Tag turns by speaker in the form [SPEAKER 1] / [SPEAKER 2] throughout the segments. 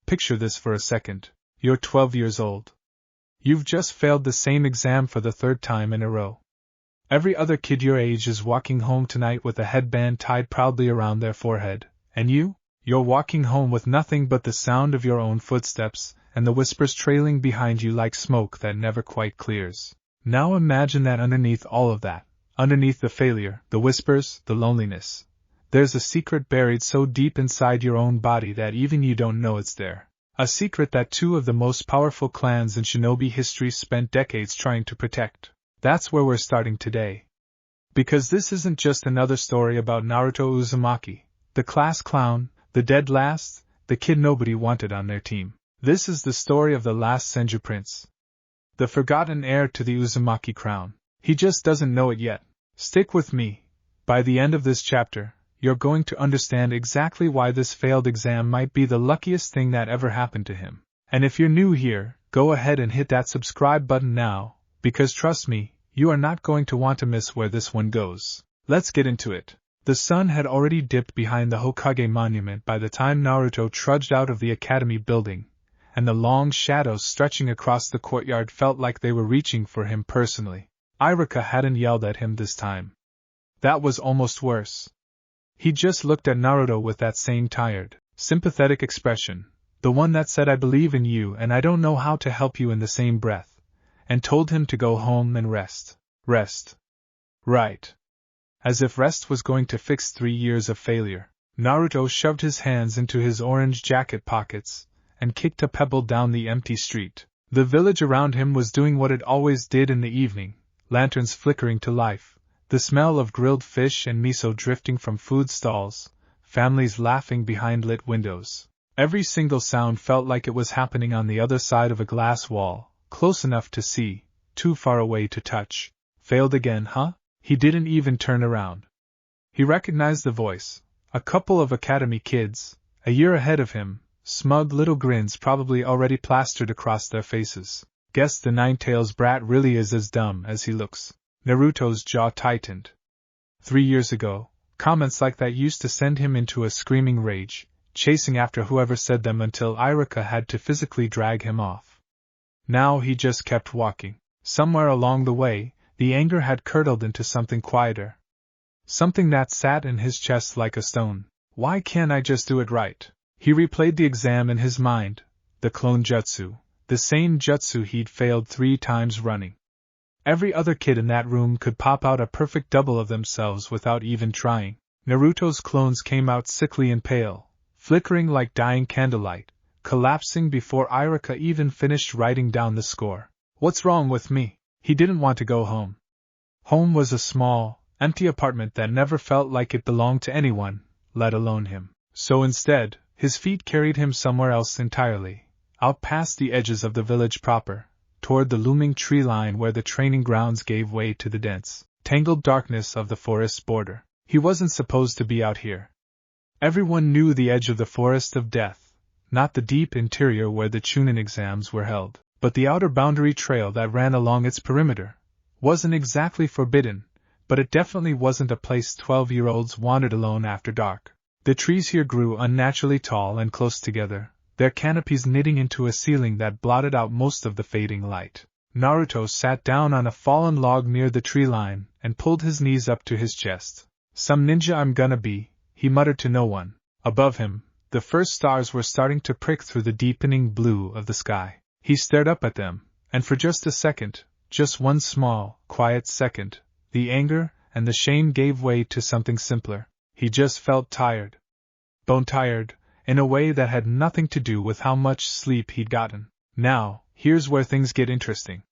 [SPEAKER 1] Picture this for a second. You're 12 years old. You've just failed the same exam for the third time in a row. Every other kid your age is walking home tonight with a headband tied proudly around their forehead, and you're walking home with nothing but the sound of your own footsteps and the whispers trailing behind you like smoke that never quite clears. Now imagine that underneath all of that, underneath the failure, the whispers, the loneliness, there's a secret buried so deep inside your own body that even you don't know it's there. A secret that two of the most powerful clans in shinobi history spent decades trying to protect. That's where we're starting today. Because this isn't just another story about Naruto Uzumaki, the class clown, the dead last, the kid nobody wanted on their team. This is the story of the last Senju prince. The forgotten heir to the Uzumaki crown. He just doesn't know it yet. Stick with me. By the end of this chapter, you're going to understand exactly why this failed exam might be the luckiest thing that ever happened to him. And if you're new here, go ahead and hit that subscribe button now, because trust me, you are not going to want to miss where this one goes. Let's get into it. The sun had already dipped behind the Hokage monument by the time Naruto trudged out of the academy building, and the long shadows stretching across the courtyard felt like they were reaching for him personally. Iruka hadn't yelled at him this time. That was almost worse. He just looked at Naruto with that same tired, sympathetic expression, the one that said I believe in you and I don't know how to help you in the same breath, and told him to go home and rest. Rest. Right. As if rest was going to fix 3 years of failure. Naruto shoved his hands into his orange jacket pockets and kicked a pebble down the empty street. The village around him was doing what it always did in the evening, lanterns flickering to life. The smell of grilled fish and miso drifting from food stalls, families laughing behind lit windows. Every single sound felt like it was happening on the other side of a glass wall, close enough to see, too far away to touch. Failed again, huh? He didn't even turn around. He recognized the voice. A couple of academy kids, a year ahead of him, smug little grins probably already plastered across their faces. Guess the Nine-Tails brat really is as dumb as he looks. Naruto's jaw tightened. 3 years ago, comments like that used to send him into a screaming rage, chasing after whoever said them until Iruka had to physically drag him off. Now he just kept walking. Somewhere along the way, the anger had curdled into something quieter. Something that sat in his chest like a stone. Why can't I just do it right? He replayed the exam in his mind, the clone jutsu, the same jutsu he'd failed 3 times running. Every other kid in that room could pop out a perfect double of themselves without even trying. Naruto's clones came out sickly and pale, flickering like dying candlelight, collapsing before Iruka even finished writing down the score. What's wrong with me? He didn't want to go home. Home was a small, empty apartment that never felt like it belonged to anyone, let alone him. So instead, his feet carried him somewhere else entirely, out past the edges of the village proper, toward the looming tree line where the training grounds gave way to the dense, tangled darkness of the forest's border. He wasn't supposed to be out here. Everyone knew the edge of the forest of death, not the deep interior where the Chunin exams were held, but the outer boundary trail that ran along its perimeter. Wasn't exactly forbidden, but it definitely wasn't a place 12-year-olds wandered alone after dark. The trees here grew unnaturally tall and close together, their canopies knitting into a ceiling that blotted out most of the fading light. Naruto sat down on a fallen log near the tree line and pulled his knees up to his chest. Some ninja I'm gonna be, he muttered to no one. Above him, the first stars were starting to prick through the deepening blue of the sky. He stared up at them, and for just a second, just one small, quiet second, the anger and the shame gave way to something simpler. He just felt tired. Bone tired, in a way that had nothing to do with how much sleep he'd gotten. Now, here's where things get interesting.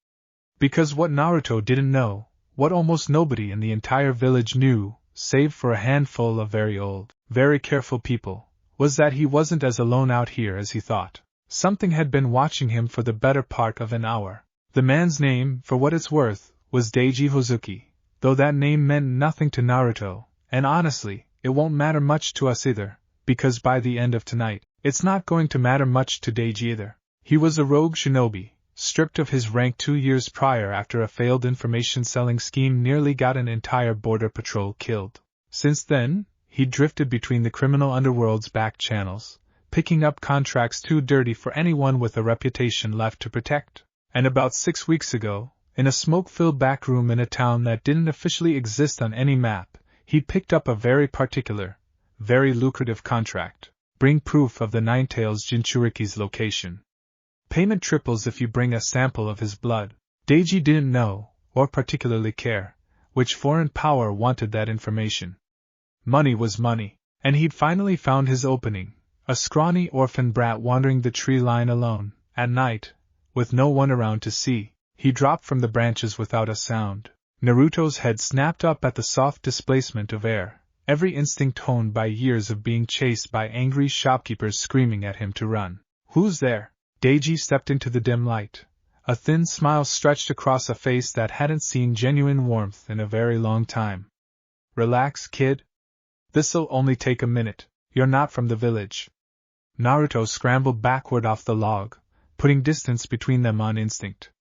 [SPEAKER 1] Because what Naruto didn't know, what almost nobody in the entire village knew, save for a handful of very old, very careful people, was that he wasn't as alone out here as he thought. Something had been watching him for the better part of an hour. The man's name, for what it's worth, was Deiji Hozuki, though that name meant nothing to Naruto, and honestly, it won't matter much to us either. Because by the end of tonight, it's not going to matter much to Deiji either. He was a rogue shinobi, stripped of his rank 2 years prior after a failed information-selling scheme nearly got an entire border patrol killed. Since then, he drifted between the criminal underworld's back channels, picking up contracts too dirty for anyone with a reputation left to protect. And about 6 weeks ago, in a smoke-filled back room in a town that didn't officially exist on any map, he'd picked up a very particular, very lucrative contract. Bring proof of the Ninetales Jinchuriki's location. Payment triples if you bring a sample of his blood. Deiji didn't know, or particularly care, which foreign power wanted that information. Money was money, and he'd finally found his opening, a scrawny orphan brat wandering the tree line alone, at night, with no one around to see. He dropped from the branches without a sound. Naruto's head snapped up at the soft displacement of air, every instinct honed by years of being chased by angry shopkeepers screaming at him to run. Who's there? Deiji stepped into the dim light. A thin smile stretched across a face that hadn't seen genuine warmth in a very long time. Relax, kid. This'll only take a minute. You're not from the village. Naruto scrambled backward off the log, putting distance between them on instinct.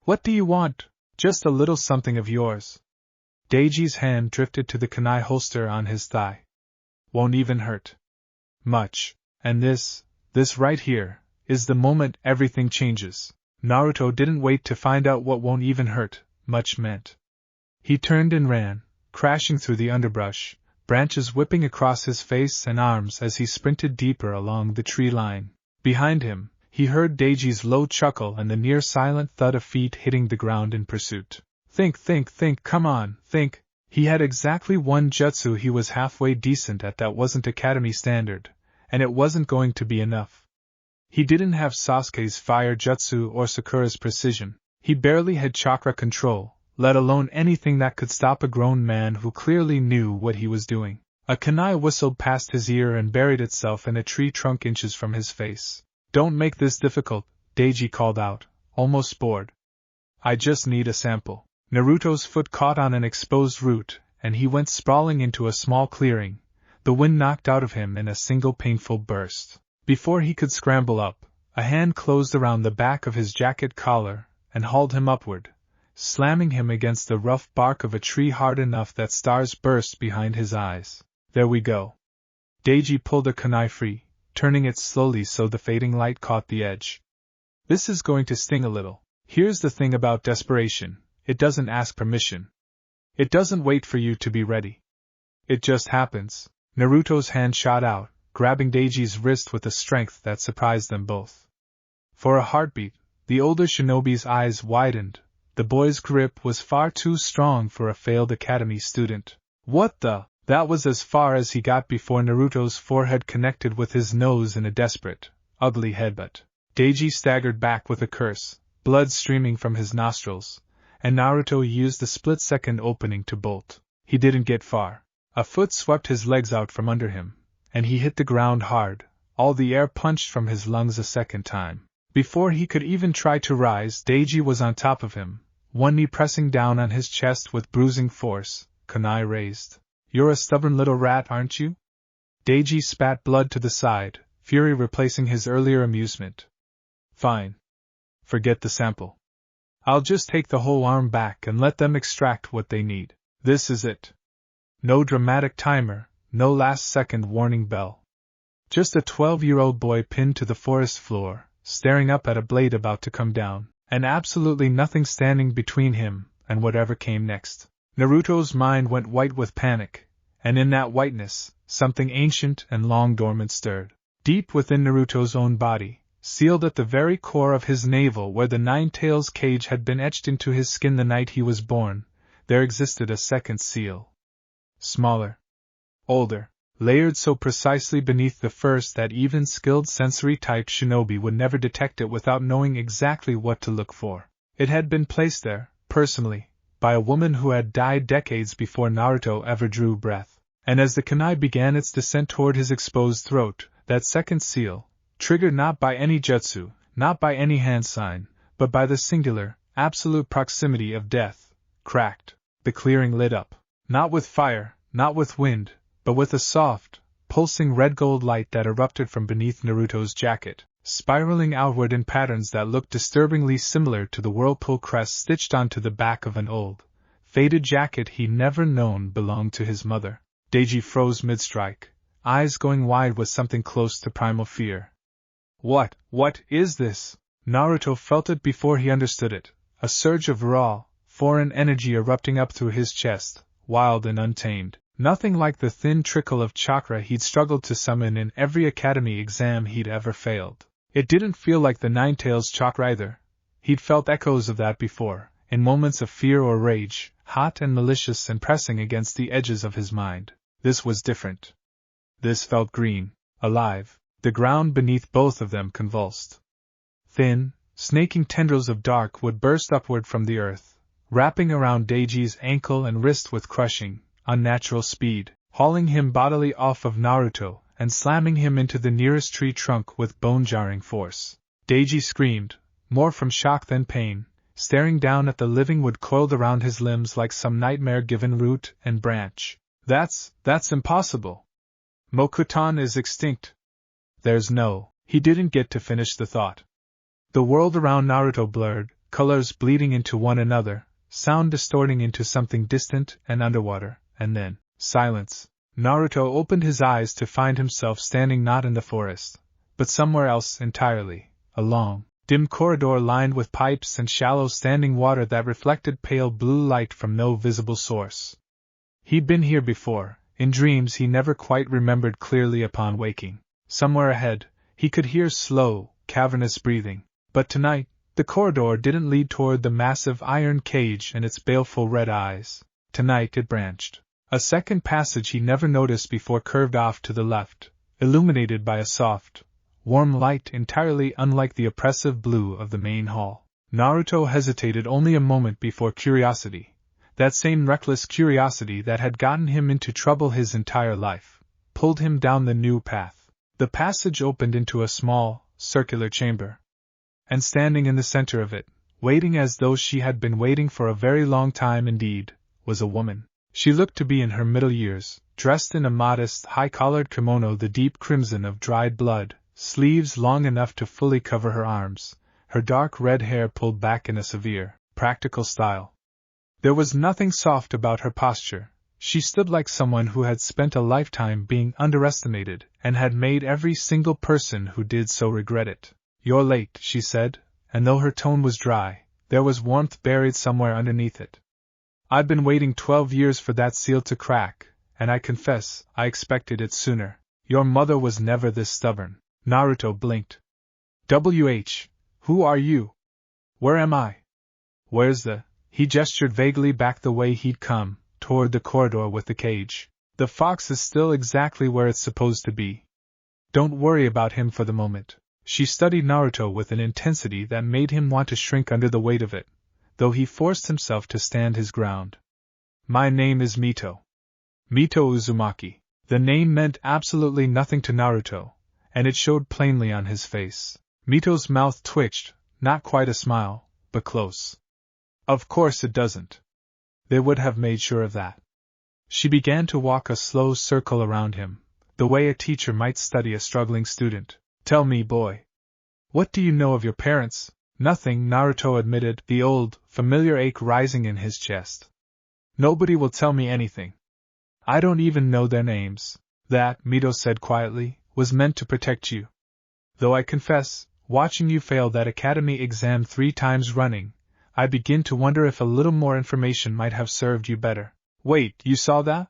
[SPEAKER 1] What do you want? Just a little something of yours. Deiji's hand drifted to the kunai holster on his thigh. Won't even hurt. Much. And this right here, is the moment everything changes. Naruto didn't wait to find out what won't even hurt much meant. He turned and ran, crashing through the underbrush, branches whipping across his face and arms as he sprinted deeper along the tree line. Behind him, he heard Deiji's low chuckle and the near-silent thud of feet hitting the ground in pursuit. Think, come on, think. He had exactly one jutsu he was halfway decent at that wasn't academy standard, and it wasn't going to be enough. He didn't have Sasuke's fire jutsu or Sakura's precision. He barely had chakra control, let alone anything that could stop a grown man who clearly knew what he was doing. A kunai whistled past his ear and buried itself in a tree trunk inches from his face. Don't make this difficult, Deiji called out, almost bored. I just need a sample. Naruto's foot caught on an exposed root, and he went sprawling into a small clearing, the wind knocked out of him in a single painful burst. Before he could scramble up, a hand closed around the back of his jacket collar and hauled him upward, slamming him against the rough bark of a tree hard enough that stars burst behind his eyes. There we go. Deiji pulled the kunai free, turning it slowly so the fading light caught the edge. This is going to sting a little. Here's the thing about desperation, it doesn't ask permission. It doesn't wait for you to be ready. It just happens. Naruto's hand shot out, grabbing Deiji's wrist with a strength that surprised them both. For a heartbeat, the older shinobi's eyes widened. The boy's grip was far too strong for a failed academy student. What the? That was as far as he got before Naruto's forehead connected with his nose in a desperate, ugly headbutt. Deiji staggered back with a curse, blood streaming from his nostrils, and Naruto used the split-second opening to bolt. He didn't get far. A foot swept his legs out from under him, and he hit the ground hard, all the air punched from his lungs a second time. Before he could even try to rise, Deiji was on top of him, one knee pressing down on his chest with bruising force, kunai raised. You're a stubborn little rat, aren't you? Deiji spat blood to the side, fury replacing his earlier amusement. Fine. Forget the sample. I'll just take the whole arm back and let them extract what they need. This is it. No dramatic timer, no last-second warning bell. Just a 12-year-old boy pinned to the forest floor, staring up at a blade about to come down, and absolutely nothing standing between him and whatever came next. Naruto's mind went white with panic, and in that whiteness, something ancient and long dormant stirred. Deep within Naruto's own body, sealed at the very core of his navel where the Nine-Tails cage had been etched into his skin the night he was born, there existed a second seal. Smaller. Older. Layered so precisely beneath the first that even skilled sensory-type shinobi would never detect it without knowing exactly what to look for. It had been placed there, personally, by a woman who had died decades before Naruto ever drew breath. And as the kunai began its descent toward his exposed throat, that second seal, triggered not by any jutsu, not by any hand sign, but by the singular, absolute proximity of death, cracked. The clearing lit up. Not with fire, not with wind, but with a soft, pulsing red-gold light that erupted from beneath Naruto's jacket, spiraling outward in patterns that looked disturbingly similar to the whirlpool crest stitched onto the back of an old, faded jacket he'd never known belonged to his mother. Deiji froze mid-strike, eyes going wide with something close to primal fear. What is this? Naruto felt it before he understood it, a surge of raw, foreign energy erupting up through his chest, wild and untamed, nothing like the thin trickle of chakra he'd struggled to summon in every academy exam he'd ever failed. It didn't feel like the Ninetales chakra either. He'd felt echoes of that before, in moments of fear or rage, hot and malicious and pressing against the edges of his mind. This was different. This felt green, alive. The ground beneath both of them convulsed. Thin, snaking tendrils of dark wood burst upward from the earth, wrapping around Deiji's ankle and wrist with crushing, unnatural speed, hauling him bodily off of Naruto and slamming him into the nearest tree trunk with bone-jarring force. Deiji screamed, more from shock than pain, staring down at the living wood coiled around his limbs like some nightmare-given root and branch. That's impossible. Mokutan is extinct. There's no. He didn't get to finish the thought. The world around Naruto blurred, colors bleeding into one another, sound distorting into something distant and underwater, and then, silence. Naruto opened his eyes to find himself standing not in the forest, but somewhere else entirely, a long, dim corridor lined with pipes and shallow standing water that reflected pale blue light from no visible source. He'd been here before, in dreams he never quite remembered clearly upon waking. Somewhere ahead, he could hear slow, cavernous breathing, but tonight, the corridor didn't lead toward the massive iron cage and its baleful red eyes. Tonight it branched. A second passage he never noticed before curved off to the left, illuminated by a soft, warm light entirely unlike the oppressive blue of the main hall. Naruto hesitated only a moment before curiosity, that same reckless curiosity that had gotten him into trouble his entire life, pulled him down the new path. The passage opened into a small, circular chamber. And standing in the center of it, waiting as though she had been waiting for a very long time indeed, was a woman. She looked to be in her middle years, dressed in a modest, high-collared kimono the deep crimson of dried blood, sleeves long enough to fully cover her arms, her dark red hair pulled back in a severe, practical style. There was nothing soft about her posture. She stood like someone who had spent a lifetime being underestimated and had made every single person who did so regret it. "You're late," she said, and though her tone was dry, there was warmth buried somewhere underneath it. "I've been waiting 12 years for that seal to crack, and I confess, I expected it sooner. Your mother was never this stubborn." Naruto blinked. Who are you? Where am I? Where's the... He gestured vaguely back the way he'd come, toward the corridor with the cage. "The fox is still exactly where it's supposed to be. Don't worry about him for the moment." She studied Naruto with an intensity that made him want to shrink under the weight of it, though he forced himself to stand his ground. "My name is Mito. Mito Uzumaki." The name meant absolutely nothing to Naruto, and it showed plainly on his face. Mito's mouth twitched, not quite a smile, but close. "Of course it doesn't. They would have made sure of that." She began to walk a slow circle around him, the way a teacher might study a struggling student. "Tell me, boy. What do you know of your parents?" "Nothing," Naruto admitted, the old, familiar ache rising in his chest. "Nobody will tell me anything. I don't even know their names." "That," Mito said quietly, "was meant to protect you. Though I confess, watching you fail that academy exam 3 times running, I begin to wonder if a little more information might have served you better." "Wait, you saw that?"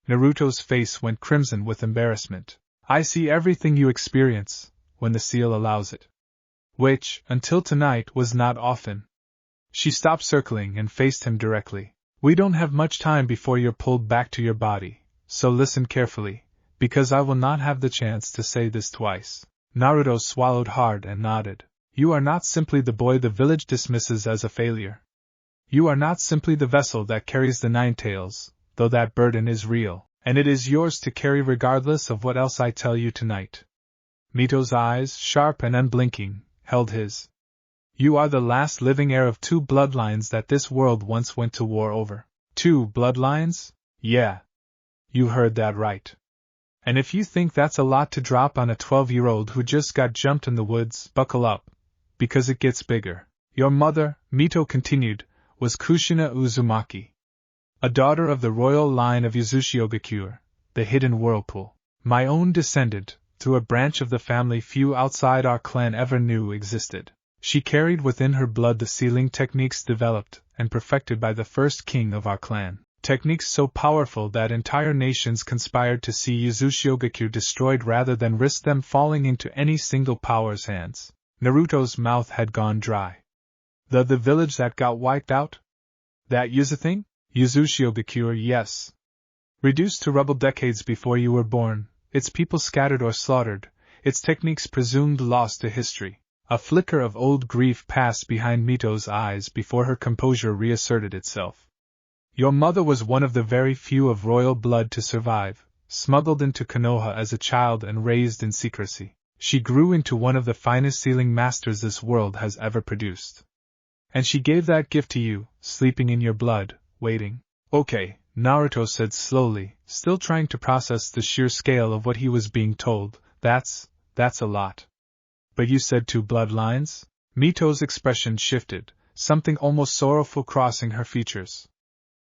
[SPEAKER 1] Naruto's face went crimson with embarrassment. "I see everything you experience, when the seal allows it. Which, until tonight, was not often." She stopped circling and faced him directly. "We don't have much time before you're pulled back to your body, so listen carefully, because I will not have the chance to say this twice." Naruto swallowed hard and nodded. "You are not simply the boy the village dismisses as a failure. You are not simply the vessel that carries the Ninetales, though that burden is real, and it is yours to carry regardless of what else I tell you tonight." Mito's eyes, sharp and unblinking, held his. "You are the last living heir of 2 bloodlines that this world once went to war over." 2 bloodlines? Yeah. You heard that right. And if you think that's a lot to drop on a 12-year-old who just got jumped in the woods, buckle up, because it gets bigger. Your mother, Mito continued, was Kushina Uzumaki, a daughter of the royal line of Uzushiogakure, the hidden whirlpool. My own descendant, through a branch of the family few outside our clan ever knew existed. She carried within her blood the sealing techniques developed and perfected by the first king of our clan. Techniques so powerful that entire nations conspired to see Uzushiogakure destroyed rather than risk them falling into any single power's hands. Naruto's mouth had gone dry. The village that got wiped out? That thing? Uzushiogakure, yes. Reduced to rubble decades before you were born, its people scattered or slaughtered, its techniques presumed lost to history. A flicker of old grief passed behind Mito's eyes before her composure reasserted itself. Your mother was one of the very few of royal blood to survive, smuggled into Konoha as a child and raised in secrecy. She grew into one of the finest sealing masters this world has ever produced. And she gave that gift to you, sleeping in your blood, waiting. Okay, Naruto said slowly, still trying to process the sheer scale of what he was being told. That's a lot. But you said 2 bloodlines? Mito's expression shifted, something almost sorrowful crossing her features.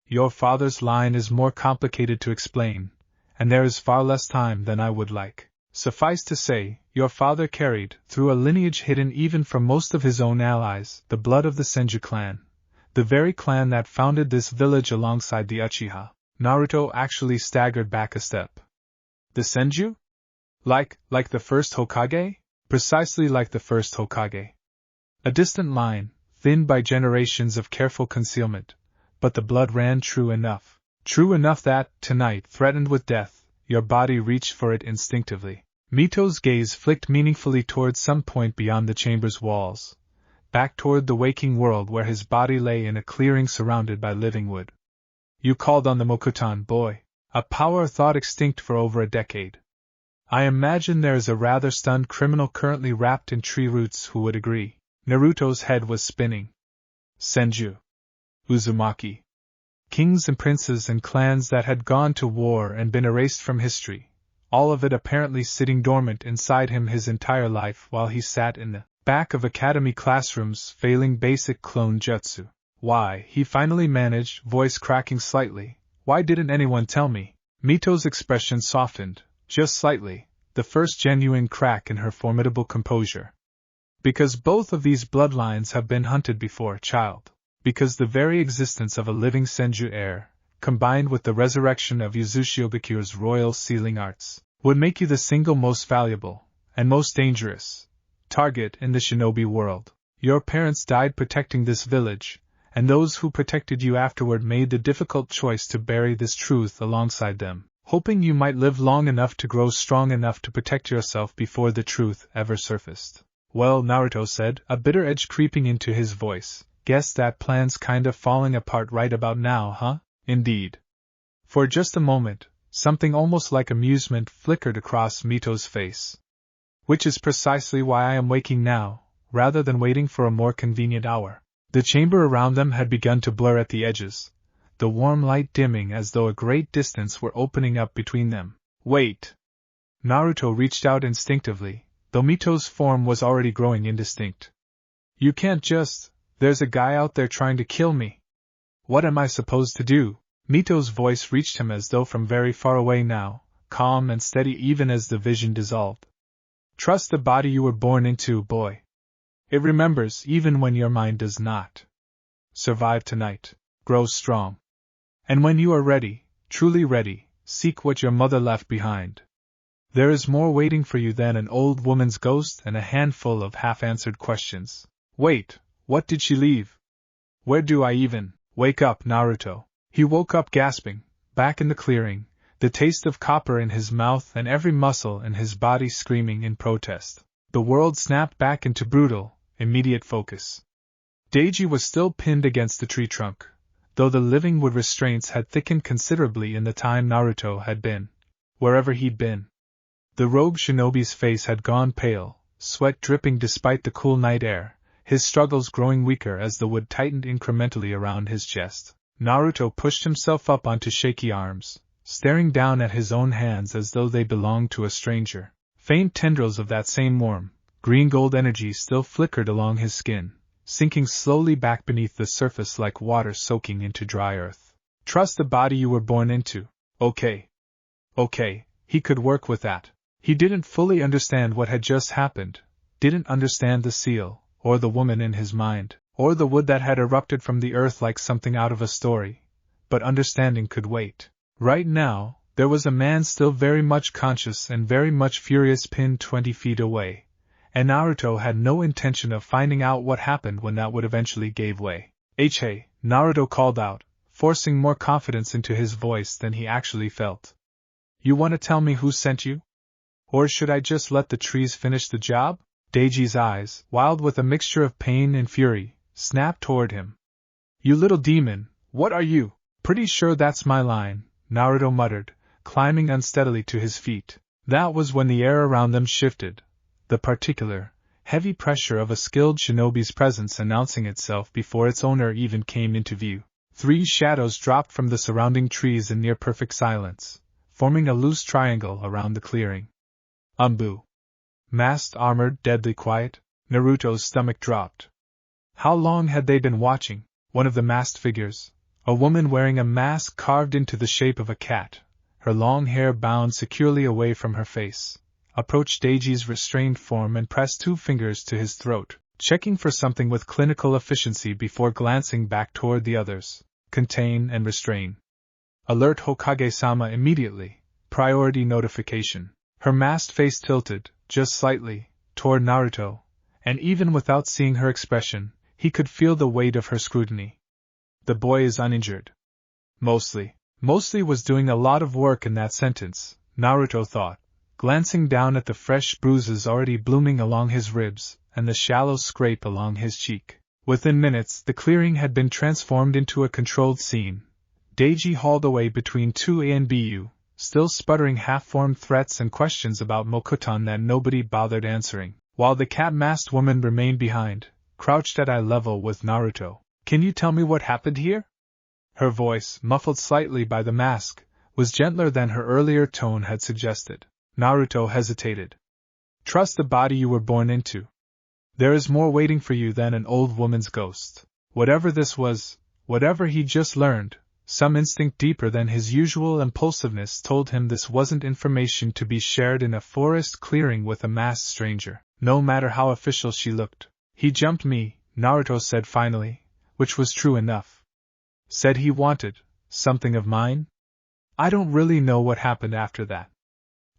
[SPEAKER 1] Your father's line is more complicated to explain, and there is far less time than I would like. Suffice to say, your father carried, through a lineage hidden even from most of his own allies, the blood of the Senju clan, the very clan that founded this village alongside the Uchiha. Naruto actually staggered back a step. The Senju? Like the first Hokage? Precisely like the first Hokage. A distant line, thinned by generations of careful concealment, but the blood ran true enough. True enough that, tonight, threatened with death, your body reached for it instinctively. Mito's gaze flicked meaningfully toward some point beyond the chamber's walls, back toward the waking world where his body lay in a clearing surrounded by living wood. You called on the Mokutan, boy, a power thought extinct for over a decade. I imagine there is a rather stunned criminal currently wrapped in tree roots who would agree. Naruto's head was spinning. Senju. Uzumaki. Kings and princes and clans that had gone to war and been erased from history, all of it apparently sitting dormant inside him his entire life while he sat in the back of academy classrooms failing basic clone jutsu. Why, he finally managed, voice cracking slightly, why didn't anyone tell me? Mito's expression softened, just slightly, the first genuine crack in her formidable composure. Because both of these bloodlines have been hunted before, child. Because the very existence of a living Senju heir, combined with the resurrection of Uzushiogakures royal sealing arts, would make you the single most valuable, and most dangerous, target in the shinobi world. Your parents died protecting this village, and those who protected you afterward made the difficult choice to bury this truth alongside them, hoping you might live long enough to grow strong enough to protect yourself before the truth ever surfaced. Well, Naruto said, a bitter edge creeping into his voice. Guess that plan's kind of falling apart right about now, huh? Indeed. For just a moment, something almost like amusement flickered across Mito's face. Which is precisely why I am waking now, rather than waiting for a more convenient hour. The chamber around them had begun to blur at the edges, the warm light dimming as though a great distance were opening up between them. Wait! Naruto reached out instinctively, though Mito's form was already growing indistinct. You can't just... There's a guy out there trying to kill me. What am I supposed to do? Mito's voice reached him as though from very far away now, calm and steady even as the vision dissolved. Trust the body you were born into, boy. It remembers even when your mind does not. Survive tonight. Grow strong. And when you are ready, truly ready, seek what your mother left behind. There is more waiting for you than an old woman's ghost and a handful of half-answered questions. Wait. What did she leave? Where do I even? Wake up, Naruto. He woke up gasping, back in the clearing, the taste of copper in his mouth and every muscle in his body screaming in protest. The world snapped back into brutal, immediate focus. Deiji was still pinned against the tree trunk, though the living wood restraints had thickened considerably in the time Naruto had been, wherever he'd been. The rogue shinobi's face had gone pale, sweat dripping despite the cool night air, his struggles growing weaker as the wood tightened incrementally around his chest. Naruto pushed himself up onto shaky arms, staring down at his own hands as though they belonged to a stranger. Faint tendrils of that same warm, green-gold energy still flickered along his skin, sinking slowly back beneath the surface like water soaking into dry earth. Trust the body you were born into. Okay. He could work with that. He didn't fully understand what had just happened, didn't understand the seal, or the woman in his mind, or the wood that had erupted from the earth like something out of a story, but understanding could wait. Right now, there was a man still very much conscious and very much furious pinned 20 feet away, and Naruto had no intention of finding out what happened when that would eventually give way. Hey, Naruto called out, forcing more confidence into his voice than he actually felt. You want to tell me who sent you? Or should I just let the trees finish the job? Deiji's eyes, wild with a mixture of pain and fury, snapped toward him. You little demon, what are you? Pretty sure that's my line, Naruto muttered, climbing unsteadily to his feet. That was when the air around them shifted, the particular, heavy pressure of a skilled shinobi's presence announcing itself before its owner even came into view. 3 shadows dropped from the surrounding trees in near-perfect silence, forming a loose triangle around the clearing. Umbu. Masked, armored, deadly quiet. Naruto's stomach dropped. How long had they been watching? One of the masked figures, a woman wearing a mask carved into the shape of a cat, her long hair bound securely away from her face, approached Deiji's restrained form and pressed 2 fingers to his throat, checking for something with clinical efficiency before glancing back toward the others. Contain and restrain. Alert Hokage-sama immediately. Priority notification. Her masked face tilted, just slightly, toward Naruto, and even without seeing her expression, he could feel the weight of her scrutiny. The boy is uninjured. Mostly. Mostly was doing a lot of work in that sentence, Naruto thought, glancing down at the fresh bruises already blooming along his ribs, and the shallow scrape along his cheek. Within minutes, the clearing had been transformed into a controlled scene. Deiji hauled away between 2 ANBU, still sputtering half-formed threats and questions about Mokutan that nobody bothered answering, while the cat-masked woman remained behind, crouched at eye level with Naruto. Can you tell me what happened here? Her voice, muffled slightly by the mask, was gentler than her earlier tone had suggested. Naruto hesitated. Trust the body you were born into. There is more waiting for you than an old woman's ghost. Whatever this was, whatever he just learned, some instinct deeper than his usual impulsiveness told him this wasn't information to be shared in a forest clearing with a masked stranger, no matter how official she looked. He jumped me, Naruto said finally, which was true enough. Said he wanted something of mine? I don't really know what happened after that.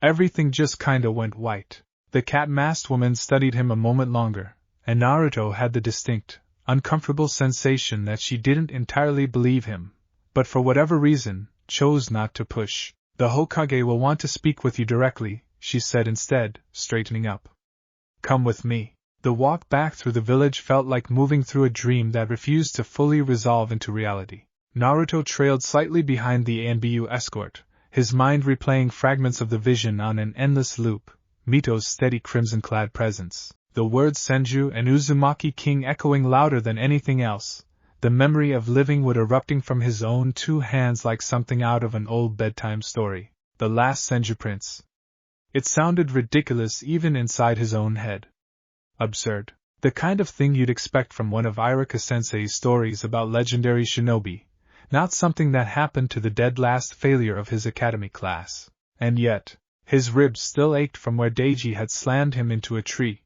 [SPEAKER 1] Everything just kinda went white. The cat-masked woman studied him a moment longer, and Naruto had the distinct, uncomfortable sensation that she didn't entirely believe him, but for whatever reason, chose not to push. The Hokage will want to speak with you directly, she said instead, straightening up. Come with me. The walk back through the village felt like moving through a dream that refused to fully resolve into reality. Naruto trailed slightly behind the ANBU escort, his mind replaying fragments of the vision on an endless loop. Mito's steady crimson-clad presence, the words Senju and Uzumaki King echoing louder than anything else, the memory of living wood erupting from his own 2 hands like something out of an old bedtime story, the last Senju prince. It sounded ridiculous even inside his own head. Absurd. The kind of thing you'd expect from one of Iruka-sensei's stories about legendary shinobi, not something that happened to the dead last failure of his academy class. And yet, his ribs still ached from where Deiji had slammed him into a tree.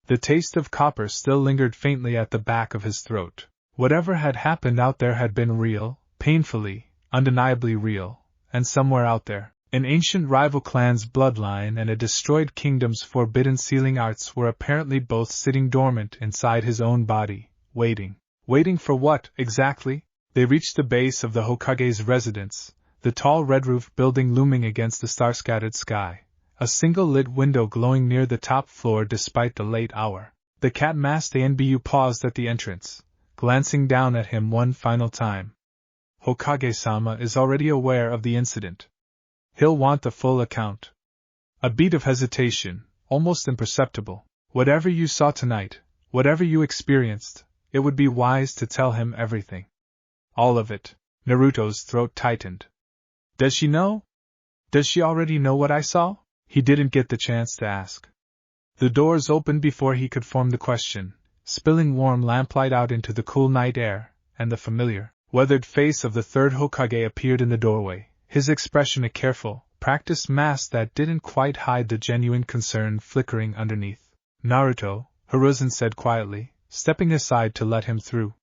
[SPEAKER 1] The taste of copper still lingered faintly at the back of his throat. Whatever had happened out there had been real, painfully, undeniably real, and somewhere out there, an ancient rival clan's bloodline and a destroyed kingdom's forbidden sealing arts were apparently both sitting dormant inside his own body, waiting. Waiting for what, exactly? They reached the base of the Hokage's residence, the tall red-roofed building looming against the star-scattered sky, a single lit window glowing near the top floor despite the late hour. The cat-masked ANBU paused at the entrance, glancing down at him one final time. Hokage-sama is already aware of the incident. He'll want the full account. A beat of hesitation, almost imperceptible. Whatever you saw tonight, whatever you experienced, it would be wise to tell him everything. All of it. Naruto's throat tightened. Does she know? Does she already know what I saw? He didn't get the chance to ask. The doors opened before he could form the question, spilling warm lamplight out into the cool night air, and the familiar, weathered face of the third Hokage appeared in the doorway, his expression a careful, practiced mask that didn't quite hide the genuine concern flickering underneath. "Naruto," Hiruzen said quietly, stepping aside to let him through.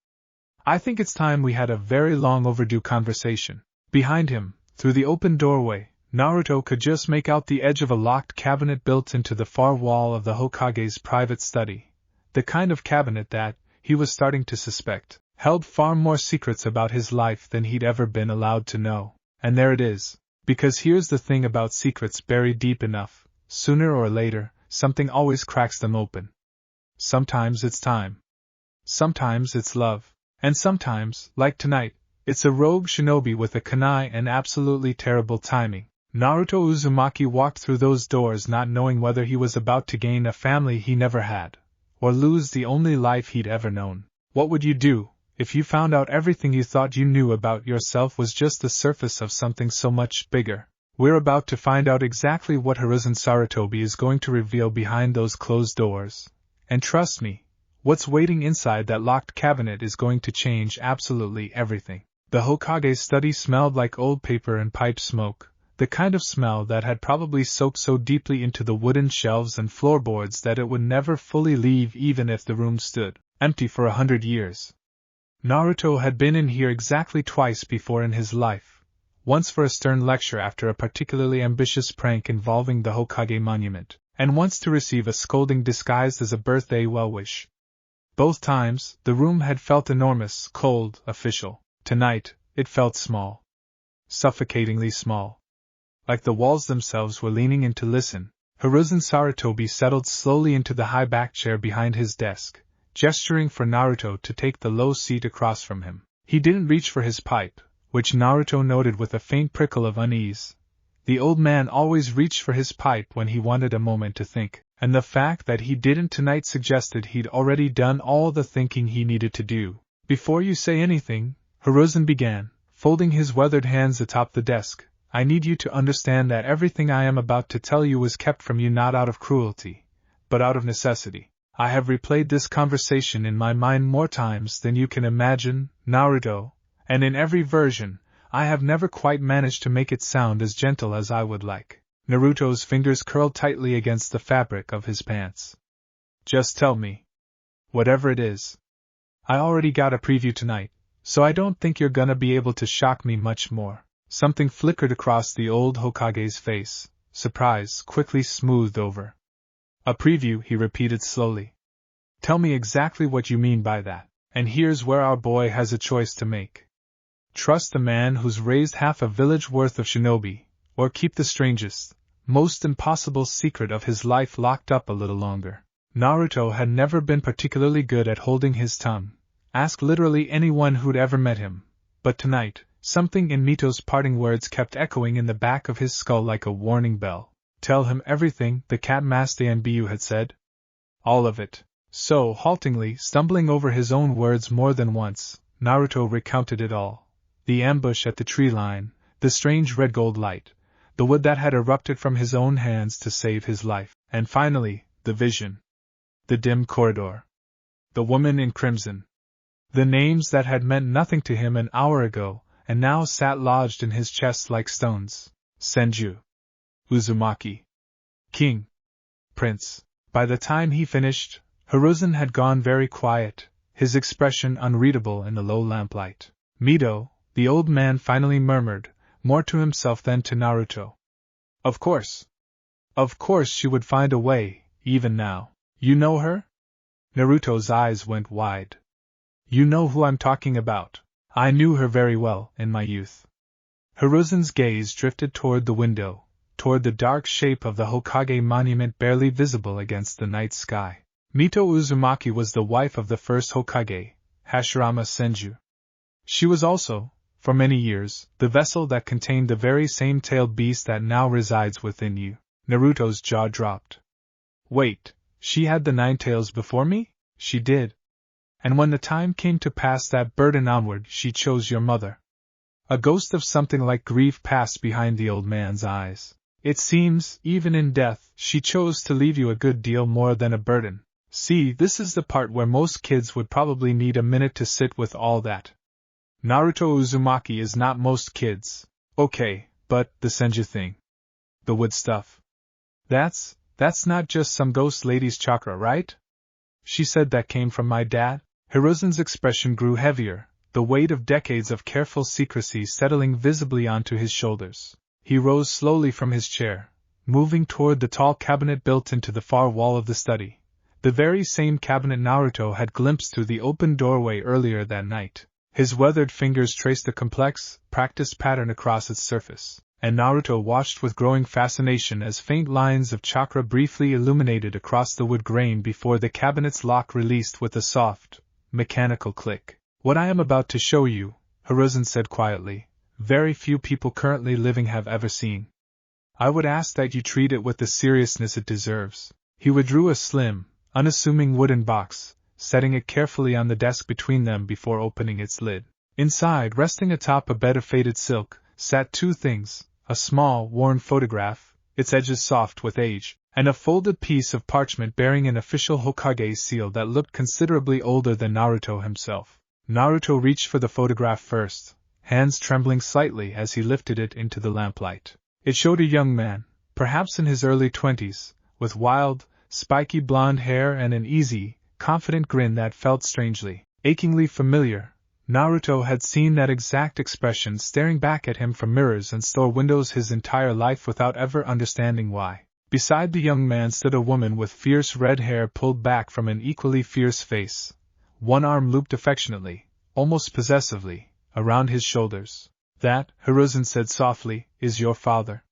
[SPEAKER 1] "I think it's time we had a very long overdue conversation." Behind him, through the open doorway, Naruto could just make out the edge of a locked cabinet built into the far wall of the Hokage's private study, the kind of cabinet that, he was starting to suspect, held far more secrets about his life than he'd ever been allowed to know. And there it is. Because here's the thing about secrets buried deep enough, sooner or later, something always cracks them open. Sometimes it's time. Sometimes it's love. And sometimes, like tonight, it's a rogue shinobi with a kunai and absolutely terrible timing. Naruto Uzumaki walked through those doors not knowing whether he was about to gain a family he never had, or lose the only life he'd ever known. What would you do if you found out everything you thought you knew about yourself was just the surface of something so much bigger? We're about to find out exactly what Hiruzen Sarutobi is going to reveal behind those closed doors. And trust me, what's waiting inside that locked cabinet is going to change absolutely everything. The Hokage's study smelled like old paper and pipe smoke, the kind of smell that had probably soaked so deeply into the wooden shelves and floorboards that it would never fully leave even if the room stood empty for 100 years. Naruto had been in here exactly twice before in his life, once for a stern lecture after a particularly ambitious prank involving the Hokage monument, and once to receive a scolding disguised as a birthday well-wish. Both times, the room had felt enormous, cold, official. Tonight, it felt small. Suffocatingly small. Like the walls themselves were leaning in to listen. Hiruzen Sarutobi settled slowly into the high back chair behind his desk, gesturing for Naruto to take the low seat across from him. He didn't reach for his pipe, which Naruto noted with a faint prickle of unease. The old man always reached for his pipe when he wanted a moment to think, and the fact that he didn't tonight suggested he'd already done all the thinking he needed to do. "Before you say anything," Hiruzen began, folding his weathered hands atop the desk, "I need you to understand that everything I am about to tell you was kept from you not out of cruelty, but out of necessity. I have replayed this conversation in my mind more times than you can imagine, Naruto, and in every version, I have never quite managed to make it sound as gentle as I would like." Naruto's fingers curled tightly against the fabric of his pants. "Just tell me. Whatever it is. I already got a preview tonight, so I don't think you're gonna be able to shock me much more." Something flickered across the old Hokage's face, surprise quickly smoothed over. "A preview," he repeated slowly. "Tell me exactly what you mean by that, and here's where our boy has a choice to make. Trust the man who's raised half a village worth of shinobi, or keep the strangest, most impossible secret of his life locked up a little longer." Naruto had never been particularly good at holding his tongue. Ask literally anyone who'd ever met him. But tonight, something in Mito's parting words kept echoing in the back of his skull like a warning bell. Tell him everything, the cat Master Anbiyu had said. All of it. So, haltingly, stumbling over his own words more than once, Naruto recounted it all. The ambush at the tree line, the strange red gold light, the wood that had erupted from his own hands to save his life, and finally, the vision. The dim corridor. The woman in crimson. The names that had meant nothing to him an hour ago, and now sat lodged in his chest like stones. Senju. Uzumaki. King. Prince. By the time he finished, Hiruzen had gone very quiet, his expression unreadable in the low lamplight. "Mito," the old man finally murmured, more to himself than to Naruto. Of course. Of course she would find a way, even now. "You know her?" Naruto's eyes went wide. "You know who I'm talking about. I knew her very well, in my youth." Hiruzen's gaze drifted toward the window, toward the dark shape of the Hokage monument barely visible against the night sky. Mito Uzumaki was the wife of the first Hokage, Hashirama Senju. She was also, for many years, the vessel that contained the very same tailed beast that now resides within you. Naruto's jaw dropped. Wait, she had the 9 tails before me? She did. And when the time came to pass that burden onward, she chose your mother. A ghost of something like grief passed behind the old man's eyes. It seems, even in death, she chose to leave you a good deal more than a burden. See, this is the part where most kids would probably need a minute to sit with all that. Naruto Uzumaki is not most kids. Okay, but, the Senju thing. The wood stuff. That's not just some ghost lady's chakra, right? She said that came from my dad? Hiruzen's expression grew heavier, the weight of decades of careful secrecy settling visibly onto his shoulders. He rose slowly from his chair, moving toward the tall cabinet built into the far wall of the study. The very same cabinet Naruto had glimpsed through the open doorway earlier that night. His weathered fingers traced a complex, practiced pattern across its surface, and Naruto watched with growing fascination as faint lines of chakra briefly illuminated across the wood grain before the cabinet's lock released with a soft, mechanical click. What I am about to show you, Hiruzen said quietly, very few people currently living have ever seen. I would ask that you treat it with the seriousness it deserves. He withdrew a slim, unassuming wooden box, setting it carefully on the desk between them before opening its lid. Inside, resting atop a bed of faded silk, sat two things: a small, worn photograph, its edges soft with age, and a folded piece of parchment bearing an official Hokage seal that looked considerably older than Naruto himself. Naruto reached for the photograph first, hands trembling slightly as he lifted it into the lamplight. It showed a young man, perhaps in his early 20s, with wild, spiky blonde hair and an easy, confident grin that felt strangely, achingly familiar. Naruto had seen that exact expression staring back at him from mirrors and store windows his entire life without ever understanding why. Beside the young man stood a woman with fierce red hair pulled back from an equally fierce face, one arm looped affectionately, almost possessively, around his shoulders. That, Hiruzen said softly, is your father.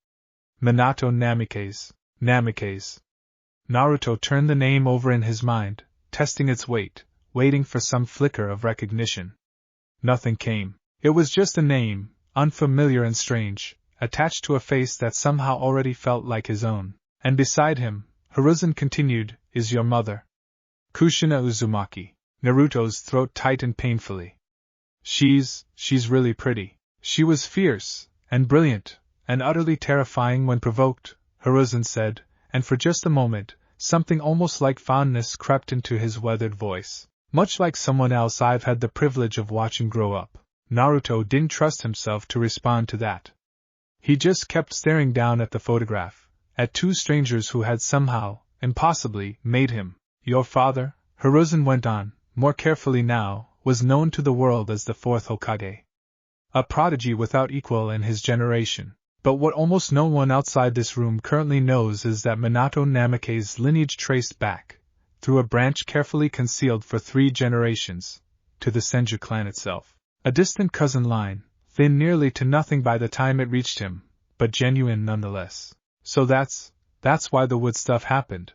[SPEAKER 1] Minato Namikaze. Naruto turned the name over in his mind, testing its weight, waiting for some flicker of recognition. Nothing came. It was just a name, unfamiliar and strange, attached to a face that somehow already felt like his own. And beside him, Hiruzen continued, is your mother. Kushina Uzumaki. Naruto's throat tightened painfully. She's really pretty. She was fierce, and brilliant, and utterly terrifying when provoked, Hiruzen said, and for just a moment, something almost like fondness crept into his weathered voice. Much like someone else I've had the privilege of watching grow up. Naruto didn't trust himself to respond to that. He just kept staring down at the photograph, at two strangers who had somehow, impossibly, made him. Your father, Hiruzen went on, more carefully now, was known to the world as the fourth Hokage. A prodigy without equal in his generation. But what almost no one outside this room currently knows is that Minato Namikaze's lineage traced back, through a branch carefully concealed for 3 generations, to the Senju clan itself. A distant cousin line, thin nearly to nothing by the time it reached him, but genuine nonetheless. So that's why the wood stuff happened.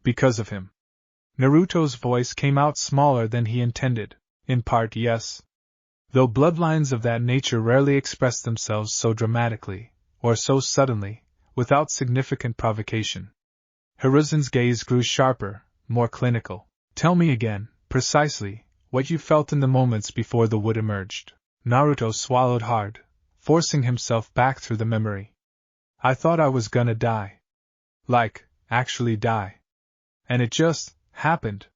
[SPEAKER 1] Because of him. Naruto's voice came out smaller than he intended. In part, yes. Though bloodlines of that nature rarely express themselves so dramatically, or so suddenly, without significant provocation. Hiruzen's gaze grew sharper, more clinical. Tell me again, precisely, what you felt in the moments before the wood emerged. Naruto swallowed hard, forcing himself back through the memory. I thought I was gonna die. Like, actually die. And it just happened.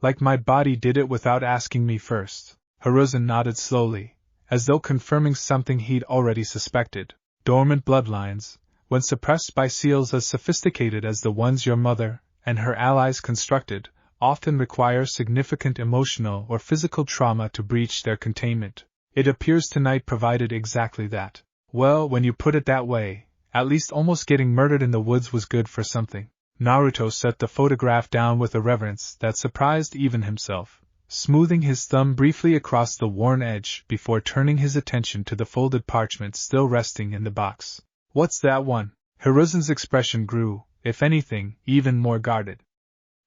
[SPEAKER 1] Like my body did it without asking me first. Hiruzen nodded slowly, as though confirming something he'd already suspected. Dormant bloodlines, when suppressed by seals as sophisticated as the ones your mother and her allies constructed, often require significant emotional or physical trauma to breach their containment. It appears tonight provided exactly that. Well, when you put it that way, at least almost getting murdered in the woods was good for something. Naruto set the photograph down with a reverence that surprised even himself, smoothing his thumb briefly across the worn edge before turning his attention to the folded parchment still resting in the box. What's that one? Hiruzen's expression grew, if anything, even more guarded.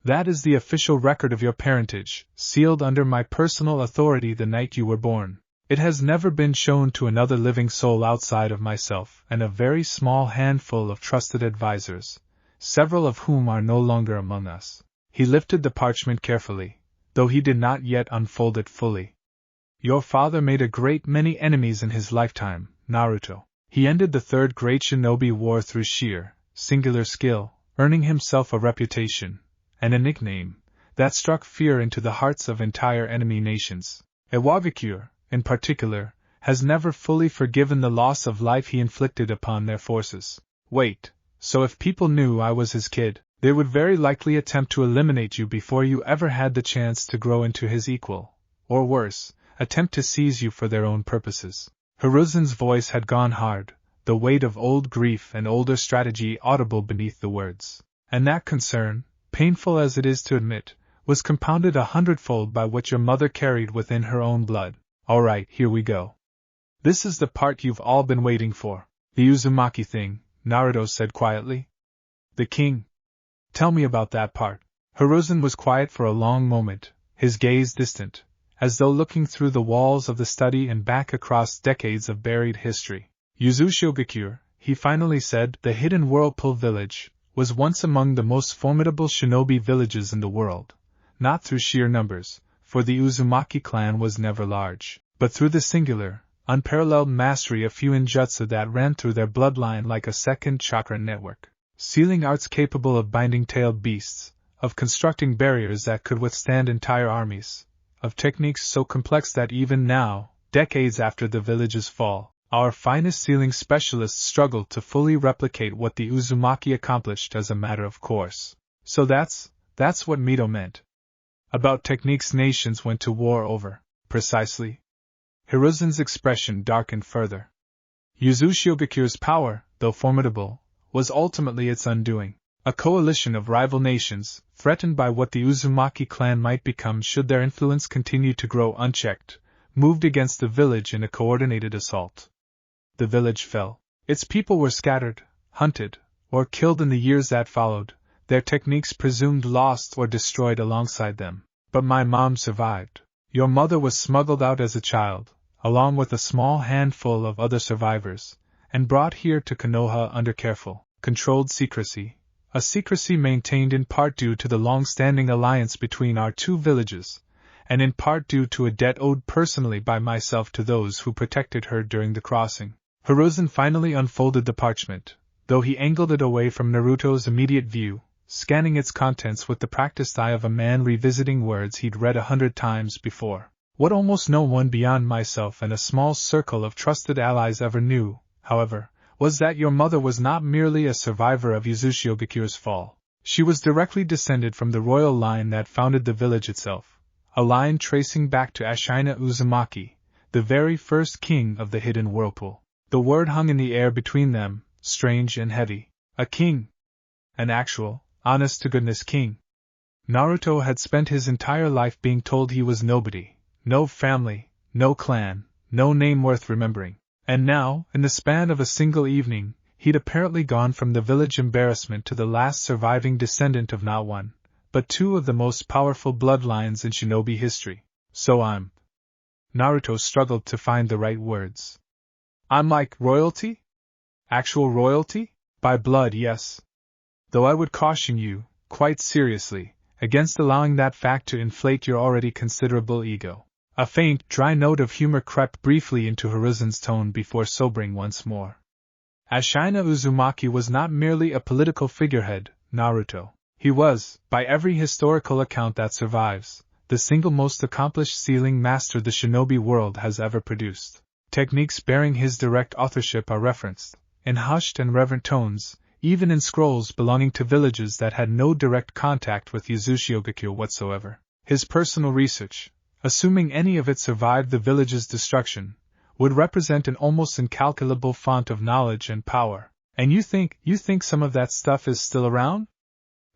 [SPEAKER 1] That is the official record of your parentage, sealed under my personal authority the night you were born. It has never been shown to another living soul outside of myself and a very small handful of trusted advisors, several of whom are no longer among us. He lifted the parchment carefully, though he did not yet unfold it fully. Your father made a great many enemies in his lifetime, Naruto. He ended the third great shinobi war through sheer, singular skill, earning himself a reputation, and a nickname, that struck fear into the hearts of entire enemy nations. HeyWhat-If, in particular, has never fully forgiven the loss of life he inflicted upon their forces. Wait, so if people knew I was his kid, they would very likely attempt to eliminate you before you ever had the chance to grow into his equal, or worse, attempt to seize you for their own purposes. Hiruzen's voice had gone hard, the weight of old grief and older strategy audible beneath the words. And that concern, painful as it is to admit, was compounded 100-fold by what your mother carried within her own blood. All right, here we go. This is the part you've all been waiting for. The Uzumaki thing, Naruto said quietly. The king? Tell me about that part. Hiruzen was quiet for a long moment, his gaze distant, as though looking through the walls of the study and back across decades of buried history. Uzushiogakure, he finally said, the hidden whirlpool village, was once among the most formidable shinobi villages in the world, not through sheer numbers, for the Uzumaki clan was never large, but through the singular, unparalleled mastery of fuinjutsu that ran through their bloodline like a second chakra network. Sealing arts capable of binding tailed beasts, of constructing barriers that could withstand entire armies, of techniques so complex that even now, decades after the village's fall, our finest sealing specialists struggle to fully replicate what the Uzumaki accomplished as a matter of course. So that's what Mito meant. About techniques nations went to war over, precisely. Hiruzen's expression darkened further. Uzushiogakures' power, though formidable, was ultimately its undoing. A coalition of rival nations, threatened by what the Uzumaki clan might become should their influence continue to grow unchecked, moved against the village in a coordinated assault. The village fell. Its people were scattered, hunted, or killed in the years that followed, their techniques presumed lost or destroyed alongside them. But my mom survived. Your mother was smuggled out as a child, along with a small handful of other survivors, and brought here to Konoha under careful, controlled secrecy, a secrecy maintained in part due to the long-standing alliance between our two villages, and in part due to a debt owed personally by myself to those who protected her during the crossing. Hiruzen finally unfolded the parchment, though he angled it away from Naruto's immediate view, scanning its contents with the practiced eye of a man revisiting words he'd read 100 times before. What almost no one beyond myself and a small circle of trusted allies ever knew, however, was that your mother was not merely a survivor of Uzushiogakures' fall. She was directly descended from the royal line that founded the village itself, a line tracing back to Ashina Uzumaki, the very first king of the hidden whirlpool. The word hung in the air between them, strange and heavy. A king. An actual, honest-to-goodness king. Naruto had spent his entire life being told he was nobody, no family, no clan, no name worth remembering. And now, in the span of a single evening, he'd apparently gone from the village embarrassment to the last surviving descendant of not one, but two of the most powerful bloodlines in shinobi history. So Naruto struggled to find the right words. I'm like royalty? Actual royalty? By blood, yes. Though I would caution you, quite seriously, against allowing that fact to inflate your already considerable ego. A faint, dry note of humor crept briefly into Hiruzen's tone before sobering once more. Ashina Uzumaki was not merely a political figurehead, Naruto. He was, by every historical account that survives, the single most accomplished sealing master the shinobi world has ever produced. Techniques bearing his direct authorship are referenced, in hushed and reverent tones, even in scrolls belonging to villages that had no direct contact with Uzushiogakure whatsoever. His personal research, assuming any of it survived the village's destruction, would represent an almost incalculable font of knowledge and power. And you think some of that stuff is still around?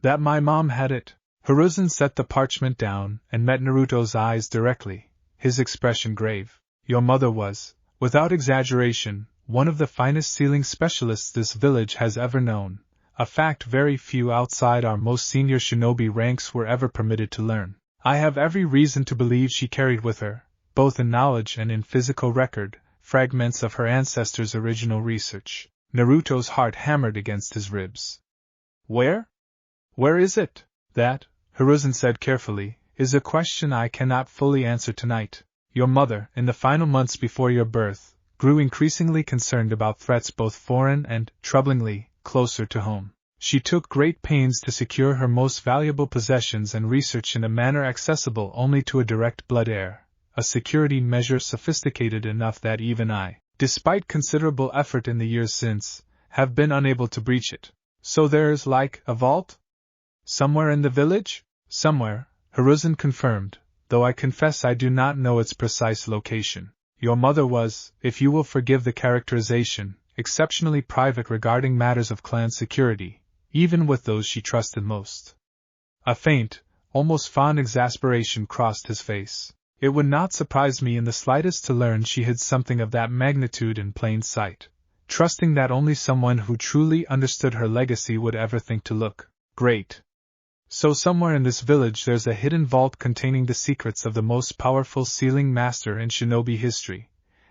[SPEAKER 1] That my mom had it? Hiruzen set the parchment down and met Naruto's eyes directly, his expression grave. Your mother was, without exaggeration, one of the finest sealing specialists this village has ever known, a fact very few outside our most senior shinobi ranks were ever permitted to learn. I have every reason to believe she carried with her, both in knowledge and in physical record, fragments of her ancestors' original research. Naruto's heart hammered against his ribs. Where? Where is it? That, Hiruzen said carefully, is a question I cannot fully answer tonight. Your mother, in the final months before your birth, grew increasingly concerned about threats both foreign and, troublingly, closer to home. She took great pains to secure her most valuable possessions and research in a manner accessible only to a direct blood heir, a security measure sophisticated enough that even I, despite considerable effort in the years since, have been unable to breach it. So there's, like, a vault? Somewhere in the village? Somewhere, Hiruzen confirmed, though I confess I do not know its precise location. Your mother was, if you will forgive the characterization, exceptionally private regarding matters of clan security, even with those she trusted most. A faint, almost fond exasperation crossed his face. It would not surprise me in the slightest to learn she hid something of that magnitude in plain sight, trusting that only someone who truly understood her legacy would ever think to look great. So somewhere in this village there's a hidden vault containing the secrets of the most powerful sealing master in shinobi history,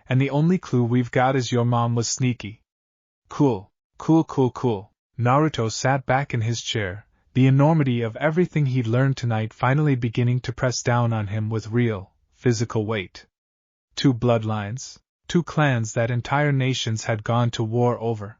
[SPEAKER 1] and the only clue we've got is your mom was sneaky. Cool. Naruto sat back in his chair, the enormity of everything he'd learned tonight finally beginning to press down on him with real, physical weight. 2 bloodlines, 2 clans that entire nations had gone to war over.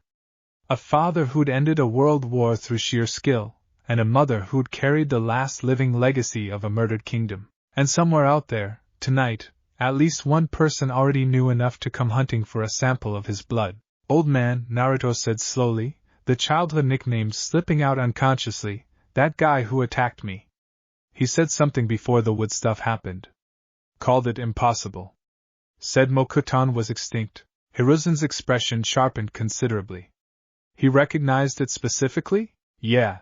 [SPEAKER 1] A father who'd ended a world war through sheer skill, and a mother who'd carried the last living legacy of a murdered kingdom. And somewhere out there, tonight, at least one person already knew enough to come hunting for a sample of his blood. Old man, Naruto said slowly, the childhood nickname slipping out unconsciously, that guy who attacked me. He said something before the wood stuff happened. Called it impossible. Said Mokutan was extinct. Hiruzen's expression sharpened considerably. He recognized it specifically? Yeah.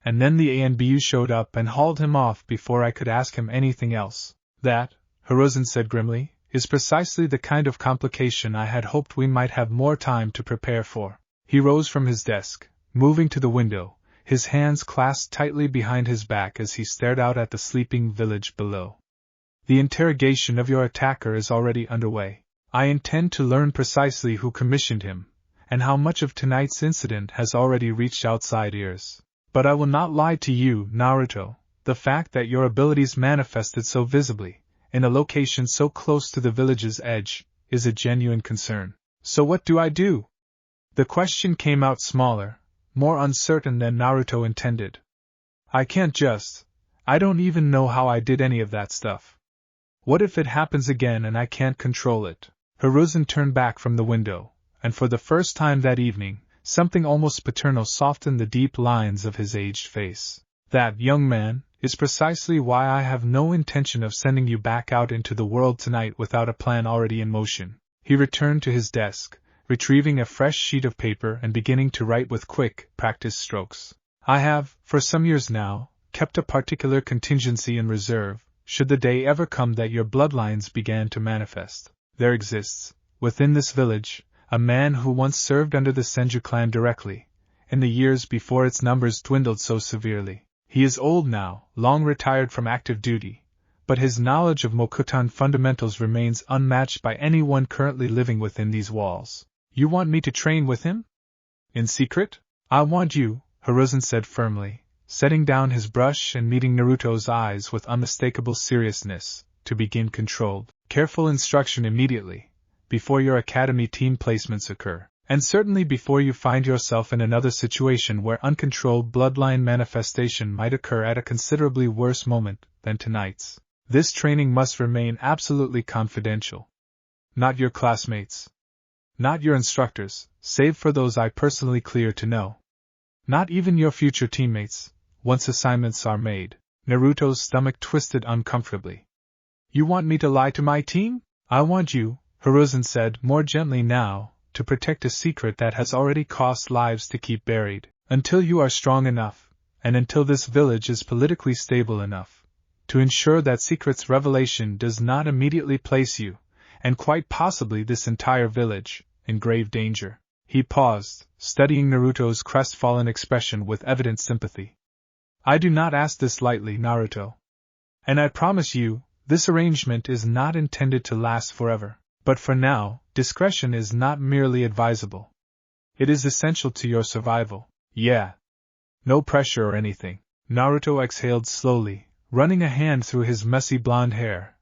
[SPEAKER 1] And then the ANBU showed up and hauled him off before I could ask him anything else. That, Hiruzen said grimly, is precisely the kind of complication I had hoped we might have more time to prepare for. He rose from his desk, moving to the window, his hands clasped tightly behind his back as he stared out at the sleeping village below. The interrogation of your attacker is already underway. I intend to learn precisely who commissioned him, and how much of tonight's incident has already reached outside ears. But I will not lie to you, Naruto, the fact that your abilities manifested so visibly, in a location so close to the village's edge, is a genuine concern. So what do I do? The question came out smaller, more uncertain than Naruto intended. I don't even know how I did any of that stuff. What if it happens again and I can't control it? Hiruzen turned back from the window, and for the first time that evening, something almost paternal softened the deep lines of his aged face. That, young man, is precisely why I have no intention of sending you back out into the world tonight without a plan already in motion. He returned to his desk, retrieving a fresh sheet of paper and beginning to write with quick, practiced strokes. I have, for some years now, kept a particular contingency in reserve, should the day ever come that your bloodlines began to manifest. There exists, within this village, a man who once served under the Senju clan directly, in the years before its numbers dwindled so severely. He is old now, long retired from active duty, but his knowledge of Mokutan fundamentals remains unmatched by anyone currently living within these walls. You want me to train with him? In secret? I want you, Hiruzen said firmly, setting down his brush and meeting Naruto's eyes with unmistakable seriousness, to begin controlled, careful instruction immediately, before your academy team placements occur, and certainly before you find yourself in another situation where uncontrolled bloodline manifestation might occur at a considerably worse moment than tonight's. This training must remain absolutely confidential. Not your classmates. Not your instructors, save for those I personally clear to know. Not even your future teammates, once assignments are made. Naruto's stomach twisted uncomfortably. You want me to lie to my team? I want you, Hiruzen said more gently now, to protect a secret that has already cost lives to keep buried, until you are strong enough, and until this village is politically stable enough, to ensure that secret's revelation does not immediately place you, and quite possibly this entire village, in grave danger. He paused, studying Naruto's crestfallen expression with evident sympathy. I do not ask this lightly, Naruto. And I promise you, this arrangement is not intended to last forever. But for now, discretion is not merely advisable. It is essential to your survival. Yeah. No pressure or anything. Naruto exhaled slowly, running a hand through his messy blonde hair.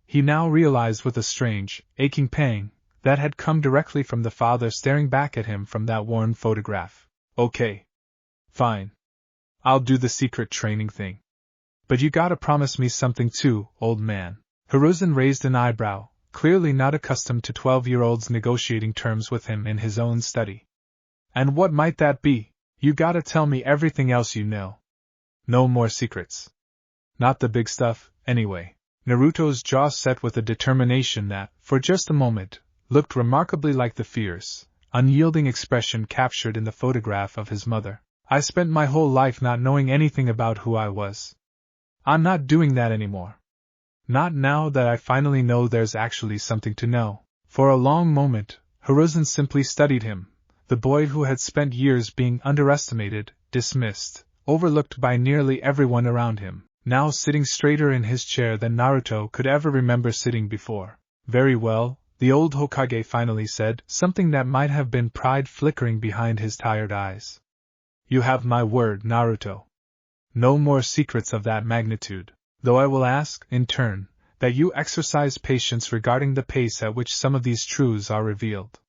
[SPEAKER 1] He now realized with a strange, aching pang, that had come directly from the father staring back at him from that worn photograph. Okay. Fine. I'll do the secret training thing. But you gotta promise me something too, old man. Hiruzen raised an eyebrow, clearly not accustomed to 12-year-olds negotiating terms with him in his own study. And what might that be? You gotta tell me everything else you know. No more secrets. Not the big stuff, anyway. Naruto's jaw set with a determination that, for just a moment, looked remarkably like the fierce, unyielding expression captured in the photograph of his mother. I spent my whole life not knowing anything about who I was. I'm not doing that anymore. Not now that I finally know there's actually something to know. For a long moment, Hiruzen simply studied him, the boy who had spent years being underestimated, dismissed, overlooked by nearly everyone around him, now sitting straighter in his chair than Naruto could ever remember sitting before. Very well, the old Hokage finally said, something that might have been pride flickering behind his tired eyes. You have my word, Naruto. No more secrets of that magnitude, though I will ask, in turn, that you exercise patience regarding the pace at which some of these truths are revealed.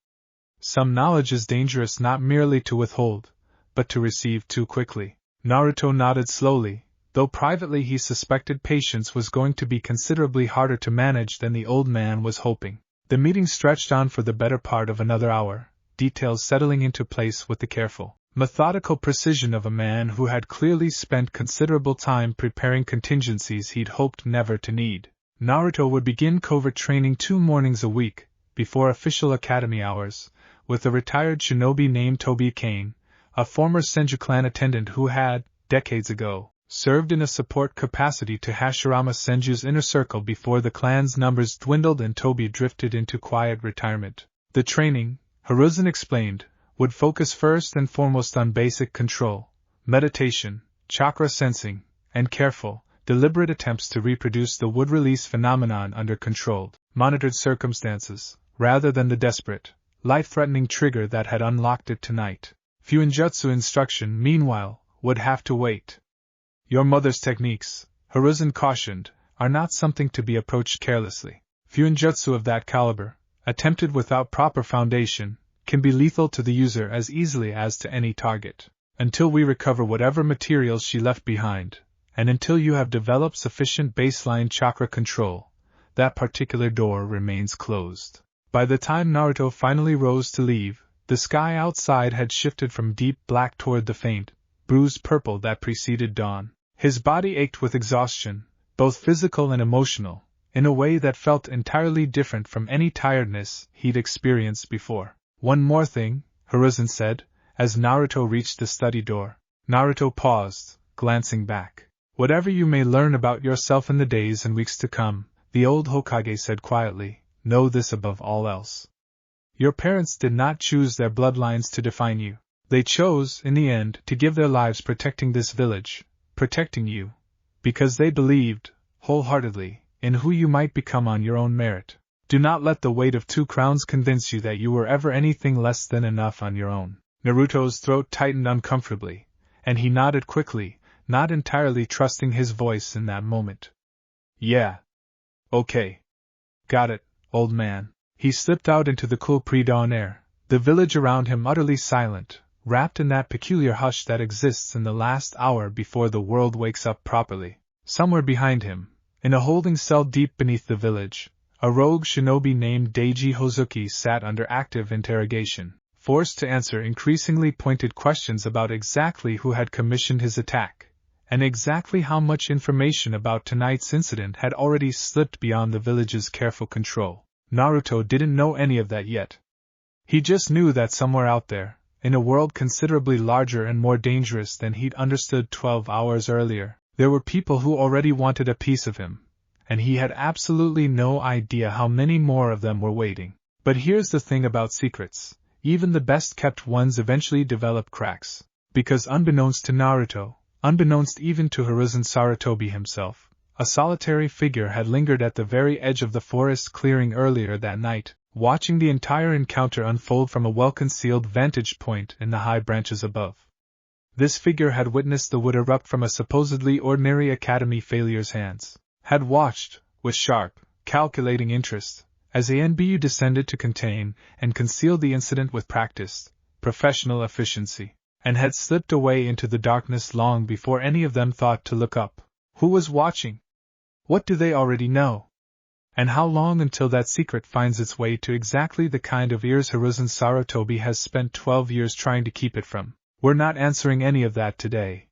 [SPEAKER 1] Some knowledge is dangerous not merely to withhold, but to receive too quickly. Naruto nodded slowly, though privately he suspected patience was going to be considerably harder to manage than the old man was hoping. The meeting stretched on for the better part of another hour, details settling into place with the careful, methodical precision of a man who had clearly spent considerable time preparing contingencies he'd hoped never to need. Naruto would begin covert training 2 mornings a week, before official academy hours, with a retired shinobi named Toby Kane, a former Senju clan attendant who had, decades ago, served in a support capacity to Hashirama Senju's inner circle before the clan's numbers dwindled and Toby drifted into quiet retirement. The training, Hiruzen explained, would focus first and foremost on basic control, meditation, chakra sensing, and careful, deliberate attempts to reproduce the wood-release phenomenon under controlled, monitored circumstances, rather than the desperate, life-threatening trigger that had unlocked it tonight. Fuinjutsu instruction, meanwhile, would have to wait. Your mother's techniques, Hiruzen cautioned, are not something to be approached carelessly. Fuinjutsu of that caliber, attempted without proper foundation, can be lethal to the user as easily as to any target. Until we recover whatever materials she left behind, and until you have developed sufficient baseline chakra control, that particular door remains closed. By the time Naruto finally rose to leave, the sky outside had shifted from deep black toward the faint, bruised purple that preceded dawn. His body ached with exhaustion, both physical and emotional, in a way that felt entirely different from any tiredness he'd experienced before. One more thing, Hiruzen said, as Naruto reached the study door. Naruto paused, glancing back. Whatever you may learn about yourself in the days and weeks to come, the old Hokage said quietly, know this above all else. Your parents did not choose their bloodlines to define you. They chose, in the end, to give their lives protecting this village, protecting you, because they believed, wholeheartedly, in who you might become on your own merit. Do not let the weight of 2 crowns convince you that you were ever anything less than enough on your own. Naruto's throat tightened uncomfortably, and he nodded quickly, not entirely trusting his voice in that moment. Yeah. Okay. Got it, old man. He slipped out into the cool pre-dawn air, the village around him utterly silent, wrapped in that peculiar hush that exists in the last hour before the world wakes up properly. Somewhere behind him, in a holding cell deep beneath the village, a rogue shinobi named Deiji Hozuki sat under active interrogation, forced to answer increasingly pointed questions about exactly who had commissioned his attack, and exactly how much information about tonight's incident had already slipped beyond the village's careful control. Naruto didn't know any of that yet. He just knew that somewhere out there, in a world considerably larger and more dangerous than he'd understood 12 hours earlier, there were people who already wanted a piece of him, and he had absolutely no idea how many more of them were waiting. But here's the thing about secrets, even the best-kept ones eventually develop cracks, because unbeknownst to Naruto, unbeknownst even to Hiruzen Sarutobi himself, a solitary figure had lingered at the very edge of the forest clearing earlier that night, watching the entire encounter unfold from a well-concealed vantage point in the high branches above. This figure had witnessed the wood erupt from a supposedly ordinary academy failure's hands, had watched, with sharp, calculating interest, as ANBU descended to contain and conceal the incident with practiced, professional efficiency, and had slipped away into the darkness long before any of them thought to look up. Who was watching? What do they already know? And how long until that secret finds its way to exactly the kind of ears Hiruzen Sarutobi has spent 12 years trying to keep it from? We're not answering any of that today.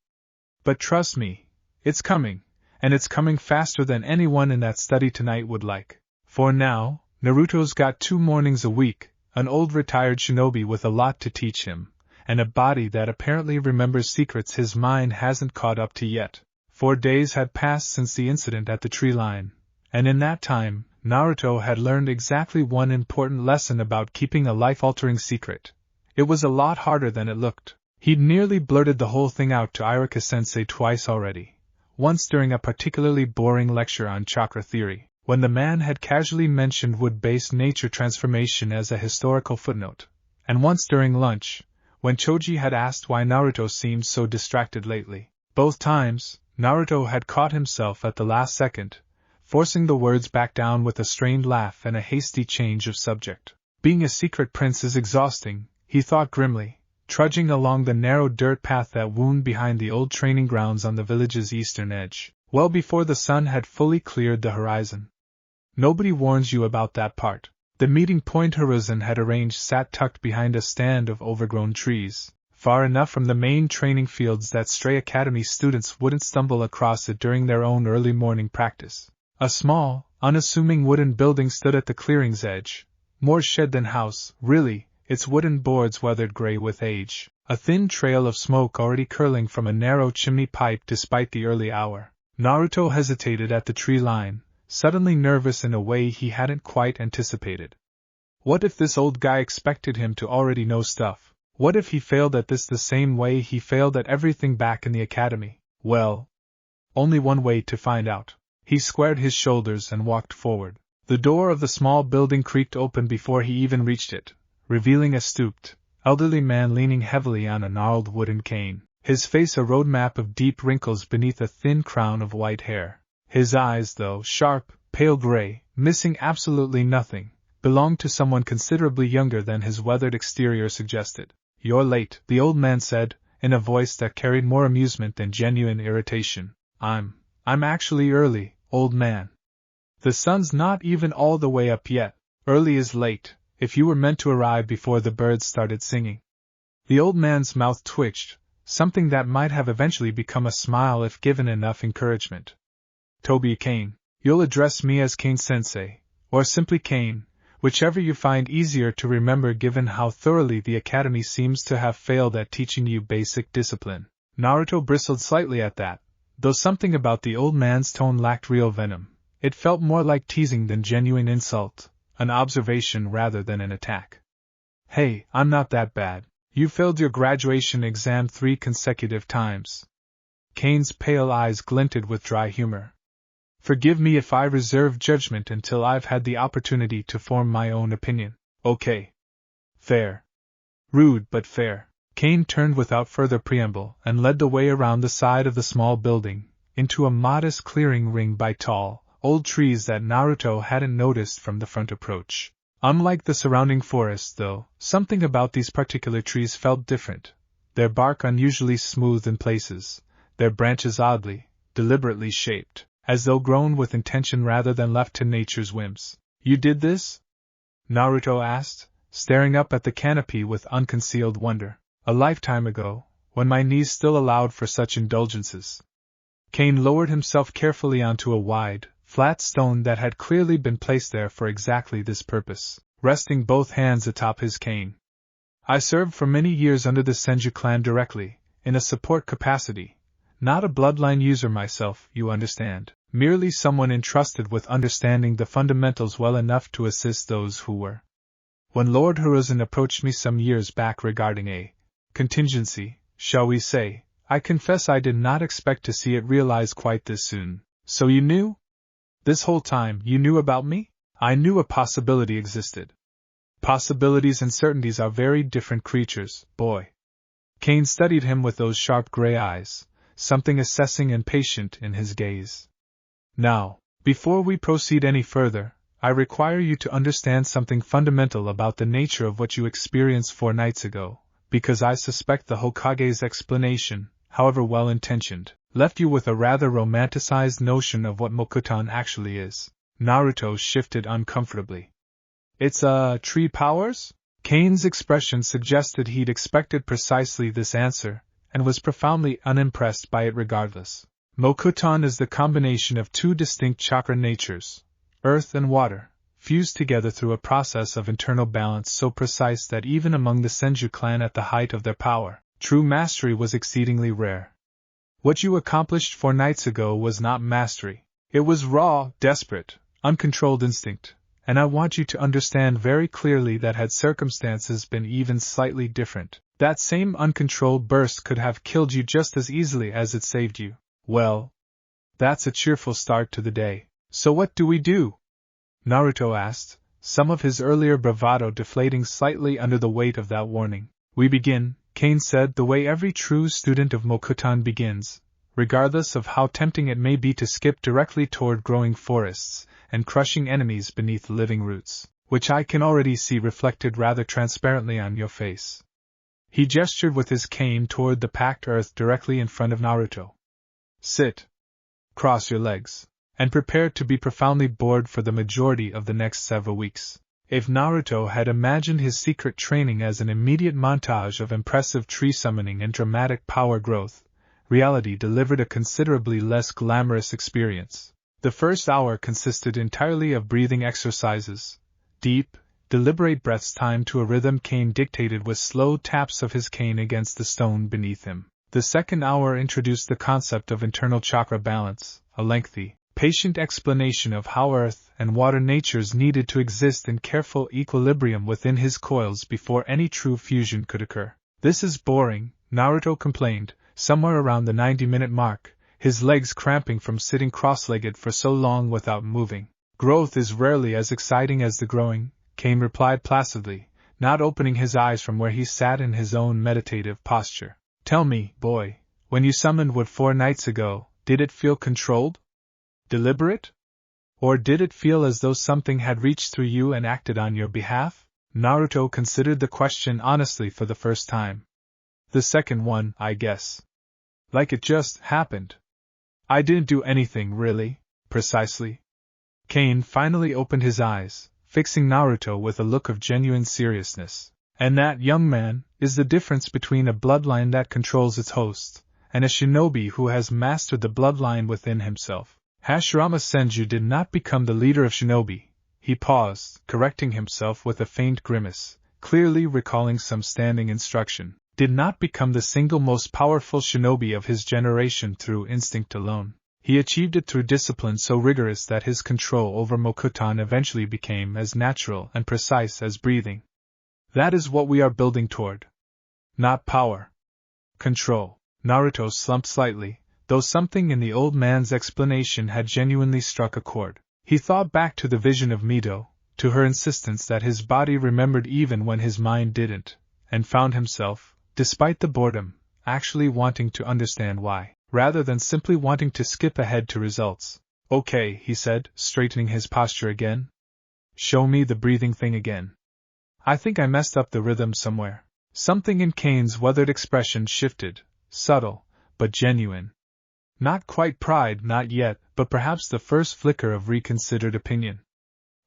[SPEAKER 1] But trust me, it's coming, and it's coming faster than anyone in that study tonight would like. For now, Naruto's got 2 mornings a week, an old retired shinobi with a lot to teach him, and a body that apparently remembers secrets his mind hasn't caught up to yet. 4 days had passed since the incident at the tree line, and in that time, Naruto had learned exactly one important lesson about keeping a life-altering secret. It was a lot harder than it looked. He'd nearly blurted the whole thing out to Iruka-sensei twice already. Once during a particularly boring lecture on chakra theory, when the man had casually mentioned wood-based nature transformation as a historical footnote, and once during lunch, when Choji had asked why Naruto seemed so distracted lately. Both times, Naruto had caught himself at the last second, forcing the words back down with a strained laugh and a hasty change of subject. Being a secret prince is exhausting, he thought grimly, trudging along the narrow dirt path that wound behind the old training grounds on the village's eastern edge, well before the sun had fully cleared the horizon. Nobody warns you about that part. The meeting point Hiruzen had arranged sat tucked behind a stand of overgrown trees, far enough from the main training fields that stray academy students wouldn't stumble across it during their own early morning practice. A small, unassuming wooden building stood at the clearing's edge, more shed than house, really, its wooden boards weathered gray with age, a thin trail of smoke already curling from a narrow chimney pipe despite the early hour. Naruto hesitated at the tree line, suddenly nervous in a way he hadn't quite anticipated. What if this old guy expected him to already know stuff? What if he failed at this the same way he failed at everything back in the academy? Well, only one way to find out. He squared his shoulders and walked forward. The door of the small building creaked open before he even reached it, revealing a stooped, elderly man leaning heavily on a gnarled wooden cane, his face a roadmap of deep wrinkles beneath a thin crown of white hair. His eyes, though sharp, pale gray, missing absolutely nothing, belonged to someone considerably younger than his weathered exterior suggested. "You're late," the old man said, in a voice that carried more amusement than genuine irritation. I'm actually early, old man. The sun's not even all the way up yet. Early is late, if you were meant to arrive before the birds started singing. The old man's mouth twitched, something that might have eventually become a smile if given enough encouragement. Toby Kane. You'll address me as Kane-sensei, or simply Kane, whichever you find easier to remember given how thoroughly the academy seems to have failed at teaching you basic discipline. Naruto bristled slightly at that. Though something about the old man's tone lacked real venom, it felt more like teasing than genuine insult, an observation rather than an attack. Hey, I'm not that bad. You failed your graduation exam 3 consecutive times. Kane's pale eyes glinted with dry humor. Forgive me if I reserve judgment until I've had the opportunity to form my own opinion. Okay. Fair. Rude but fair. Kane turned without further preamble and led the way around the side of the small building, into a modest clearing ringed by tall, old trees that Naruto hadn't noticed from the front approach. Unlike the surrounding forest, though, something about these particular trees felt different, their bark unusually smooth in places, their branches oddly, deliberately shaped, as though grown with intention rather than left to nature's whims. You did this? Naruto asked, staring up at the canopy with unconcealed wonder. A lifetime ago, when my knees still allowed for such indulgences. Kane lowered himself carefully onto a wide, flat stone that had clearly been placed there for exactly this purpose, resting both hands atop his cane. I served for many years under the Senju clan directly, in a support capacity, not a bloodline user myself, you understand, merely someone entrusted with understanding the fundamentals well enough to assist those who were. When Lord Hiruzen approached me some years back regarding a contingency, shall we say, I confess I did not expect to see it realized quite this soon. So you knew? This whole time you knew about me? I knew a possibility existed. Possibilities and certainties are very different creatures, boy. Kane studied him with those sharp gray eyes, something assessing and patient in his gaze. Now, before we proceed any further, I require you to understand something fundamental about the nature of what you experienced 4 nights ago. Because I suspect the Hokage's explanation, however well-intentioned, left you with a rather romanticized notion of what Mokutan actually is. Naruto shifted uncomfortably. It's tree powers? Kane's expression suggested he'd expected precisely this answer, and was profoundly unimpressed by it regardless. Mokuton is the combination of two distinct chakra natures, earth and water, fused together through a process of internal balance so precise that even among the Senju clan at the height of their power, true mastery was exceedingly rare. What you accomplished 4 nights ago was not mastery. It was raw, desperate, uncontrolled instinct, and I want you to understand very clearly that had circumstances been even slightly different, that same uncontrolled burst could have killed you just as easily as it saved you. Well, that's a cheerful start to the day. So what do we do? Naruto asked, some of his earlier bravado deflating slightly under the weight of that warning. We begin, Kane said, the way every true student of Mokuton begins, regardless of how tempting it may be to skip directly toward growing forests and crushing enemies beneath living roots, which I can already see reflected rather transparently on your face. He gestured with his cane toward the packed earth directly in front of Naruto. Sit. Cross your legs. And prepare to be profoundly bored for the majority of the next several weeks. If Naruto had imagined his secret training as an immediate montage of impressive tree summoning and dramatic power growth, reality delivered a considerably less glamorous experience. The first hour consisted entirely of breathing exercises, deep, deliberate breaths timed to a rhythm Kane dictated with slow taps of his cane against the stone beneath him. The second hour introduced the concept of internal chakra balance, a lengthy, patient explanation of how earth and water natures needed to exist in careful equilibrium within his coils before any true fusion could occur. This is boring, Naruto complained, somewhere around the 90-minute mark, his legs cramping from sitting cross-legged for so long without moving. Growth is rarely as exciting as the growing, Kane replied placidly, not opening his eyes from where he sat in his own meditative posture. Tell me, boy, when you summoned wood 4 nights ago, did it feel controlled? Deliberate? Or did it feel as though something had reached through you and acted on your behalf? Naruto considered the question honestly for the first time. The second one, I guess. Like it just happened. I didn't do anything, really, precisely. Kane finally opened his eyes, fixing Naruto with a look of genuine seriousness. And that, young man, is the difference between a bloodline that controls its host, and a shinobi who has mastered the bloodline within himself. Hashirama Senju did not become the leader of shinobi. He paused, correcting himself with a faint grimace, clearly recalling some standing instruction. Did not become the single most powerful shinobi of his generation through instinct alone. He achieved it through discipline so rigorous that his control over Mokuton eventually became as natural and precise as breathing. That is what we are building toward. Not power. Control. Naruto slumped slightly, though something in the old man's explanation had genuinely struck a chord. He thought back to the vision of Mito, to her insistence that his body remembered even when his mind didn't, and found himself, despite the boredom, actually wanting to understand why, rather than simply wanting to skip ahead to results. Okay, he said, straightening his posture again. Show me the breathing thing again. I think I messed up the rhythm somewhere. Something in Kane's weathered expression shifted, subtle, but genuine. Not quite pride, not yet, but perhaps the first flicker of reconsidered opinion.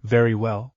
[SPEAKER 1] Very well.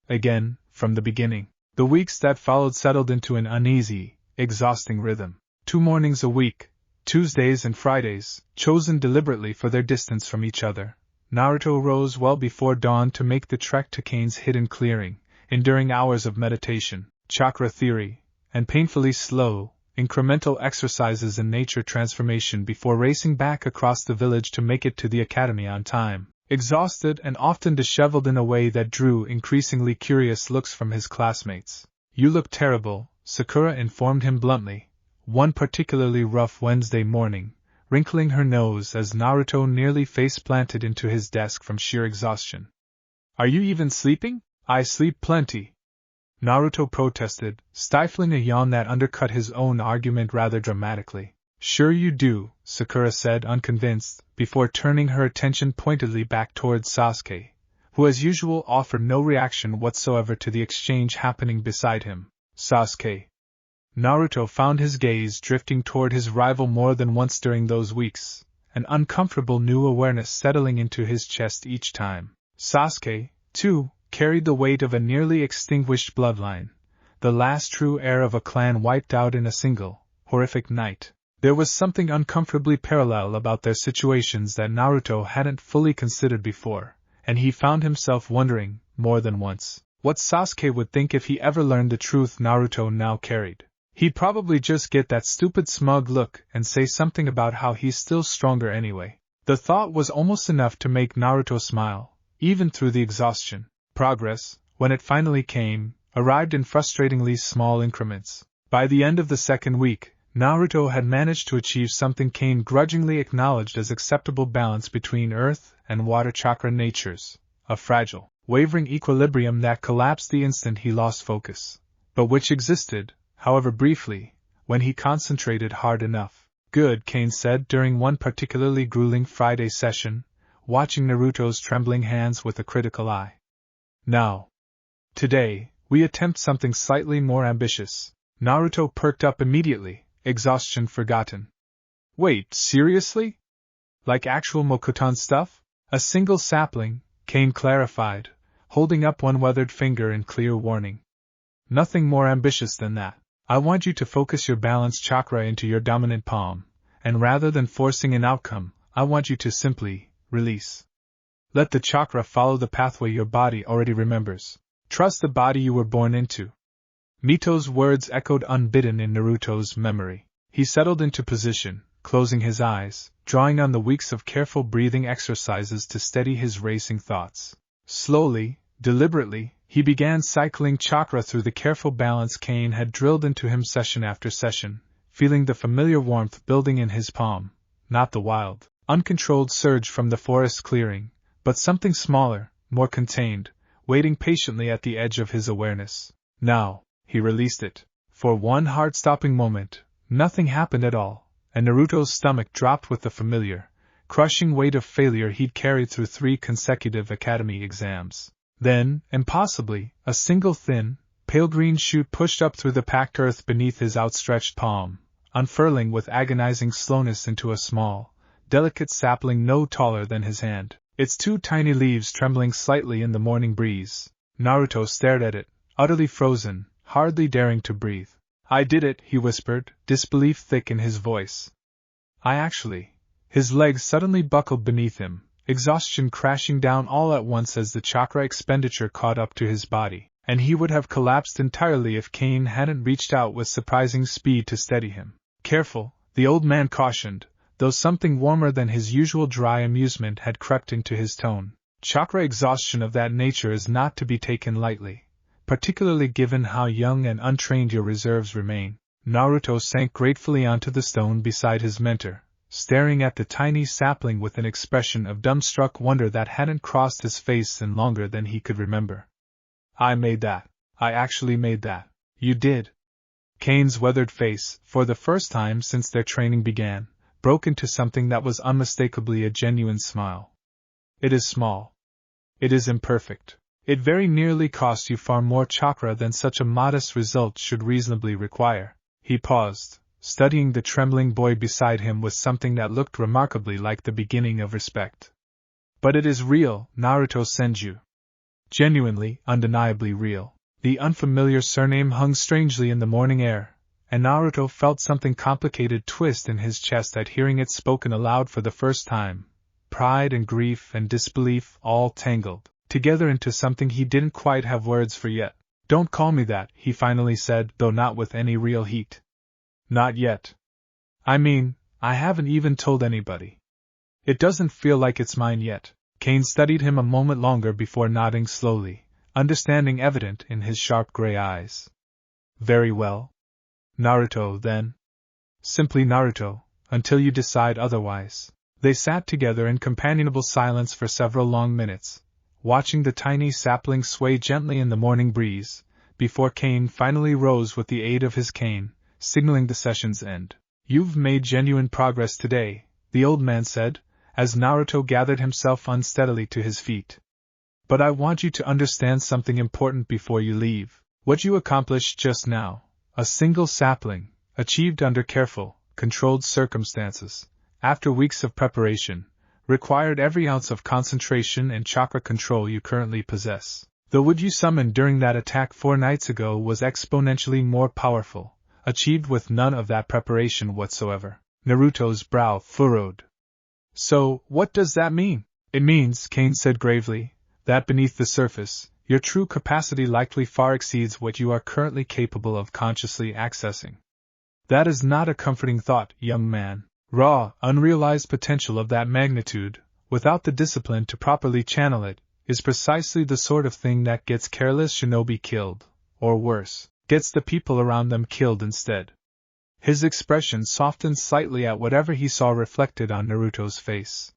[SPEAKER 1] Again, from the beginning. The weeks that followed settled into an uneasy, exhausting rhythm. 2 mornings a week, Tuesdays and Fridays, chosen deliberately for their distance from each other. Naruto rose well before dawn to make the trek to Kane's hidden clearing, enduring hours of meditation, chakra theory, and painfully slow, incremental exercises in nature transformation before racing back across the village to make it to the academy on time, exhausted and often disheveled in a way that drew increasingly curious looks from his classmates. You look terrible, Sakura informed him bluntly, one particularly rough Wednesday morning, wrinkling her nose as Naruto nearly face-planted into his desk from sheer exhaustion. Are you even sleeping? I sleep plenty. Naruto protested, stifling a yawn that undercut his own argument rather dramatically. Sure you do, Sakura said unconvinced, before turning her attention pointedly back towards Sasuke, who as usual offered no reaction whatsoever to the exchange happening beside him. Sasuke. Naruto found his gaze drifting toward his rival more than once during those weeks, an uncomfortable new awareness settling into his chest each time. Sasuke, too, carried the weight of a nearly extinguished bloodline, the last true heir of a clan wiped out in a single, horrific night. There was something uncomfortably parallel about their situations that Naruto hadn't fully considered before, and he found himself wondering, more than once, what Sasuke would think if he ever learned the truth Naruto now carried. He'd probably just get that stupid smug look and say something about how he's still stronger anyway. The thought was almost enough to make Naruto smile, even through the exhaustion. Progress, when it finally came, arrived in frustratingly small increments. By the end of the second week, Naruto had managed to achieve something Kane grudgingly acknowledged as acceptable balance between earth and water chakra natures, a fragile, wavering equilibrium that collapsed the instant he lost focus, but which existed, however briefly, when he concentrated hard enough. Good, Kane said during one particularly grueling Friday session, watching Naruto's trembling hands with a critical eye. Now, today, we attempt something slightly more ambitious. Naruto perked up immediately, exhaustion forgotten. Wait, seriously? Like actual Mokuton stuff? A single sapling, Kane clarified, holding up one weathered finger in clear warning. Nothing more ambitious than that. I want you to focus your balance chakra into your dominant palm, and rather than forcing an outcome, I want you to simply release. Let the chakra follow the pathway your body already remembers. Trust the body you were born into. Mito's words echoed unbidden in Naruto's memory. He settled into position, closing his eyes, drawing on the weeks of careful breathing exercises to steady his racing thoughts. Slowly, deliberately, he began cycling chakra through the careful balance Kane had drilled into him session after session, feeling the familiar warmth building in his palm, not the wild, uncontrolled surge from the forest clearing, but something smaller, more contained, waiting patiently at the edge of his awareness. Now, he released it. For one heart-stopping moment, nothing happened at all, and Naruto's stomach dropped with the familiar, crushing weight of failure he'd carried through 3 consecutive academy exams. Then, impossibly, a single thin, pale green shoot pushed up through the packed earth beneath his outstretched palm, unfurling with agonizing slowness into a small, delicate sapling no taller than his hand, its 2 tiny leaves trembling slightly in the morning breeze. Naruto stared at it, utterly frozen, hardly daring to breathe. I did it, he whispered, disbelief thick in his voice. I actually. His legs suddenly buckled beneath him, exhaustion crashing down all at once as the chakra expenditure caught up to his body, and he would have collapsed entirely if Kane hadn't reached out with surprising speed to steady him. Careful, the old man cautioned, though something warmer than his usual dry amusement had crept into his tone. Chakra exhaustion of that nature is not to be taken lightly, particularly given how young and untrained your reserves remain. Naruto sank gratefully onto the stone beside his mentor, staring at the tiny sapling with an expression of dumbstruck wonder that hadn't crossed his face in longer than he could remember. I made that. I actually made that. You did. Kane's weathered face, for the first time since their training began, broke into something that was unmistakably a genuine smile. It is small. It is imperfect. It very nearly cost you far more chakra than such a modest result should reasonably require. He paused, studying the trembling boy beside him with something that looked remarkably like the beginning of respect. But it is real, Naruto Senju. Genuinely, undeniably real. The unfamiliar surname hung strangely in the morning air, and Naruto felt something complicated twist in his chest at hearing it spoken aloud for the first time. Pride and grief and disbelief all tangled together into something he didn't quite have words for yet. Don't call me that, he finally said, though not with any real heat. Not yet. I mean, I haven't even told anybody. It doesn't feel like it's mine yet. Kane studied him a moment longer before nodding slowly, understanding evident in his sharp gray eyes. Very well. Naruto, then. Simply Naruto, until you decide otherwise. They sat together in companionable silence for several long minutes, watching the tiny sapling sway gently in the morning breeze, before Kane finally rose with the aid of his cane, signaling the session's end. You've made genuine progress today, the old man said, as Naruto gathered himself unsteadily to his feet. But I want you to understand something important before you leave. What you accomplished just now, a single sapling, achieved under careful, controlled circumstances, after weeks of preparation, required every ounce of concentration and chakra control you currently possess. The wood you summoned during that attack 4 nights ago was exponentially more powerful, achieved with none of that preparation whatsoever. Naruto's brow furrowed. So, what does that mean? It means, Kane said gravely, that beneath the surface, your true capacity likely far exceeds what you are currently capable of consciously accessing. That is not a comforting thought, young man. Raw, unrealized potential of that magnitude, without the discipline to properly channel it, is precisely the sort of thing that gets careless shinobi killed, or worse, gets the people around them killed instead. His expression softened slightly at whatever he saw reflected on Naruto's face.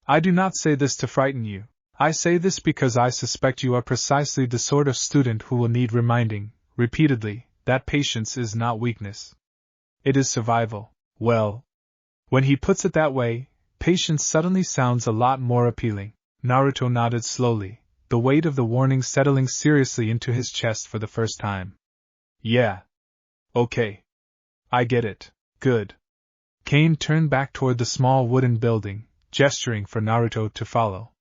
[SPEAKER 1] I do not say this to frighten you. I say this because I suspect you are precisely the sort of student who will need reminding, repeatedly, that patience is not weakness. It is survival. Well, when he puts it that way, patience suddenly sounds a lot more appealing. Naruto nodded slowly, the weight of the warning settling seriously into his chest for the first time. Yeah. Okay. I get it. Good. Kane turned back toward the small wooden building, gesturing for Naruto to follow.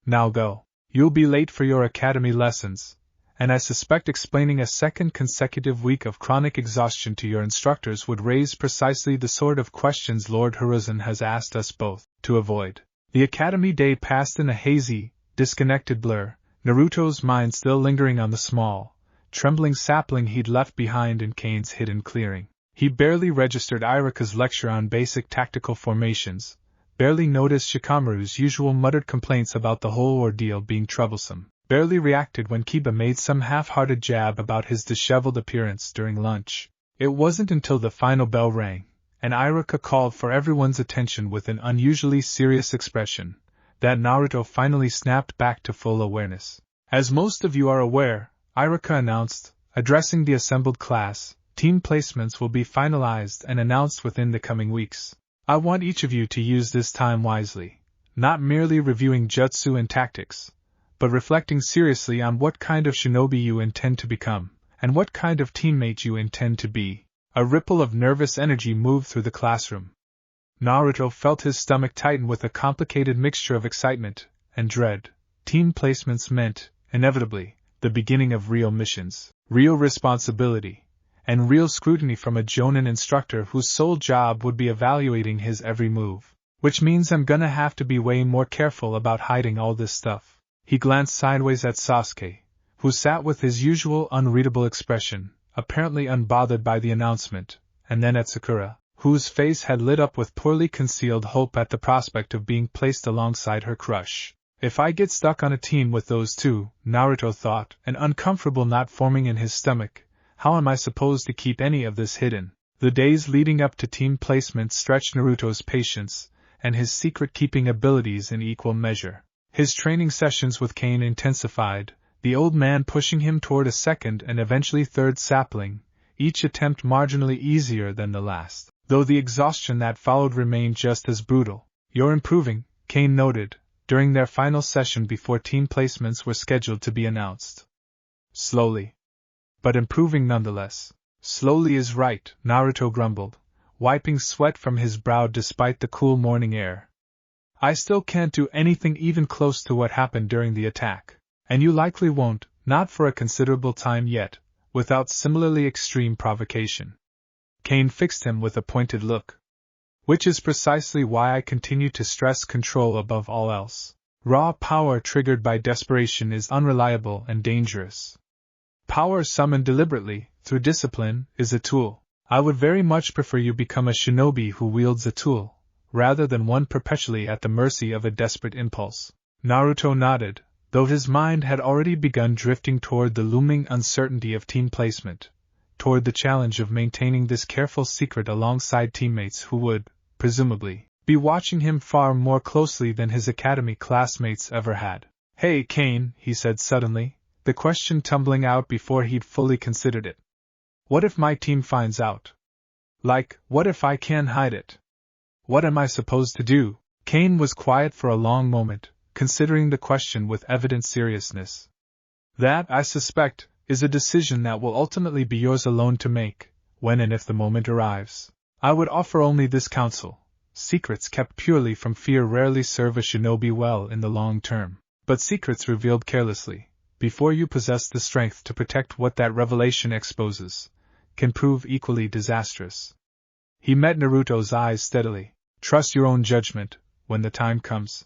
[SPEAKER 1] Now go. You'll be late for your academy lessons, and I suspect explaining a second consecutive week of chronic exhaustion to your instructors would raise precisely the sort of questions Lord Hiruzen has asked us both to avoid. The academy day passed in a hazy, disconnected blur, Naruto's mind still lingering on the small, trembling sapling he'd left behind in Kane's hidden clearing. He barely registered Iruka's lecture on basic tactical formations, barely noticed Shikamaru's usual muttered complaints about the whole ordeal being troublesome, barely reacted when Kiba made some half-hearted jab about his disheveled appearance during lunch. It wasn't until the final bell rang, and Iruka called for everyone's attention with an unusually serious expression, that Naruto finally snapped back to full awareness. As most of you are aware, Iruka announced, addressing the assembled class, team placements will be finalized and announced within the coming weeks. I want each of you to use this time wisely, not merely reviewing jutsu and tactics, but reflecting seriously on what kind of shinobi you intend to become, and what kind of teammate you intend to be. A ripple of nervous energy moved through the classroom. Naruto felt his stomach tighten with a complicated mixture of excitement and dread. Team placements meant, inevitably, the beginning of real missions, real responsibility, and real scrutiny from a Jonin instructor whose sole job would be evaluating his every move. Which means I'm gonna have to be way more careful about hiding all this stuff. He glanced sideways at Sasuke, who sat with his usual unreadable expression, apparently unbothered by the announcement, and then at Sakura, whose face had lit up with poorly concealed hope at the prospect of being placed alongside her crush. If I get stuck on a team with those two, Naruto thought, an uncomfortable knot forming in his stomach, how am I supposed to keep any of this hidden? The days leading up to team placement stretched Naruto's patience, and his secret-keeping abilities in equal measure. His training sessions with Kane intensified, the old man pushing him toward a second and eventually third sapling, each attempt marginally easier than the last, though the exhaustion that followed remained just as brutal. You're improving, Kane noted, during their final session before team placements were scheduled to be announced. Slowly. But improving nonetheless. Slowly is right, Naruto grumbled, wiping sweat from his brow despite the cool morning air. I still can't do anything even close to what happened during the attack. And you likely won't, not for a considerable time yet, without similarly extreme provocation. Kane fixed him with a pointed look. Which is precisely why I continue to stress control above all else. Raw power triggered by desperation is unreliable and dangerous. Power summoned deliberately, through discipline, is a tool. I would very much prefer you become a shinobi who wields a tool, rather than one perpetually at the mercy of a desperate impulse. Naruto nodded, though his mind had already begun drifting toward the looming uncertainty of team placement, toward the challenge of maintaining this careful secret alongside teammates who would, presumably, be watching him far more closely than his academy classmates ever had. Hey, Kane, he said suddenly, the question tumbling out before he'd fully considered it. What if my team finds out? Like, what if I can't hide it? What am I supposed to do? Kane was quiet for a long moment, considering the question with evident seriousness. That, I suspect, is a decision that will ultimately be yours alone to make, when and if the moment arrives. I would offer only this counsel. secrets kept purely from fear rarely serve a shinobi well in the long term. But secrets revealed carelessly, before you possess the strength to protect what that revelation exposes, can prove equally disastrous. He met Naruto's eyes steadily. Trust your own judgment, when the time comes.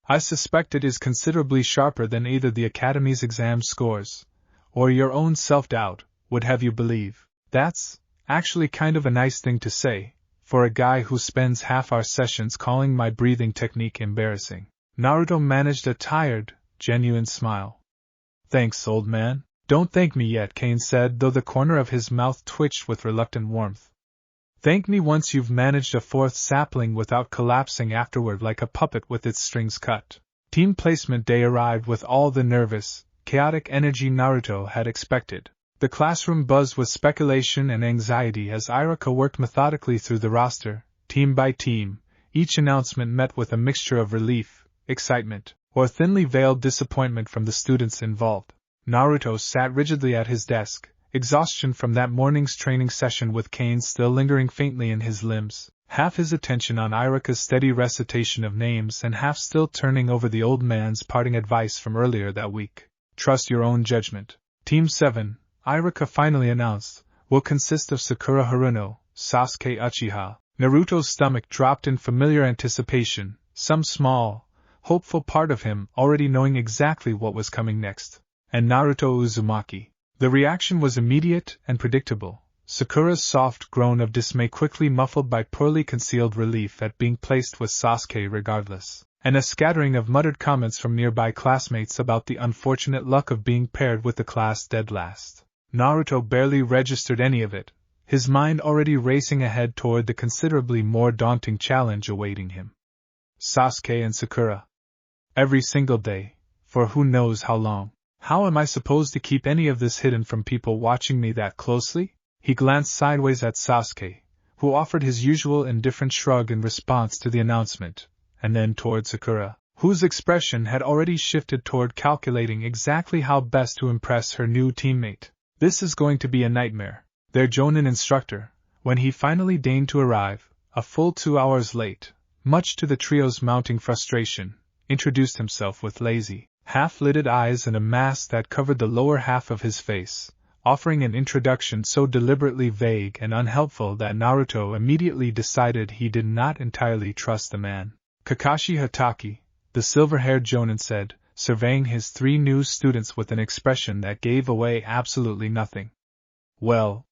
[SPEAKER 1] I suspect it is considerably sharper than either the Academy's exam scores, or your own self-doubt, would have you believe. That's actually kind of a nice thing to say, for a guy who spends half our sessions calling my breathing technique embarrassing. Naruto managed a tired, genuine smile. Thanks, old man. Don't thank me yet, Kane said, though the corner of his mouth twitched with reluctant warmth. Thank me once you've managed a fourth sapling without collapsing afterward like a puppet with its strings cut. Team placement day arrived with all the nervous, chaotic energy Naruto had expected. The classroom buzzed with speculation and anxiety as Iruka worked methodically through the roster, team by team, each announcement met with a mixture of relief, excitement, or thinly veiled disappointment from the students involved. Naruto sat rigidly at his desk, exhaustion from that morning's training session with Kane still lingering faintly in his limbs, half his attention on Iruka's steady recitation of names and half still turning over the old man's parting advice from earlier that week. Trust your own judgment. Team 7, Iruka finally announced, will consist of Sakura Haruno, Sasuke Uchiha. Naruto's stomach dropped in familiar anticipation, some small, hopeful part of him already knowing exactly what was coming next. And Naruto Uzumaki. The reaction was immediate and predictable, Sakura's soft groan of dismay quickly muffled by poorly concealed relief at being placed with Sasuke regardless, and a scattering of muttered comments from nearby classmates about the unfortunate luck of being paired with the class dead last. Naruto barely registered any of it, his mind already racing ahead toward the considerably more daunting challenge awaiting him. Sasuke and Sakura. Every single day, for who knows how long. How am I supposed to keep any of this hidden from people watching me that closely? He glanced sideways at Sasuke, who offered his usual indifferent shrug in response to the announcement, and then toward Sakura, whose expression had already shifted toward calculating exactly how best to impress her new teammate. This is going to be a nightmare. Their Jonin instructor, when he finally deigned to arrive, a full 2 hours late, much to the trio's mounting frustration, introduced himself with lazy, half-lidded eyes and a mask that covered the lower half of his face, offering an introduction so deliberately vague and unhelpful that Naruto immediately decided he did not entirely trust the man. Kakashi Hatake, the silver-haired Jonin said, surveying his 3 new students with an expression that gave away absolutely nothing. Well,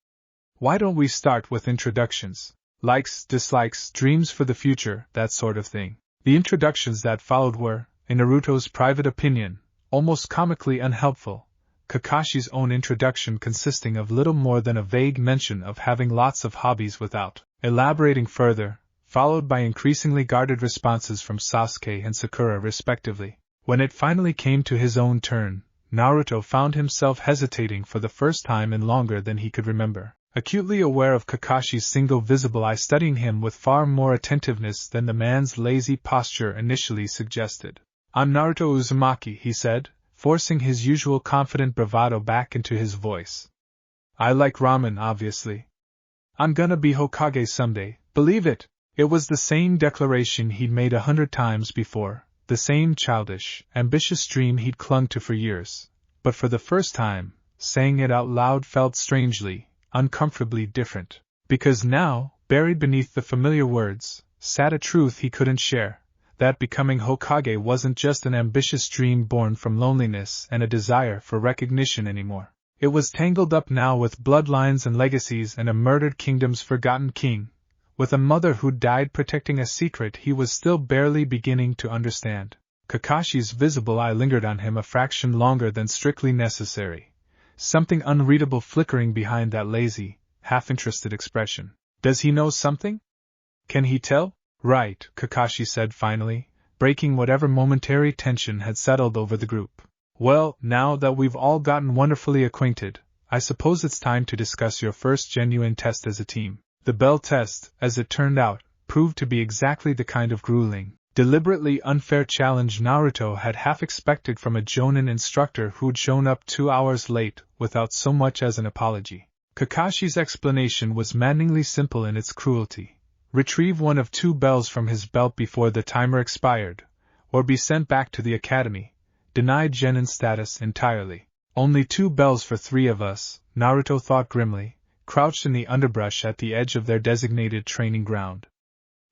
[SPEAKER 1] why don't we start with introductions? Likes, dislikes, dreams for the future, that sort of thing. The introductions that followed were, in Naruto's private opinion, almost comically unhelpful, Kakashi's own introduction consisting of little more than a vague mention of having lots of hobbies without elaborating further, followed by increasingly guarded responses from Sasuke and Sakura respectively. When it finally came to his own turn, Naruto found himself hesitating for the first time in longer than he could remember, acutely aware of Kakashi's single visible eye studying him with far more attentiveness than the man's lazy posture initially suggested. I'm Naruto Uzumaki, he said, forcing his usual confident bravado back into his voice. I like ramen, obviously. I'm gonna be Hokage someday, believe it! It was the same declaration he'd made 100 times before, the same childish, ambitious dream he'd clung to for years, but for the first time, saying it out loud felt strangely, uncomfortably different, because now, buried beneath the familiar words, sat a truth he couldn't share. That becoming Hokage wasn't just an ambitious dream born from loneliness and a desire for recognition anymore. It was tangled up now with bloodlines and legacies and a murdered kingdom's forgotten king, with a mother who died protecting a secret he was still barely beginning to understand. Kakashi's visible eye lingered on him a fraction longer than strictly necessary, something unreadable flickering behind that lazy, half-interested expression. Does he know something? Can he tell? Right, Kakashi said finally, breaking whatever momentary tension had settled over the group. Well, now that we've all gotten wonderfully acquainted, I suppose it's time to discuss your first genuine test as a team. The Bell test, as it turned out, proved to be exactly the kind of grueling, deliberately unfair challenge Naruto had half expected from a Jonin instructor who'd shown up 2 hours late without so much as an apology. Kakashi's explanation was maddeningly simple in its cruelty. retrieve one of 2 bells from his belt before the timer expired, or be sent back to the academy, denied genin status entirely. Only 2 bells for 3 of us, Naruto thought grimly, crouched in the underbrush at the edge of their designated training ground.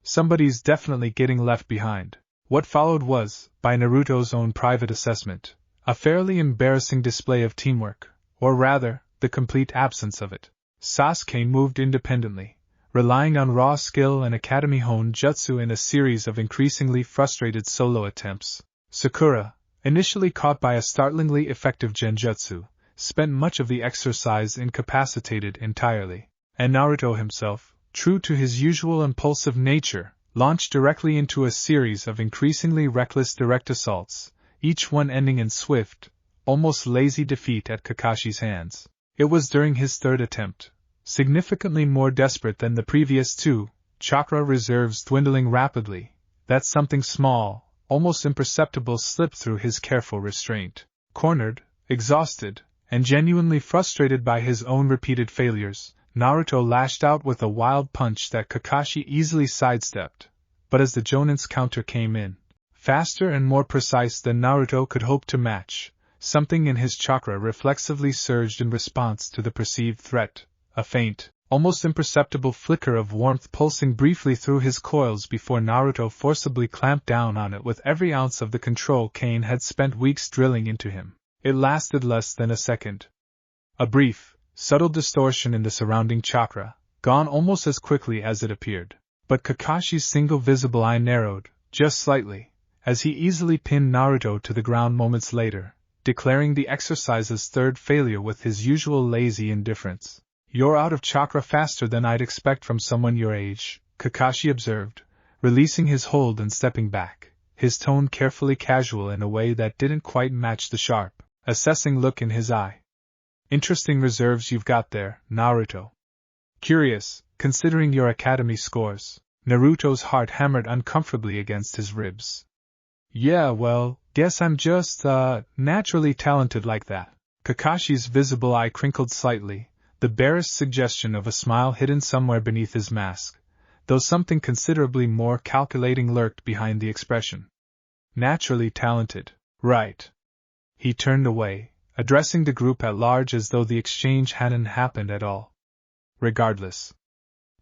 [SPEAKER 1] Somebody's definitely getting left behind. What followed was, by Naruto's own private assessment, a fairly embarrassing display of teamwork, or rather, the complete absence of it. Sasuke moved independently, relying on raw skill and academy-honed jutsu in a series of increasingly frustrated solo attempts. Sakura, initially caught by a startlingly effective genjutsu, spent much of the exercise incapacitated entirely, and Naruto himself, true to his usual impulsive nature, launched directly into a series of increasingly reckless direct assaults, each one ending in swift, almost lazy defeat at Kakashi's hands. It was during his 3rd attempt, significantly more desperate than the previous 2, chakra reserves dwindling rapidly, that something small, almost imperceptible slipped through his careful restraint. Cornered, exhausted, and genuinely frustrated by his own repeated failures, Naruto lashed out with a wild punch that Kakashi easily sidestepped, but as the Jonin's counter came in, faster and more precise than Naruto could hope to match, something in his chakra reflexively surged in response to the perceived threat, a faint, almost imperceptible flicker of warmth pulsing briefly through his coils before Naruto forcibly clamped down on it with every ounce of the control Kane had spent weeks drilling into him. It lasted less than a second. A brief, subtle distortion in the surrounding chakra, gone almost as quickly as it appeared. But Kakashi's single visible eye narrowed, just slightly, as he easily pinned Naruto to the ground moments later, declaring the exercise's 3rd failure with his usual lazy indifference. "You're out of chakra faster than I'd expect from someone your age," Kakashi observed, releasing his hold and stepping back, his tone carefully casual in a way that didn't quite match the sharp, assessing look in his eye. "Interesting reserves you've got there, Naruto. Curious, considering your academy scores." Naruto's heart hammered uncomfortably against his ribs. "Yeah, well, guess I'm just, naturally talented like that." Kakashi's visible eye crinkled slightly, the barest suggestion of a smile hidden somewhere beneath his mask, though something considerably more calculating lurked behind the expression. "Naturally talented, right." He turned away, addressing the group at large as though the exchange hadn't happened at all. "Regardless,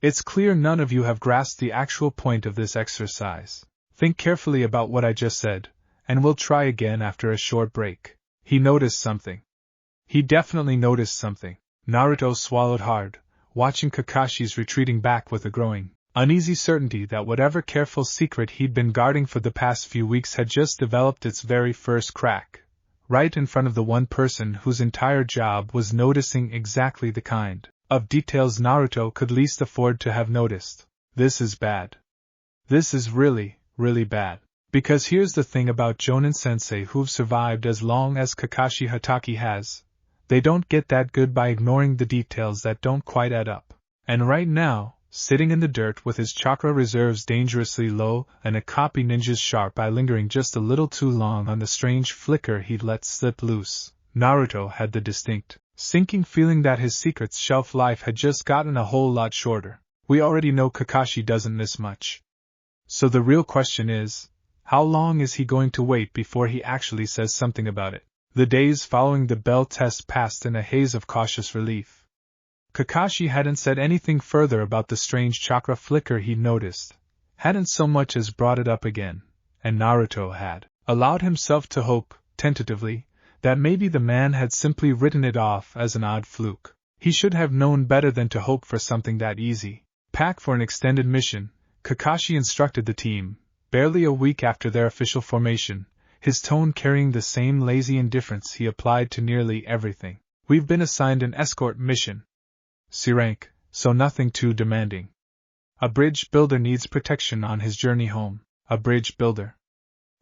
[SPEAKER 1] it's clear none of you have grasped the actual point of this exercise. Think carefully about what I just said, and we'll try again after a short break." He noticed something. He definitely noticed something. Naruto swallowed hard, watching Kakashi's retreating back with a growing, uneasy certainty that whatever careful secret he'd been guarding for the past few weeks had just developed its very first crack, right in front of the one person whose entire job was noticing exactly the kind of details Naruto could least afford to have noticed. This is bad. This is really, really bad. Because here's the thing about Jonin-sensei who've survived as long as Kakashi Hatake has. They don't get that good by ignoring the details that don't quite add up. And right now, sitting in the dirt with his chakra reserves dangerously low and a copy ninja's sharp eye lingering just a little too long on the strange flicker he'd let slip loose, Naruto had the distinct, sinking feeling that his secret's shelf life had just gotten a whole lot shorter. We already know Kakashi doesn't miss much. So the real question is, how long is he going to wait before he actually says something about it? The days following the bell test passed in a haze of cautious relief. Kakashi hadn't said anything further about the strange chakra flicker he'd noticed, hadn't so much as brought it up again, and Naruto had allowed himself to hope, tentatively, that maybe the man had simply written it off as an odd fluke. He should have known better than to hope for something that easy. Pack for an extended mission, Kakashi instructed the team, barely a week after their official formation, his tone carrying the same lazy indifference he applied to nearly everything. "We've been assigned an escort mission. C rank, so nothing too demanding. A bridge builder needs protection on his journey home." A bridge builder?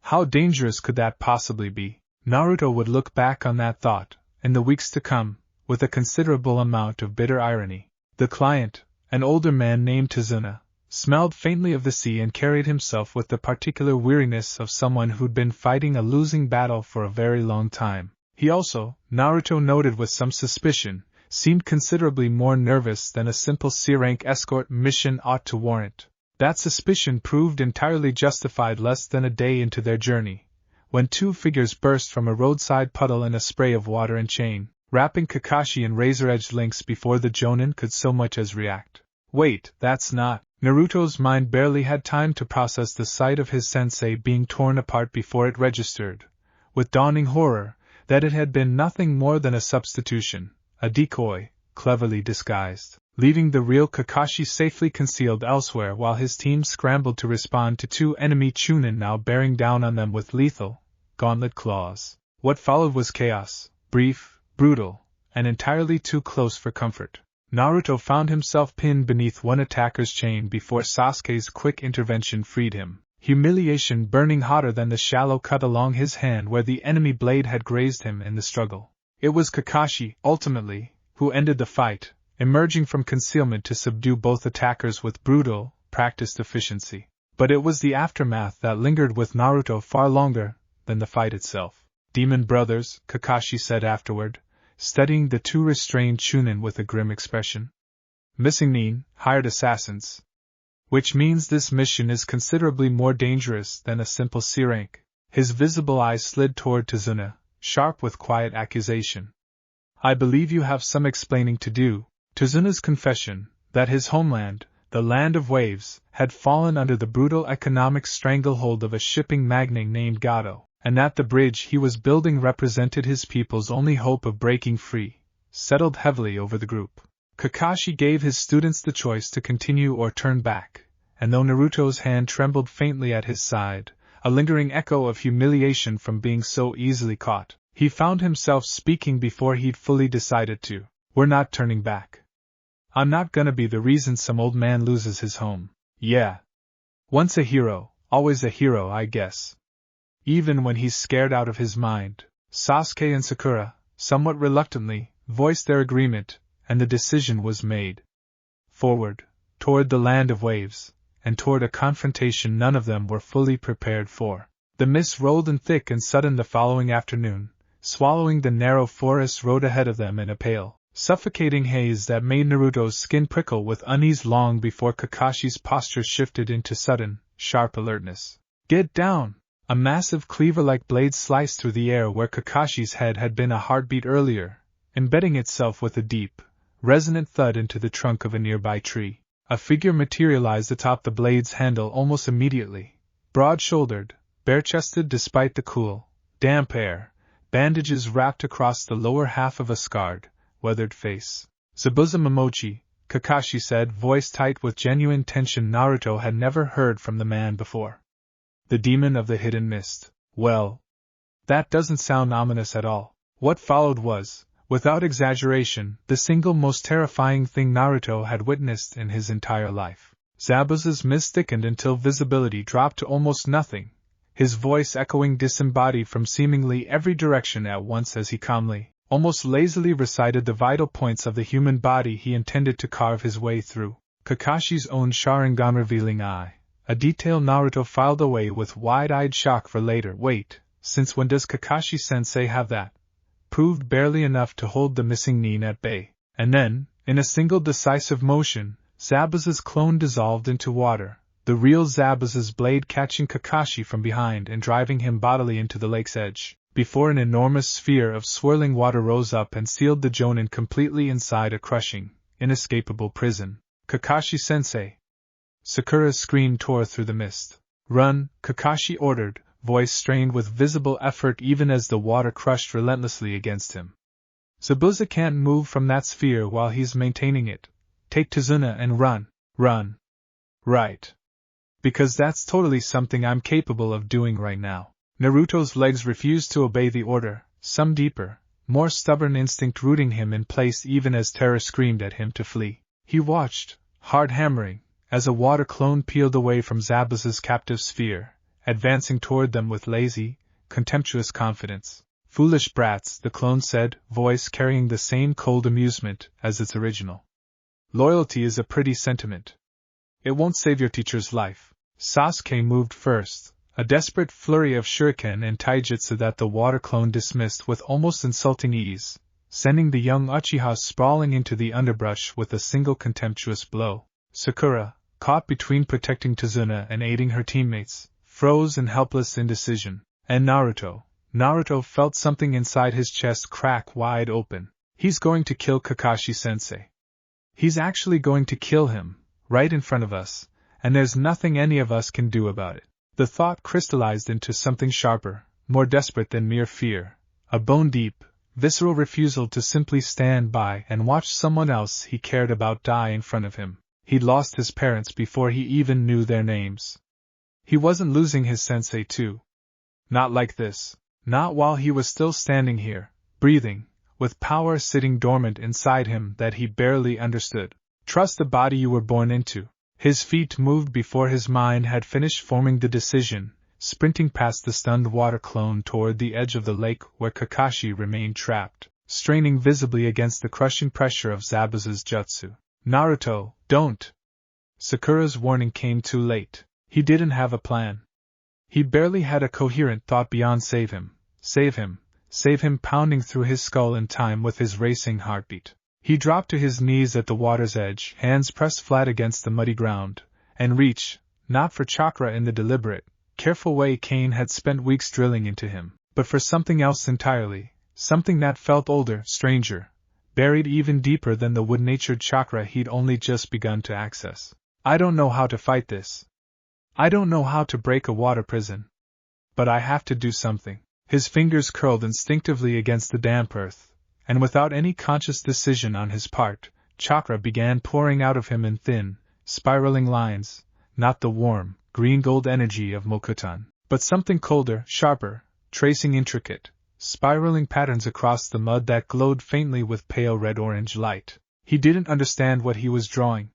[SPEAKER 1] How dangerous could that possibly be? Naruto would look back on that thought, in the weeks to come, with a considerable amount of bitter irony. The client, an older man named Tazuna, smelled faintly of the sea and carried himself with the particular weariness of someone who'd been fighting a losing battle for a very long time. He also, Naruto noted with some suspicion, seemed considerably more nervous than a simple C-rank escort mission ought to warrant. That suspicion proved entirely justified less than a day into their journey, when two figures burst from a roadside puddle in a spray of water and chain, wrapping Kakashi in razor-edged links before the Jonin could so much as react. Wait, that's not… Naruto's mind barely had time to process the sight of his sensei being torn apart before it registered, with dawning horror, that it had been nothing more than a substitution, a decoy, cleverly disguised, leaving the real Kakashi safely concealed elsewhere while his team scrambled to respond to two enemy Chunin now bearing down on them with lethal, gauntlet claws. What followed was chaos, brief, brutal, and entirely too close for comfort. Naruto found himself pinned beneath one attacker's chain before Sasuke's quick intervention freed him, humiliation burning hotter than the shallow cut along his hand where the enemy blade had grazed him in the struggle. It was Kakashi, ultimately, who ended the fight, emerging from concealment to subdue both attackers with brutal, practiced efficiency. But it was the aftermath that lingered with Naruto far longer than the fight itself. Demon brothers, Kakashi said afterward, studying the two restrained Chunin with a grim expression. Missing Nin, hired assassins. Which means this mission is considerably more dangerous than a simple C rank. His visible eyes slid toward Tazuna, sharp with quiet accusation. I believe you have some explaining to do. Tazuna's confession, that his homeland, the land of waves, had fallen under the brutal economic stranglehold of a shipping magnate named Gato, and that the bridge he was building represented his people's only hope of breaking free, settled heavily over the group. Kakashi gave his students the choice to continue or turn back, and though Naruto's hand trembled faintly at his side, a lingering echo of humiliation from being so easily caught, he found himself speaking before he'd fully decided to. We're not turning back. I'm not gonna be the reason some old man loses his home. Yeah. Once a hero, always a hero, I guess. Even when he's scared out of his mind. Sasuke and Sakura, somewhat reluctantly, voiced their agreement, and the decision was made. Forward, toward the land of waves, and toward a confrontation none of them were fully prepared for. The mist rolled in thick and sudden the following afternoon, swallowing the narrow forest road ahead of them in a pale, suffocating haze that made Naruto's skin prickle with unease long before Kakashi's posture shifted into sudden, sharp alertness. Get down! A massive cleaver-like blade sliced through the air where Kakashi's head had been a heartbeat earlier, embedding itself with a deep, resonant thud into the trunk of a nearby tree. A figure materialized atop the blade's handle almost immediately, broad-shouldered, bare-chested despite the cool, damp air, bandages wrapped across the lower half of a scarred, weathered face. Zabuza Momochi, Kakashi said, voice tight with genuine tension. Naruto had never heard from the man before. The demon of the hidden mist. Well, that doesn't sound ominous at all. What followed was, without exaggeration, the single most terrifying thing Naruto had witnessed in his entire life. Zabuza's mist thickened until visibility dropped to almost nothing, his voice echoing disembodied from seemingly every direction at once as he calmly, almost lazily recited the vital points of the human body he intended to carve his way through. Kakashi's own Sharingan revealing eye, a detail Naruto filed away with wide-eyed shock for later. Wait, since when does Kakashi-sensei have that? Proved barely enough to hold the missing Nin at bay. And then, in a single decisive motion, Zabuza's clone dissolved into water, the real Zabuza's blade catching Kakashi from behind and driving him bodily into the lake's edge, before an enormous sphere of swirling water rose up and sealed the Jonin completely inside a crushing, inescapable prison. Kakashi-sensei! Sakura's scream tore through the mist. Run, Kakashi ordered, voice strained with visible effort even as the water crushed relentlessly against him. Zabuza can't move from that sphere while he's maintaining it. Take Tazuna and run. Run. Right. Because that's totally something I'm capable of doing right now. Naruto's legs refused to obey the order, some deeper, more stubborn instinct rooting him in place even as terror screamed at him to flee. He watched, hard hammering, as a water clone peeled away from Zabuza's captive sphere, advancing toward them with lazy, contemptuous confidence. Foolish brats, the clone said, voice carrying the same cold amusement as its original. Loyalty is a pretty sentiment. It won't save your teacher's life. Sasuke moved first, a desperate flurry of shuriken and taijutsu that the water clone dismissed with almost insulting ease, sending the young Uchiha sprawling into the underbrush with a single contemptuous blow. Sakura, caught between protecting Tazuna and aiding her teammates, froze in helpless indecision. And Naruto felt something inside his chest crack wide open. He's going to kill Kakashi-sensei. He's actually going to kill him, right in front of us, and there's nothing any of us can do about it. The thought crystallized into something sharper, more desperate than mere fear, a bone-deep, visceral refusal to simply stand by and watch someone else he cared about die in front of him. He'd lost his parents before he even knew their names. He wasn't losing his sensei too. Not like this. Not while he was still standing here, breathing, with power sitting dormant inside him that he barely understood. Trust the body you were born into. His feet moved before his mind had finished forming the decision, sprinting past the stunned water clone toward the edge of the lake where Kakashi remained trapped, straining visibly against the crushing pressure of Zabuza's jutsu. Naruto, don't! Sakura's warning came too late. He didn't have a plan. He barely had a coherent thought beyond save him, save him, save him pounding through his skull in time with his racing heartbeat. He dropped to his knees at the water's edge, hands pressed flat against the muddy ground, and reached, not for chakra in the deliberate, careful way Kane had spent weeks drilling into him, but for something else entirely, something that felt older, stranger, buried even deeper than the wood-natured chakra he'd only just begun to access. I don't know how to fight this. I don't know how to break a water prison. But I have to do something. His fingers curled instinctively against the damp earth, and without any conscious decision on his part, chakra began pouring out of him in thin, spiraling lines, not the warm, green-gold energy of Mokutan, but something colder, sharper, tracing intricate, spiraling patterns across the mud that glowed faintly with pale red-orange light. He didn't understand what he was drawing.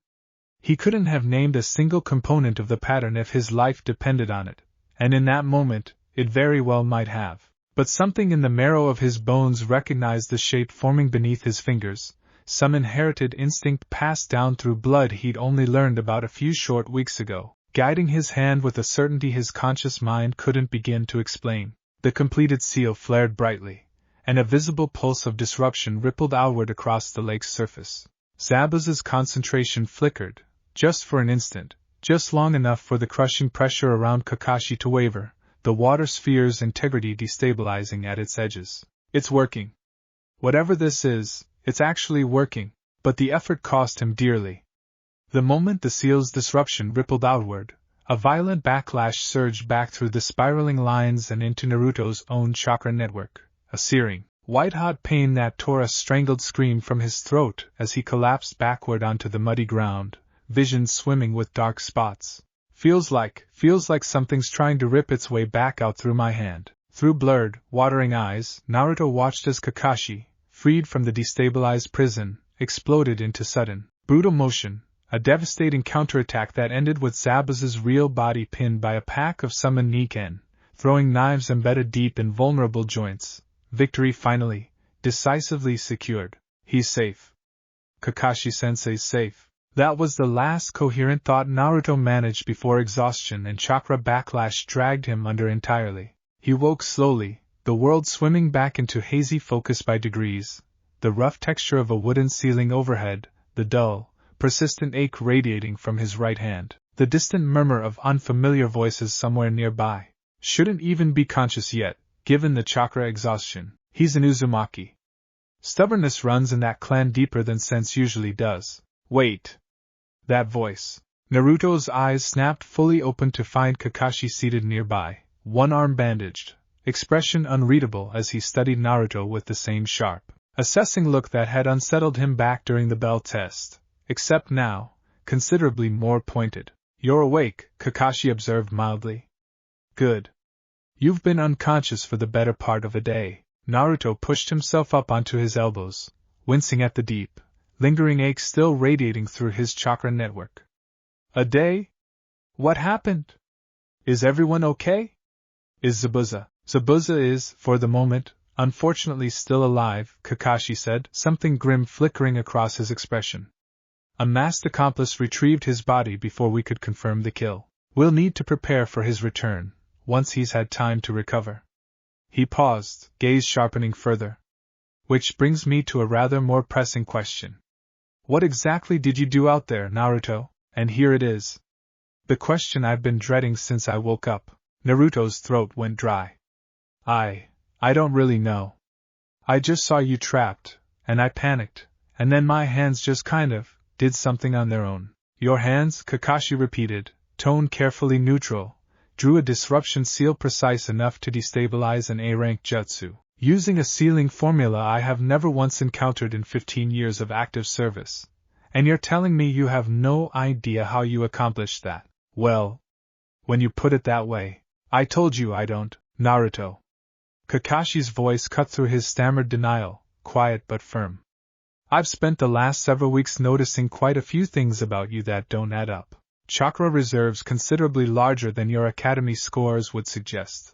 [SPEAKER 1] He couldn't have named a single component of the pattern if his life depended on it, and in that moment, it very well might have. But something in the marrow of his bones recognized the shape forming beneath his fingers, some inherited instinct passed down through blood he'd only learned about a few short weeks ago, guiding his hand with a certainty his conscious mind couldn't begin to explain. The completed seal flared brightly, and a visible pulse of disruption rippled outward across the lake's surface. Zabuza's concentration flickered, just for an instant, just long enough for the crushing pressure around Kakashi to waver, the water sphere's integrity destabilizing at its edges. It's working. Whatever this is, it's actually working, but the effort cost him dearly. The moment the seal's disruption rippled outward, a violent backlash surged back through the spiraling lines and into Naruto's own chakra network, a searing, white-hot pain that tore a strangled scream from his throat as he collapsed backward onto the muddy ground, vision swimming with dark spots. Feels like something's trying to rip its way back out through my hand. Through blurred, watering eyes, Naruto watched as Kakashi, freed from the destabilized prison, exploded into sudden, brutal motion, a devastating counterattack that ended with Zabuza's real body pinned by a pack of summoned Niken, throwing knives embedded deep in vulnerable joints. Victory finally, decisively secured. He's safe. Kakashi-sensei's safe. That was the last coherent thought Naruto managed before exhaustion and chakra backlash dragged him under entirely. He woke slowly, the world swimming back into hazy focus by degrees, the rough texture of a wooden ceiling overhead, the dull, persistent ache radiating from his right hand, the distant murmur of unfamiliar voices somewhere nearby. Shouldn't even be conscious yet, given the chakra exhaustion. He's an Uzumaki. Stubbornness runs in that clan deeper than sense usually does. Wait. That voice. Naruto's eyes snapped fully open to find Kakashi seated nearby, one arm bandaged, expression unreadable as he studied Naruto with the same sharp, assessing look that had unsettled him back during the bell test, except now, considerably more pointed. You're awake, Kakashi observed mildly. Good. You've been unconscious for the better part of a day. Naruto pushed himself up onto his elbows, wincing at the deep, lingering ache still radiating through his chakra network. A day? What happened? Is everyone okay? Is Zabuza? Zabuza is, for the moment, unfortunately still alive, Kakashi said, something grim flickering across his expression. A masked accomplice retrieved his body before we could confirm the kill. We'll need to prepare for his return, once he's had time to recover. He paused, gaze sharpening further. Which brings me to a rather more pressing question. What exactly did you do out there, Naruto? And here it is. The question I've been dreading since I woke up. Naruto's throat went dry. I don't really know. I just saw you trapped, and I panicked, and then my hands just did something on their own. Your hands? Kakashi repeated, tone carefully neutral. Drew a disruption seal precise enough to destabilize an A-rank jutsu, using a sealing formula I have never once encountered in 15 years of active service. And you're telling me you have no idea how you accomplished that? Well, when you put it that way, I told you I don't, Naruto. Kakashi's voice cut through his stammered denial, quiet but firm. I've spent the last several weeks noticing quite a few things about you that don't add up. Chakra reserves considerably larger than your academy scores would suggest.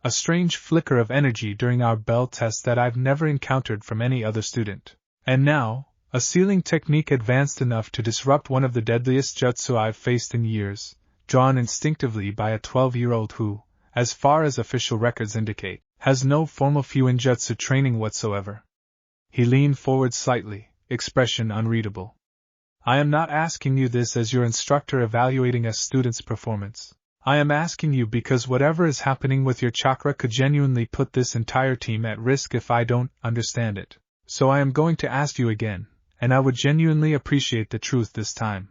[SPEAKER 1] A strange flicker of energy during our bell test that I've never encountered from any other student. And now, a sealing technique advanced enough to disrupt one of the deadliest jutsu I've faced in years, drawn instinctively by a 12-year-old who, as far as official records indicate, has no formal Fuinjutsu training whatsoever. He leaned forward slightly, expression unreadable. I am not asking you this as your instructor evaluating a student's performance. I am asking you because whatever is happening with your chakra could genuinely put this entire team at risk if I don't understand it. So I am going to ask you again, and I would genuinely appreciate the truth this time.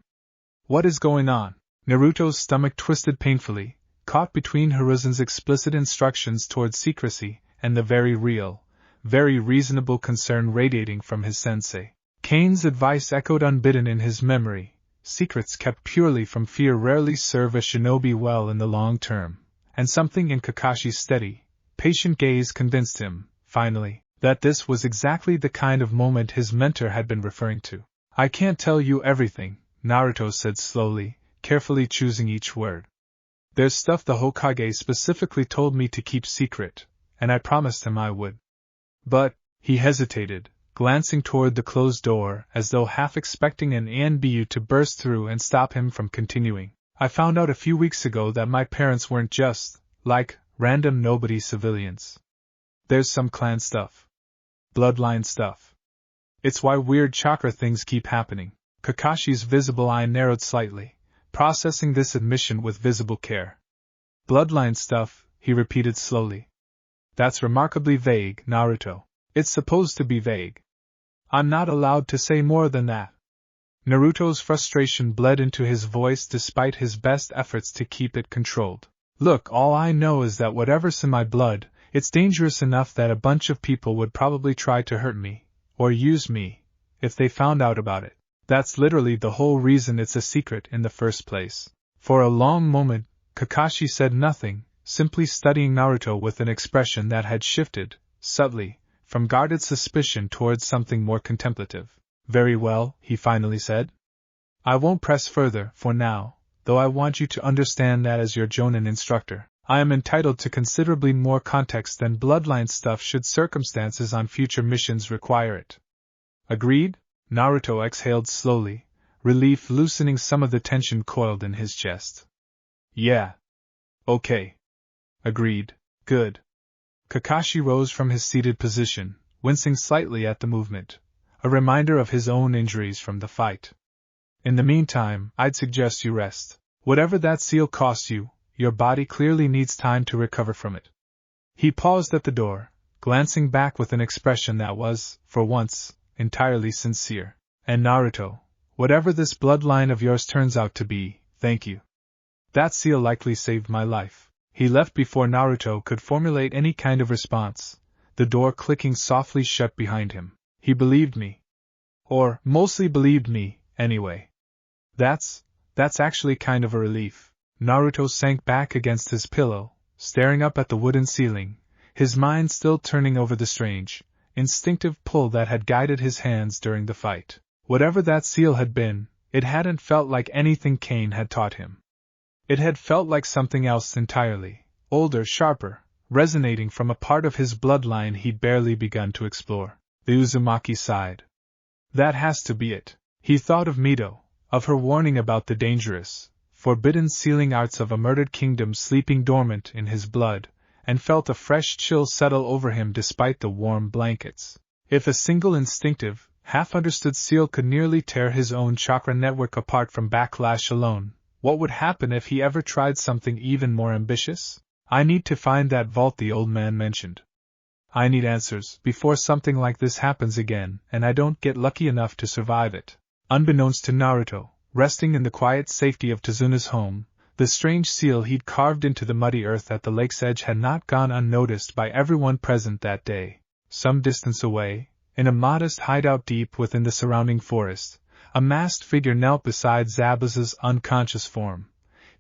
[SPEAKER 1] What is going on? Naruto's stomach twisted painfully, caught between Hiruzen's explicit instructions toward secrecy and the very real, very reasonable concern radiating from his sensei. Kane's advice echoed unbidden in his memory. Secrets kept purely from fear rarely serve a shinobi well in the long term, and something in Kakashi's steady, patient gaze convinced him, finally, that this was exactly the kind of moment his mentor had been referring to. I can't tell you everything, Naruto said slowly, carefully choosing each word. There's stuff the Hokage specifically told me to keep secret, and I promised him I would. But, he hesitated, glancing toward the closed door as though half expecting an ANBU to burst through and stop him from continuing. I found out a few weeks ago that my parents weren't just, like, random nobody civilians. There's some clan stuff. Bloodline stuff. It's why weird chakra things keep happening. Kakashi's visible eye narrowed slightly, processing this admission with visible care. Bloodline stuff, he repeated slowly. That's remarkably vague, Naruto. It's supposed to be vague. I'm not allowed to say more than that. Naruto's frustration bled into his voice despite his best efforts to keep it controlled. Look, all I know is that whatever's in my blood, it's dangerous enough that a bunch of people would probably try to hurt me, or use me, if they found out about it. That's literally the whole reason it's a secret in the first place. For a long moment, Kakashi said nothing, simply studying Naruto with an expression that had shifted, subtly, from guarded suspicion towards something more contemplative. Very well, he finally said. I won't press further, for now, though I want you to understand that as your Jonin instructor, I am entitled to considerably more context than bloodline stuff should circumstances on future missions require it. Agreed? Naruto exhaled slowly, relief loosening some of the tension coiled in his chest. Yeah. Okay. Agreed. Good. Kakashi rose from his seated position, wincing slightly at the movement, a reminder of his own injuries from the fight. In the meantime, I'd suggest you rest. Whatever that seal costs you, your body clearly needs time to recover from it. He paused at the door, glancing back with an expression that was, for once, entirely sincere. And Naruto, whatever this bloodline of yours turns out to be, thank you. That seal likely saved my life. He left before Naruto could formulate any kind of response, the door clicking softly shut behind him. He believed me. Or, mostly believed me, anyway. That's actually kind of a relief. Naruto sank back against his pillow, staring up at the wooden ceiling, his mind still turning over the strange, instinctive pull that had guided his hands during the fight. Whatever that seal had been, it hadn't felt like anything Kane had taught him. It had felt like something else entirely, older, sharper, resonating from a part of his bloodline he'd barely begun to explore. The Uzumaki sighed. That has to be it. He thought of Mito, of her warning about the dangerous, forbidden sealing arts of a murdered kingdom sleeping dormant in his blood, and felt a fresh chill settle over him despite the warm blankets. If a single instinctive, half-understood seal could nearly tear his own chakra network apart from backlash alone. What would happen if he ever tried something even more ambitious? I need to find that vault the old man mentioned. I need answers before something like this happens again, and I don't get lucky enough to survive it. Unbeknownst to Naruto, resting in the quiet safety of Tazuna's home, the strange seal he'd carved into the muddy earth at the lake's edge had not gone unnoticed by everyone present that day. Some distance away, in a modest hideout deep within the surrounding forest, a masked figure knelt beside Zabuza's unconscious form,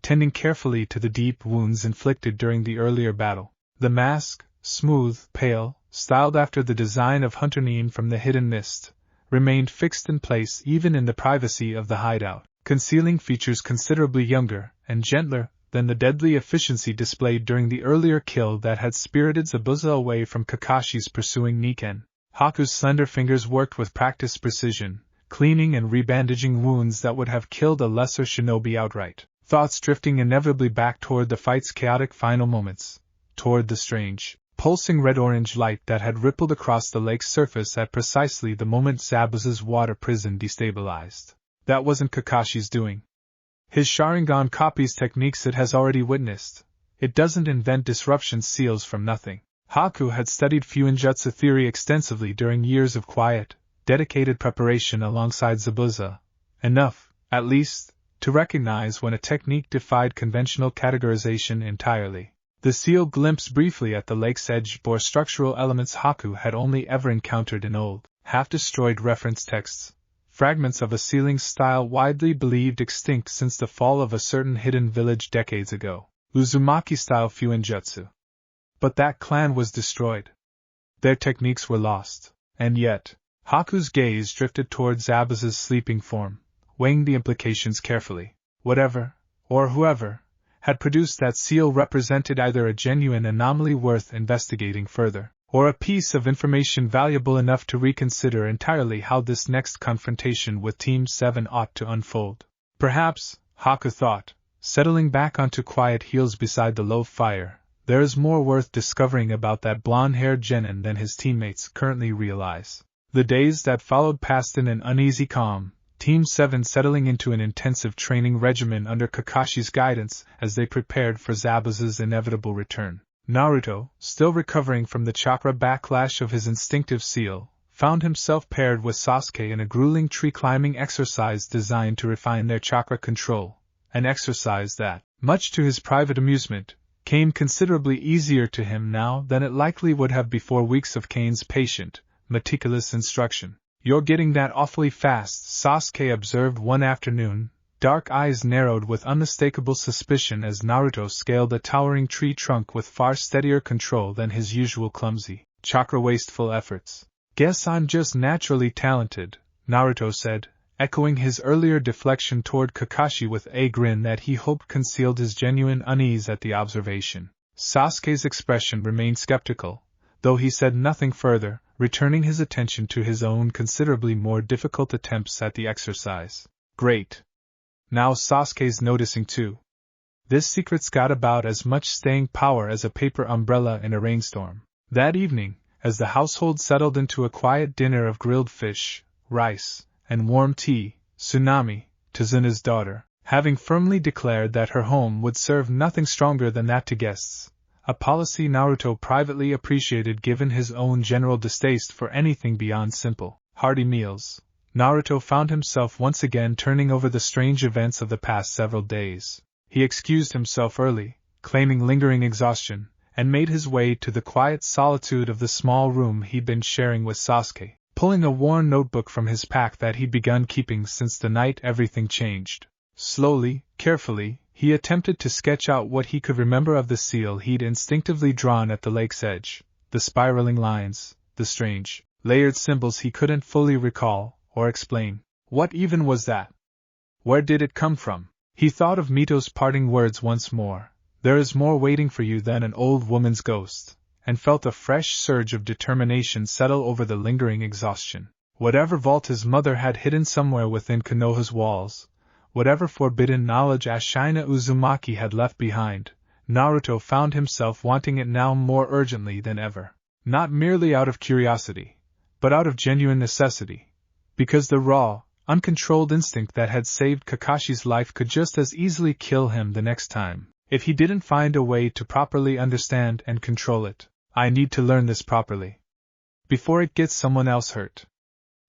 [SPEAKER 1] tending carefully to the deep wounds inflicted during the earlier battle. The mask, smooth, pale, styled after the design of Hunter Neen from the Hidden Mist, remained fixed in place even in the privacy of the hideout, concealing features considerably younger and gentler than the deadly efficiency displayed during the earlier kill that had spirited Zabuza away from Kakashi's pursuing Niken. Haku's slender fingers worked with practiced precision, cleaning and rebandaging wounds that would have killed a lesser shinobi outright, thoughts drifting inevitably back toward the fight's chaotic final moments, toward the strange, pulsing red-orange light that had rippled across the lake's surface at precisely the moment Zabuza's water prison destabilized. That wasn't Kakashi's doing. His Sharingan copies techniques it has already witnessed. It doesn't invent disruption seals from nothing. Haku had studied Fuinjutsu theory extensively during years of quiet, dedicated preparation alongside Zabuza, enough, at least, to recognize when a technique defied conventional categorization entirely. The seal glimpsed briefly at the lake's edge bore structural elements Haku had only ever encountered in old, half-destroyed reference texts, fragments of a sealing style widely believed extinct since the fall of a certain hidden village decades ago, Uzumaki-style Fuinjutsu. But that clan was destroyed. Their techniques were lost, and yet, Haku's gaze drifted toward Zabuza's sleeping form, weighing the implications carefully. Whatever, or whoever, had produced that seal represented either a genuine anomaly worth investigating further, or a piece of information valuable enough to reconsider entirely how this next confrontation with Team 7 ought to unfold. Perhaps, Haku thought, settling back onto quiet heels beside the low fire, there is more worth discovering about that blonde-haired genin than his teammates currently realize. The days that followed passed in an uneasy calm, Team 7 settling into an intensive training regimen under Kakashi's guidance as they prepared for Zabuza's inevitable return. Naruto, still recovering from the chakra backlash of his instinctive seal, found himself paired with Sasuke in a grueling tree-climbing exercise designed to refine their chakra control, an exercise that, much to his private amusement, came considerably easier to him now than it likely would have before weeks of Kane's patient, meticulous instruction. "You're getting that awfully fast," Sasuke observed one afternoon, dark eyes narrowed with unmistakable suspicion as Naruto scaled a towering tree trunk with far steadier control than his usual clumsy, chakra-wasteful efforts. "Guess I'm just naturally talented," Naruto said, echoing his earlier deflection toward Kakashi with a grin that he hoped concealed his genuine unease at the observation. Sasuke's expression remained skeptical, though he said nothing further, returning his attention to his own considerably more difficult attempts at the exercise. "Great. Now Sasuke's noticing too." This secret's got about as much staying power as a paper umbrella in a rainstorm. That evening, as the household settled into a quiet dinner of grilled fish, rice, and warm tea, Tsunami, Tazuna's daughter, having firmly declared that her home would serve nothing stronger than that to guests, a policy Naruto privately appreciated given his own general distaste for anything beyond simple, hearty meals, Naruto found himself once again turning over the strange events of the past several days. He excused himself early, claiming lingering exhaustion, and made his way to the quiet solitude of the small room he'd been sharing with Sasuke, pulling a worn notebook from his pack that he'd begun keeping since the night everything changed. Slowly, carefully, he attempted to sketch out what he could remember of the seal he'd instinctively drawn at the lake's edge, the spiraling lines, the strange, layered symbols he couldn't fully recall or explain. What even was that? Where did it come from? He thought of Mito's parting words once more, "There is more waiting for you than an old woman's ghost," and felt a fresh surge of determination settle over the lingering exhaustion. Whatever vault his mother had hidden somewhere within Konoha's walls, whatever forbidden knowledge Ashina Uzumaki had left behind, Naruto found himself wanting it now more urgently than ever. Not merely out of curiosity, but out of genuine necessity. Because the raw, uncontrolled instinct that had saved Kakashi's life could just as easily kill him the next time, if he didn't find a way to properly understand and control it. I need to learn this properly. Before it gets someone else hurt.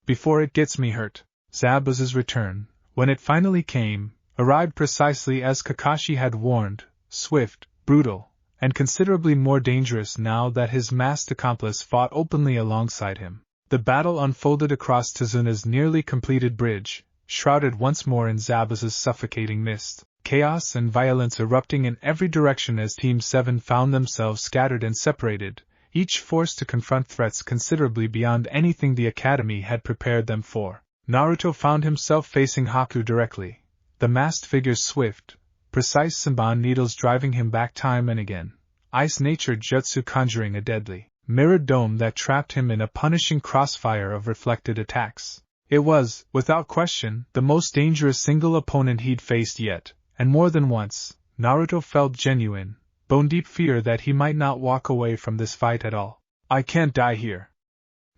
[SPEAKER 1] Before it gets me hurt. Zabuza's return, when it finally came, arrived precisely as Kakashi had warned, swift, brutal, and considerably more dangerous now that his masked accomplice fought openly alongside him. The battle unfolded across Tazuna's nearly completed bridge, shrouded once more in Zabuza's suffocating mist, chaos and violence erupting in every direction as Team 7 found themselves scattered and separated, each forced to confront threats considerably beyond anything the Academy had prepared them for. Naruto found himself facing Haku directly, the masked figure's swift, precise Senbon needles driving him back time and again, ice-natured jutsu conjuring a deadly, mirrored dome that trapped him in a punishing crossfire of reflected attacks. It was, without question, the most dangerous single opponent he'd faced yet, and more than once, Naruto felt genuine, bone-deep fear that he might not walk away from this fight at all. I can't die here.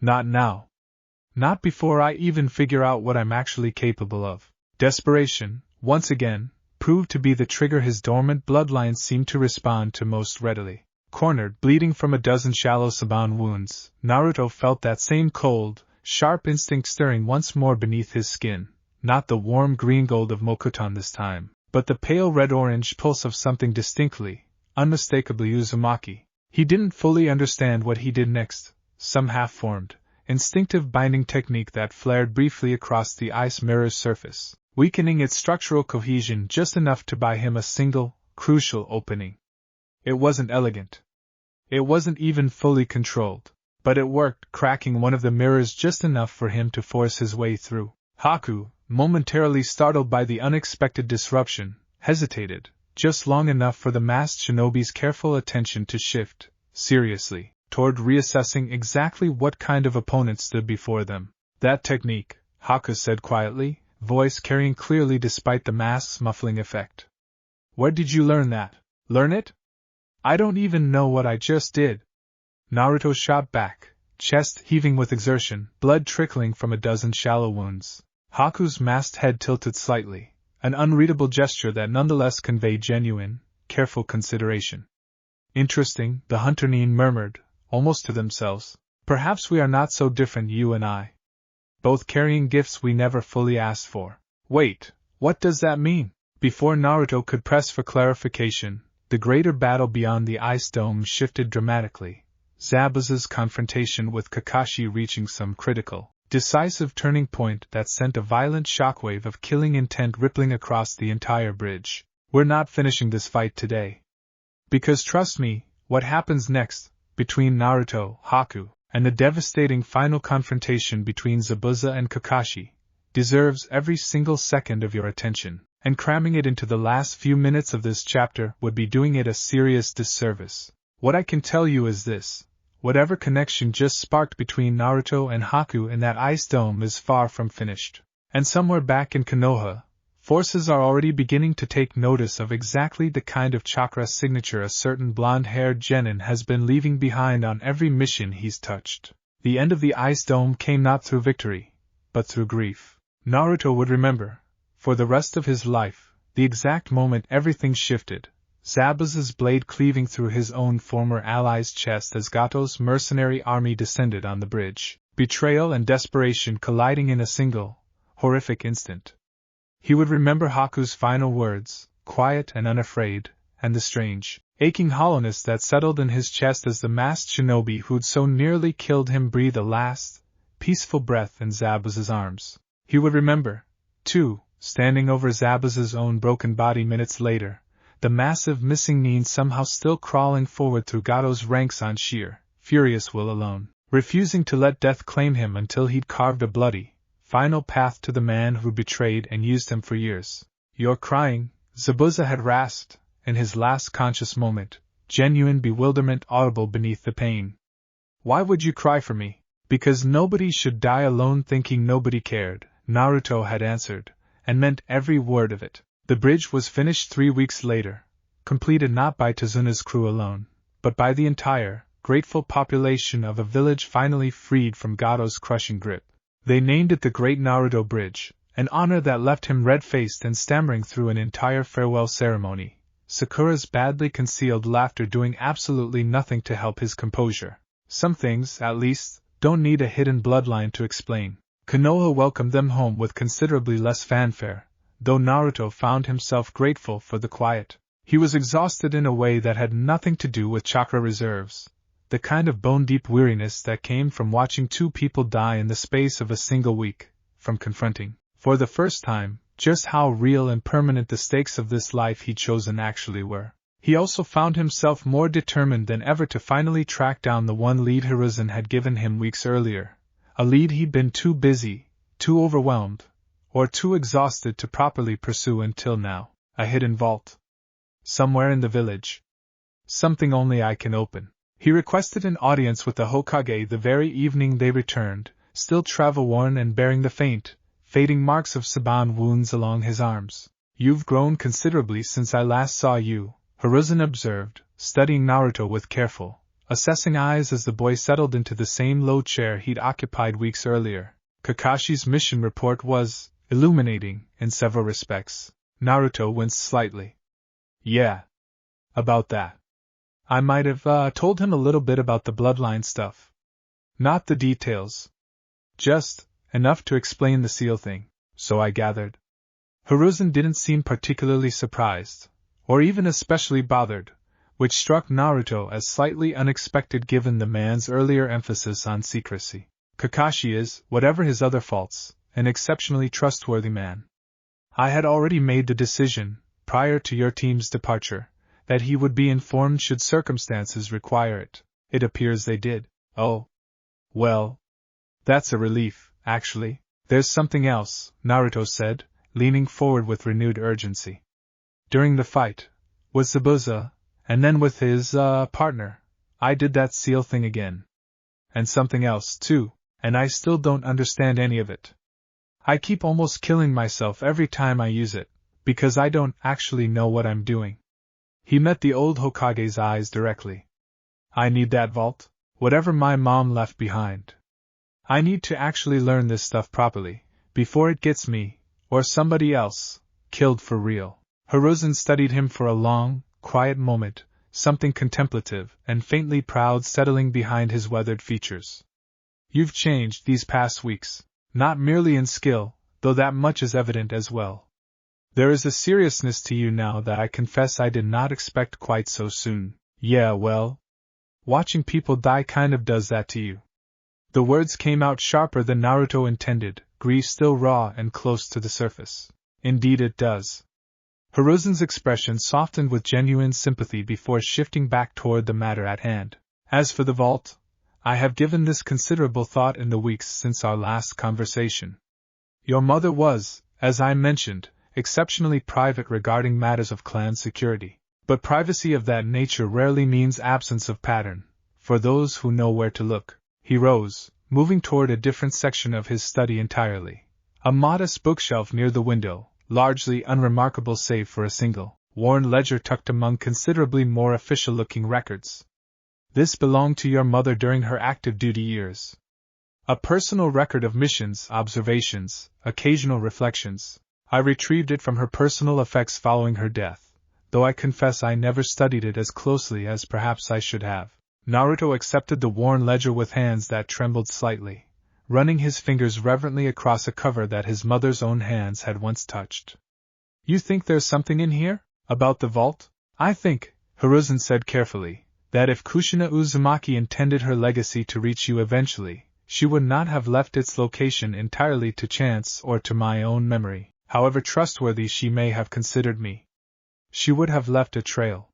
[SPEAKER 1] Not now. Not before I even figure out what I'm actually capable of. Desperation, once again, proved to be the trigger his dormant bloodlines seemed to respond to most readily. Cornered, bleeding from a dozen shallow Saban wounds, Naruto felt that same cold, sharp instinct stirring once more beneath his skin, not the warm green gold of Mokuton this time, but the pale red-orange pulse of something distinctly, unmistakably Uzumaki. He didn't fully understand what he did next, some half-formed, instinctive binding technique that flared briefly across the ice mirror's surface, weakening its structural cohesion just enough to buy him a single, crucial opening. It wasn't elegant. It wasn't even fully controlled, but it worked, cracking one of the mirrors just enough for him to force his way through. Haku, momentarily startled by the unexpected disruption, hesitated, just long enough for the masked shinobi's careful attention to shift, seriously, toward reassessing exactly what kind of opponent stood before them. That technique, Haku said quietly, voice carrying clearly despite the mask's muffling effect. Where did you learn that? Learn it? I don't even know what I just did. Naruto shot back, chest heaving with exertion, blood trickling from a dozen shallow wounds. Haku's masked head tilted slightly, an unreadable gesture that nonetheless conveyed genuine, careful consideration. Interesting, the Hunter-nin murmured, almost to themselves. Perhaps we are not so different, you and I. Both carrying gifts we never fully asked for. Wait, what does that mean? Before Naruto could press for clarification, the greater battle beyond the ice dome shifted dramatically, Zabuza's confrontation with Kakashi reaching some critical, decisive turning point that sent a violent shockwave of killing intent rippling across the entire bridge. We're not finishing this fight today. Because trust me, what happens next, between Naruto, Haku, and the devastating final confrontation between Zabuza and Kakashi, deserves every single second of your attention, and cramming it into the last few minutes of this chapter would be doing it a serious disservice. What I can tell you is this: whatever connection just sparked between Naruto and Haku in that ice dome is far from finished. And somewhere back in Konoha, forces are already beginning to take notice of exactly the kind of chakra signature a certain blonde-haired genin has been leaving behind on every mission he's touched. The end of the ice dome came not through victory, but through grief. Naruto would remember, for the rest of his life, the exact moment everything shifted, Zabuza's blade cleaving through his own former ally's chest as Gato's mercenary army descended on the bridge, betrayal and desperation colliding in a single, horrific instant. He would remember Haku's final words, quiet and unafraid, and the strange, aching hollowness that settled in his chest as the masked shinobi who'd so nearly killed him breathed a last, peaceful breath in Zabuza's arms. He would remember, too, standing over Zabuza's own broken body minutes later, the massive missing nin somehow still crawling forward through Gato's ranks on sheer, furious will alone, refusing to let death claim him until he'd carved a bloody, final path to the man who betrayed and used him for years. You're crying, Zabuza had rasped, in his last conscious moment, genuine bewilderment audible beneath the pain. Why would you cry for me? Because nobody should die alone thinking nobody cared, Naruto had answered, and meant every word of it. The bridge was finished 3 weeks later, completed not by Tazuna's crew alone, but by the entire, grateful population of a village finally freed from Gato's crushing grip. They named it the Great Naruto Bridge, an honor that left him red-faced and stammering through an entire farewell ceremony, Sakura's badly concealed laughter doing absolutely nothing to help his composure. Some things, at least, don't need a hidden bloodline to explain. Konoha welcomed them home with considerably less fanfare, though Naruto found himself grateful for the quiet. He was exhausted in a way that had nothing to do with chakra reserves, the kind of bone-deep weariness that came from watching two people die in the space of a single week, from confronting, for the first time, just how real and permanent the stakes of this life he'd chosen actually were. He also found himself more determined than ever to finally track down the one lead Hiruzen had given him weeks earlier, a lead he'd been too busy, too overwhelmed, or too exhausted to properly pursue until now. A hidden vault. Somewhere in the village. Something only I can open. He requested an audience with the Hokage the very evening they returned, still travel-worn and bearing the fading marks of Saban wounds along his arms. "You've grown considerably since I last saw you," Hiruzen observed, studying Naruto with careful, assessing eyes as the boy settled into the same low chair he'd occupied weeks earlier. Kakashi's mission report was illuminating in several respects. Naruto winced slightly. "Yeah. About that. I might have told him a little bit about the bloodline stuff. Not the details. Just enough to explain the seal thing, so I gathered." Hiruzen didn't seem particularly surprised, or even especially bothered, which struck Naruto as slightly unexpected given the man's earlier emphasis on secrecy. Kakashi is, whatever his other faults, an exceptionally trustworthy man. I had already made the decision, prior to your team's departure, that he would be informed should circumstances require it. It appears they did. Oh. Well. That's a relief, actually. "There's something else," Naruto said, leaning forward with renewed urgency. "During the fight, with Zabuza, and then with his, partner, I did that seal thing again. And something else, too, and I still don't understand any of it. I keep almost killing myself every time I use it, because I don't actually know what I'm doing." He met the old Hokage's eyes directly. "I need that vault, whatever my mom left behind. I need to actually learn this stuff properly, before it gets me, or somebody else, killed for real." Hiruzen studied him for a long, quiet moment, something contemplative and faintly proud settling behind his weathered features. "You've changed these past weeks, not merely in skill, though that much is evident as well. There is a seriousness to you now that I confess I did not expect quite so soon." "Yeah, well, watching people die kind of does that to you." The words came out sharper than Naruto intended, grief still raw and close to the surface. "Indeed it does." Hiruzen's expression softened with genuine sympathy before shifting back toward the matter at hand. "As for the vault, I have given this considerable thought in the weeks since our last conversation. Your mother was, as I mentioned, exceptionally private regarding matters of clan security. But privacy of that nature rarely means absence of pattern, for those who know where to look." He rose, moving toward a different section of his study entirely. A modest bookshelf near the window, largely unremarkable save for a single, worn ledger tucked among considerably more official-looking records. "This belonged to your mother during her active duty years. A personal record of missions, observations, occasional reflections. I retrieved it from her personal effects following her death, though I confess I never studied it as closely as perhaps I should have." Naruto accepted the worn ledger with hands that trembled slightly, running his fingers reverently across a cover that his mother's own hands had once touched. "You think there's something in here? About the vault?" "I think," Hiruzen said carefully, "that if Kushina Uzumaki intended her legacy to reach you eventually, she would not have left its location entirely to chance or to my own memory, however trustworthy she may have considered me. She would have left a trail.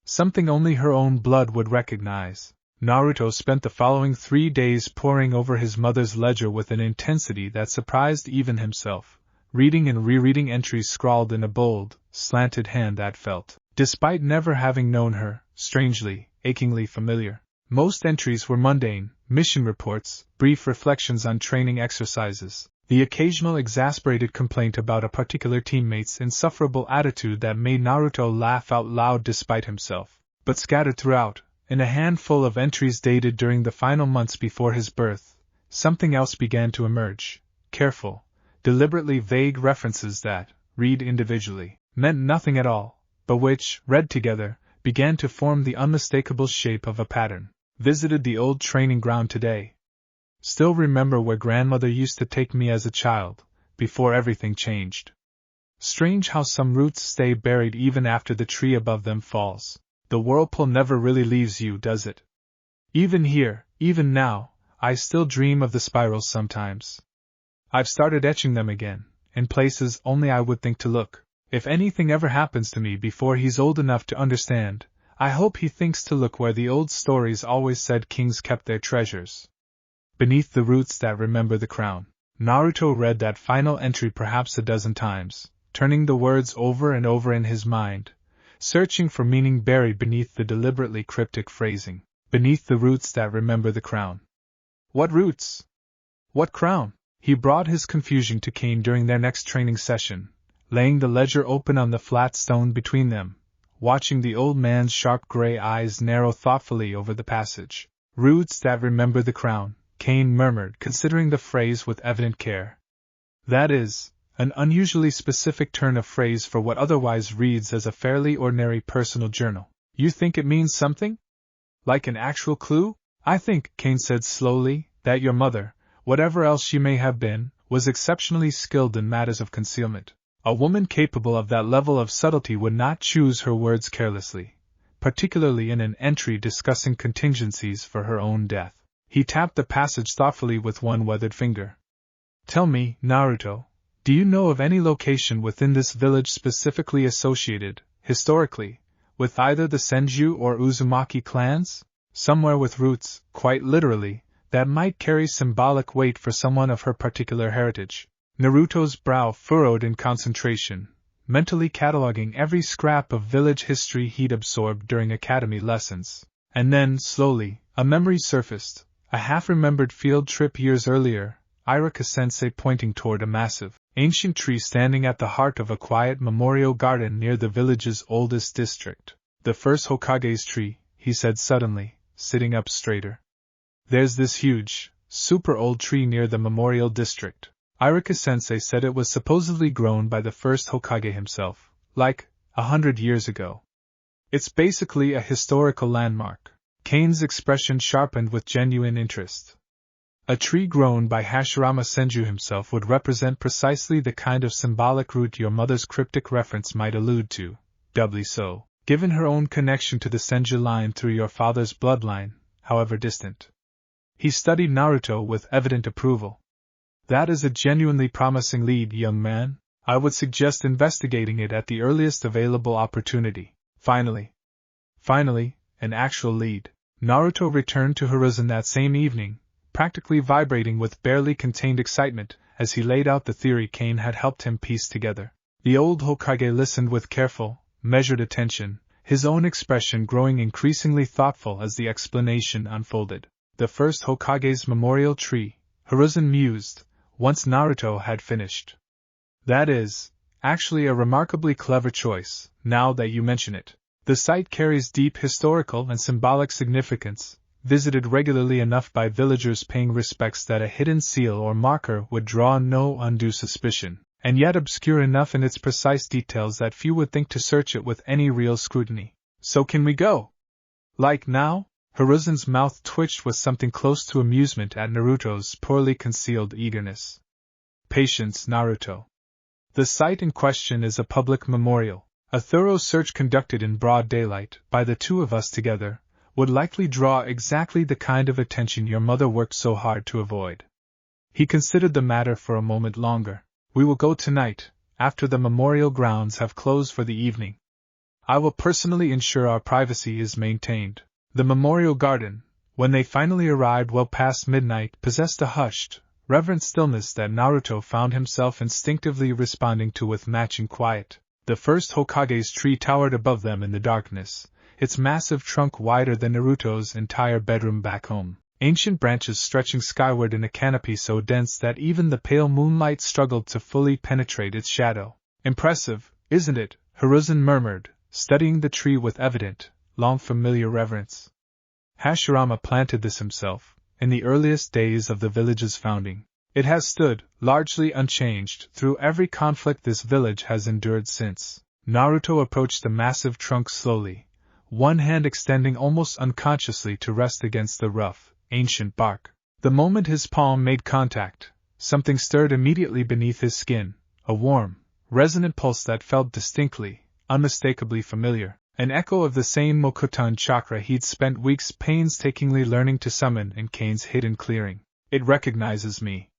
[SPEAKER 1] Something only her own blood would recognize." Naruto spent the following 3 days poring over his mother's ledger with an intensity that surprised even himself, reading and rereading entries scrawled in a bold, slanted hand that felt, despite never having known her, strangely, achingly familiar. Most entries were mundane, mission reports, brief reflections on training exercises, the occasional exasperated complaint about a particular teammate's insufferable attitude that made Naruto laugh out loud despite himself. But scattered throughout, in a handful of entries dated during the final months before his birth, something else began to emerge, careful, deliberately vague references that, read individually, meant nothing at all, but which, read together, began to form the unmistakable shape of a pattern. Visited the old training ground today. Still remember where grandmother used to take me as a child, before everything changed. Strange how some roots stay buried even after the tree above them falls. The whirlpool never really leaves you, does it? Even here, even now, I still dream of the spirals sometimes. I've started etching them again, in places only I would think to look. If anything ever happens to me before he's old enough to understand, I hope he thinks to look where the old stories always said kings kept their treasures. Beneath the roots that remember the crown. Naruto read that final entry perhaps a dozen times, turning the words over and over in his mind, searching for meaning buried beneath the deliberately cryptic phrasing. Beneath the roots that remember the crown. What roots? What crown? He brought his confusion to Kane during their next training session, laying the ledger open on the flat stone between them, watching the old man's sharp gray eyes narrow thoughtfully over the passage. Roots that remember the crown, Kane murmured, considering the phrase with evident care. That is, an unusually specific turn of phrase for what otherwise reads as a fairly ordinary personal journal. You think it means something? Like an actual clue? I think, Kane said slowly, that your mother, whatever else she may have been, was exceptionally skilled in matters of concealment. A woman capable of that level of subtlety would not choose her words carelessly, particularly in an entry discussing contingencies for her own death. He tapped the passage thoughtfully with one weathered finger. Tell me, Naruto, do you know of any location within this village specifically associated, historically, with either the Senju or Uzumaki clans? Somewhere with roots, quite literally, that might carry symbolic weight for someone of her particular heritage. Naruto's brow furrowed in concentration, mentally cataloging every scrap of village history he'd absorbed during academy lessons. And then, slowly, a memory surfaced, a half-remembered field trip years earlier, Iruka-sensei pointing toward a massive, ancient tree standing at the heart of a quiet memorial garden near the village's oldest district. The first Hokage's tree, he said suddenly, sitting up straighter. There's this huge, super old tree near the memorial district. Iruka-sensei said it was supposedly grown by the first Hokage himself, like 100 years ago. It's basically a historical landmark. Kane's expression sharpened with genuine interest. A tree grown by Hashirama Senju himself would represent precisely the kind of symbolic root your mother's cryptic reference might allude to, doubly so, given her own connection to the Senju line through your father's bloodline, however distant. He studied Naruto with evident approval. That is a genuinely promising lead, young man. I would suggest investigating it at the earliest available opportunity. Finally, an actual lead. Naruto returned to Hiruzen that same evening, practically vibrating with barely contained excitement, as he laid out the theory Kane had helped him piece together. The old Hokage listened with careful, measured attention, his own expression growing increasingly thoughtful as the explanation unfolded. The first Hokage's memorial tree, Hiruzen mused, once Naruto had finished. That is, actually a remarkably clever choice, now that you mention it. The site carries deep historical and symbolic significance, visited regularly enough by villagers paying respects that a hidden seal or marker would draw no undue suspicion, and yet obscure enough in its precise details that few would think to search it with any real scrutiny. So can we go? Like now? Hiruzen's mouth twitched with something close to amusement at Naruto's poorly concealed eagerness. Patience, Naruto. The site in question is a public memorial. A thorough search conducted in broad daylight, by the two of us together, would likely draw exactly the kind of attention your mother worked so hard to avoid. He considered the matter for a moment longer. We will go tonight, after the memorial grounds have closed for the evening. I will personally ensure our privacy is maintained. The memorial garden, when they finally arrived well past midnight, possessed a hushed, reverent stillness that Naruto found himself instinctively responding to with matching quiet. The first Hokage's tree towered above them in the darkness, its massive trunk wider than Naruto's entire bedroom back home, ancient branches stretching skyward in a canopy so dense that even the pale moonlight struggled to fully penetrate its shadow. Impressive, isn't it? Hiruzen murmured, studying the tree with evident, long familiar reverence. Hashirama planted this himself, in the earliest days of the village's founding. It has stood, largely unchanged, through every conflict this village has endured since. Naruto approached the massive trunk slowly, one hand extending almost unconsciously to rest against the rough, ancient bark. The moment his palm made contact, something stirred immediately beneath his skin, a warm, resonant pulse that felt distinctly, unmistakably familiar, an echo of the same Mokuton chakra he'd spent weeks painstakingly learning to summon in Kane's hidden clearing. It recognizes me.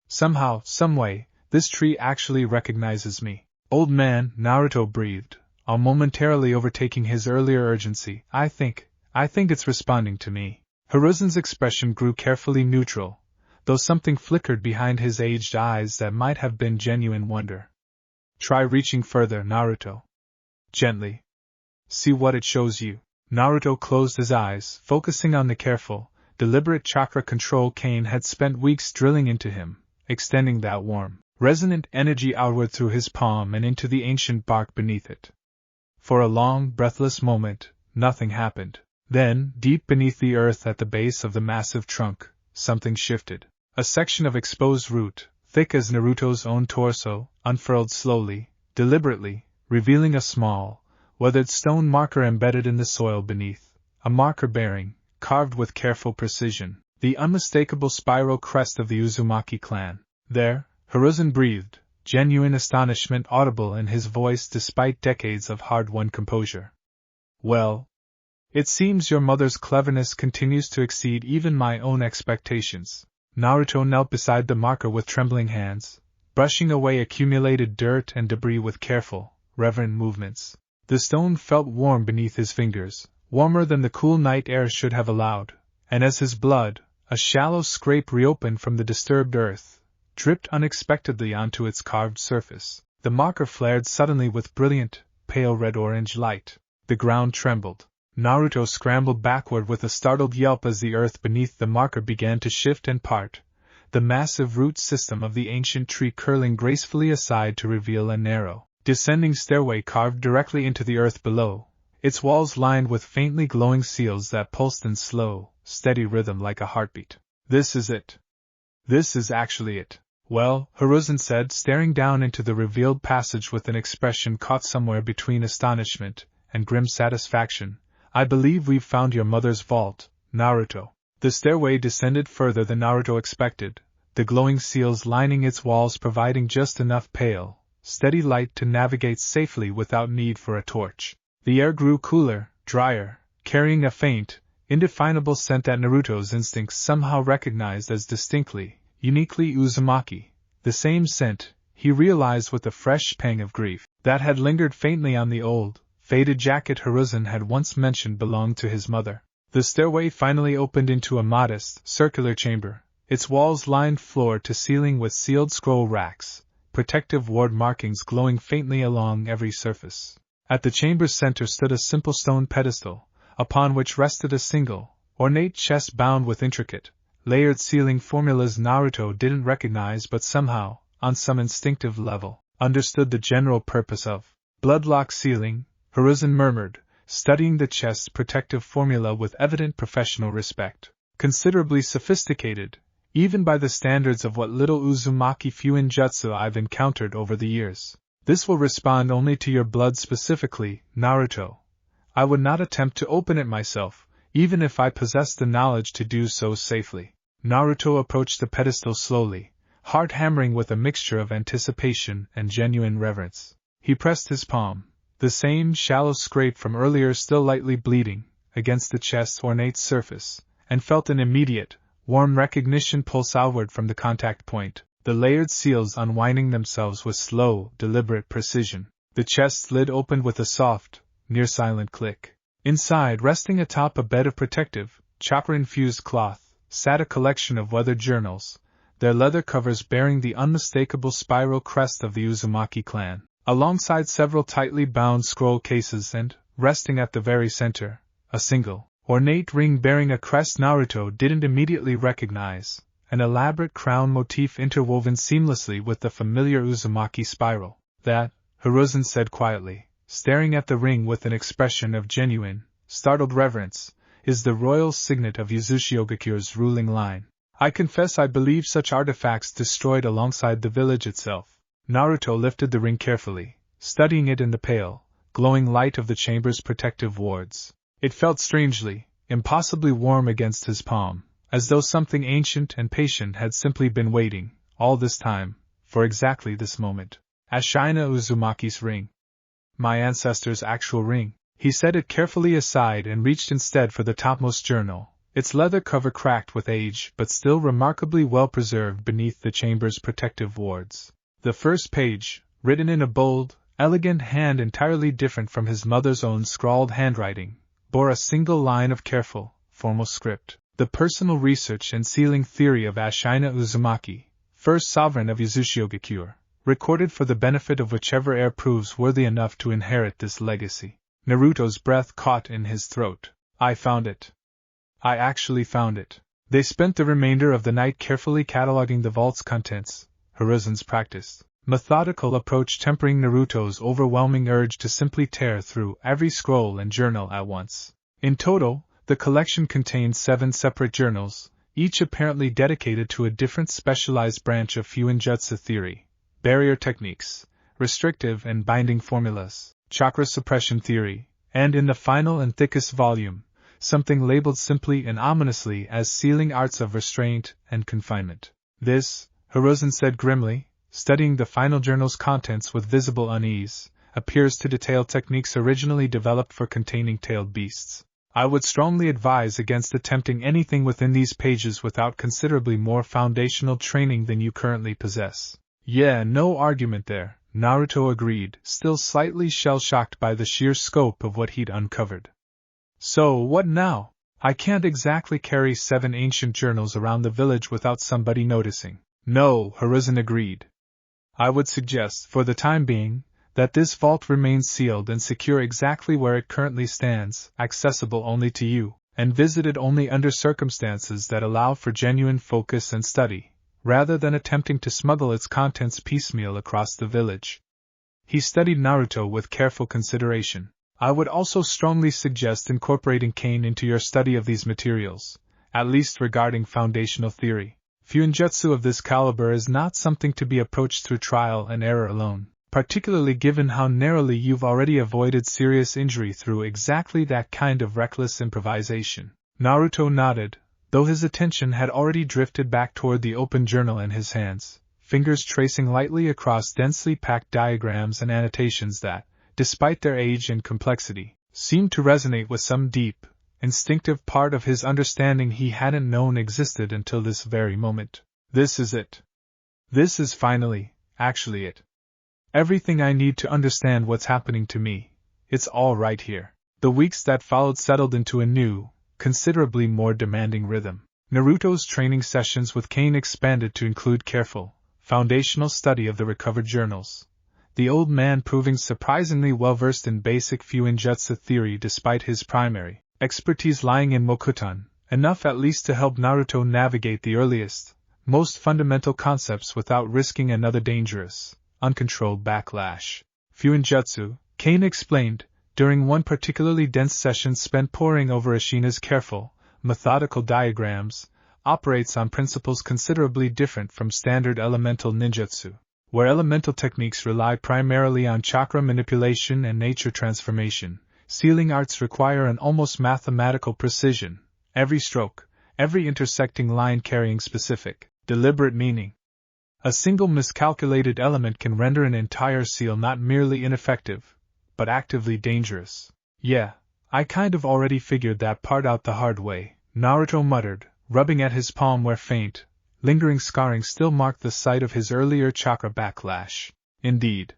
[SPEAKER 1] Somehow, someway, this tree actually recognizes me. Old man, Naruto breathed, momentarily overtaking his earlier urgency. I think it's responding to me. Hiruzen's expression grew carefully neutral, though something flickered behind his aged eyes that might have been genuine wonder. Try reaching further, Naruto. Gently. See what it shows you. Naruto closed his eyes, focusing on the careful, deliberate chakra control Kane had spent weeks drilling into him, extending that warm, resonant energy outward through his palm and into the ancient bark beneath it. For a long, breathless moment, nothing happened. Then, deep beneath the earth at the base of the massive trunk, something shifted. A section of exposed root, thick as Naruto's own torso, unfurled slowly, deliberately, revealing a small, weathered stone marker embedded in the soil beneath, a marker bearing, carved with careful precision, the unmistakable spiral crest of the Uzumaki clan. There, Hiruzen breathed, genuine astonishment audible in his voice despite decades of hard-won composure. Well, it seems your mother's cleverness continues to exceed even my own expectations. Naruto knelt beside the marker with trembling hands, brushing away accumulated dirt and debris with careful, reverent movements. The stone felt warm beneath his fingers, warmer than the cool night air should have allowed, and as his blood, a shallow scrape reopened from the disturbed earth, dripped unexpectedly onto its carved surface, the marker flared suddenly with brilliant, pale red-orange light. The ground trembled. Naruto scrambled backward with a startled yelp as the earth beneath the marker began to shift and part, the massive root system of the ancient tree curling gracefully aside to reveal a narrow, descending stairway carved directly into the earth below, its walls lined with faintly glowing seals that pulsed in slow, steady rhythm like a heartbeat. This is it. This is actually it. Well, Hiruzen said, staring down into the revealed passage with an expression caught somewhere between astonishment and grim satisfaction. I believe we've found your mother's vault, Naruto. The stairway descended further than Naruto expected, the glowing seals lining its walls providing just enough pale, steady light to navigate safely without need for a torch. The air grew cooler, drier, carrying a faint, indefinable scent that Naruto's instincts somehow recognized as distinctly, uniquely Uzumaki, the same scent, he realized with a fresh pang of grief, that had lingered faintly on the old, faded jacket Hiruzen had once mentioned belonged to his mother. The stairway finally opened into a modest, circular chamber, its walls lined floor to ceiling with sealed scroll racks, protective ward markings glowing faintly along every surface. At the chamber's center stood a simple stone pedestal, upon which rested a single, ornate chest bound with intricate, layered sealing formulas Naruto didn't recognize but somehow, on some instinctive level, understood the general purpose of. Bloodlock sealing, Hiruzen murmured, studying the chest's protective formula with evident professional respect. Considerably sophisticated, even by the standards of what little Uzumaki Fuinjutsu I've encountered over the years. This will respond only to your blood specifically, Naruto. I would not attempt to open it myself, even if I possessed the knowledge to do so safely. Naruto approached the pedestal slowly, heart hammering with a mixture of anticipation and genuine reverence. He pressed his palm, the same shallow scrape from earlier still lightly bleeding, against the chest's ornate surface, and felt an immediate, warm recognition pulse outward from the contact point, the layered seals unwinding themselves with slow, deliberate precision. The chest's lid opened with a soft, near-silent click. Inside, resting atop a bed of protective, chakra-infused cloth, sat a collection of weathered journals, their leather covers bearing the unmistakable spiral crest of the Uzumaki clan, alongside several tightly bound scroll cases and, resting at the very center, a single, ornate ring bearing a crest Naruto didn't immediately recognize, an elaborate crown motif interwoven seamlessly with the familiar Uzumaki spiral. That, Hiruzen said quietly, staring at the ring with an expression of genuine, startled reverence, is the royal signet of Uzushiogakures ruling line. I confess I believe such artifacts destroyed alongside the village itself. Naruto lifted the ring carefully, studying it in the pale, glowing light of the chamber's protective wards. It felt strangely, impossibly warm against his palm, as though something ancient and patient had simply been waiting, all this time, for exactly this moment. Ashina Uzumaki's ring. My ancestor's actual ring. He set it carefully aside and reached instead for the topmost journal, its leather cover cracked with age but still remarkably well preserved beneath the chamber's protective wards. The first page, written in a bold, elegant hand entirely different from his mother's own scrawled handwriting, bore a single line of careful, formal script. The personal research and sealing theory of Ashina Uzumaki, first sovereign of Uzushiogakure, recorded for the benefit of whichever heir proves worthy enough to inherit this legacy. Naruto's breath caught in his throat. I found it. I actually found it. They spent the remainder of the night carefully cataloging the vault's contents, Hiruzen's practiced, methodical approach tempering Naruto's overwhelming urge to simply tear through every scroll and journal at once. In total, the collection contained 7 separate journals, each apparently dedicated to a different specialized branch of Fuinjutsu theory, barrier techniques, restrictive and binding formulas, chakra suppression theory, and in the final and thickest volume, something labeled simply and ominously as sealing arts of restraint and confinement. This, Hiruzen said grimly, studying the final journal's contents with visible unease, appears to detail techniques originally developed for containing tailed beasts. I would strongly advise against attempting anything within these pages without considerably more foundational training than you currently possess. Yeah, no argument there, Naruto agreed, still slightly shell-shocked by the sheer scope of what he'd uncovered. So, what now? I can't exactly carry 7 ancient journals around the village without somebody noticing. No, Hiruzen agreed. I would suggest, for the time being, that this vault remains sealed and secure exactly where it currently stands, accessible only to you, and visited only under circumstances that allow for genuine focus and study, rather than attempting to smuggle its contents piecemeal across the village. He studied Naruto with careful consideration. I would also strongly suggest incorporating Kane into your study of these materials, at least regarding foundational theory. Fuinjutsu of this caliber is not something to be approached through trial and error alone, particularly given how narrowly you've already avoided serious injury through exactly that kind of reckless improvisation. Naruto nodded, though his attention had already drifted back toward the open journal in his hands, fingers tracing lightly across densely packed diagrams and annotations that, despite their age and complexity, seemed to resonate with some deep, instinctive part of his understanding he hadn't known existed until this very moment. This is it. This is finally, actually it. Everything I need to understand what's happening to me, it's all right here. The weeks that followed settled into a new, considerably more demanding rhythm. Naruto's training sessions with Kane expanded to include careful, foundational study of the recovered journals, the old man proving surprisingly well-versed in basic Fuinjutsu theory despite his primary expertise lying in Mokuton, enough at least to help Naruto navigate the earliest, most fundamental concepts without risking another dangerous, uncontrolled backlash. Fuinjutsu, Kane explained, during one particularly dense session spent poring over Ashina's careful, methodical diagrams, operates on principles considerably different from standard elemental ninjutsu, where elemental techniques rely primarily on chakra manipulation and nature transformation. Sealing arts require an almost mathematical precision, every stroke, every intersecting line carrying specific, deliberate meaning. A single miscalculated element can render an entire seal not merely ineffective, but actively dangerous. Yeah, I kind of already figured that part out the hard way, Naruto muttered, rubbing at his palm where faint, lingering scarring still marked the site of his earlier chakra backlash. Indeed.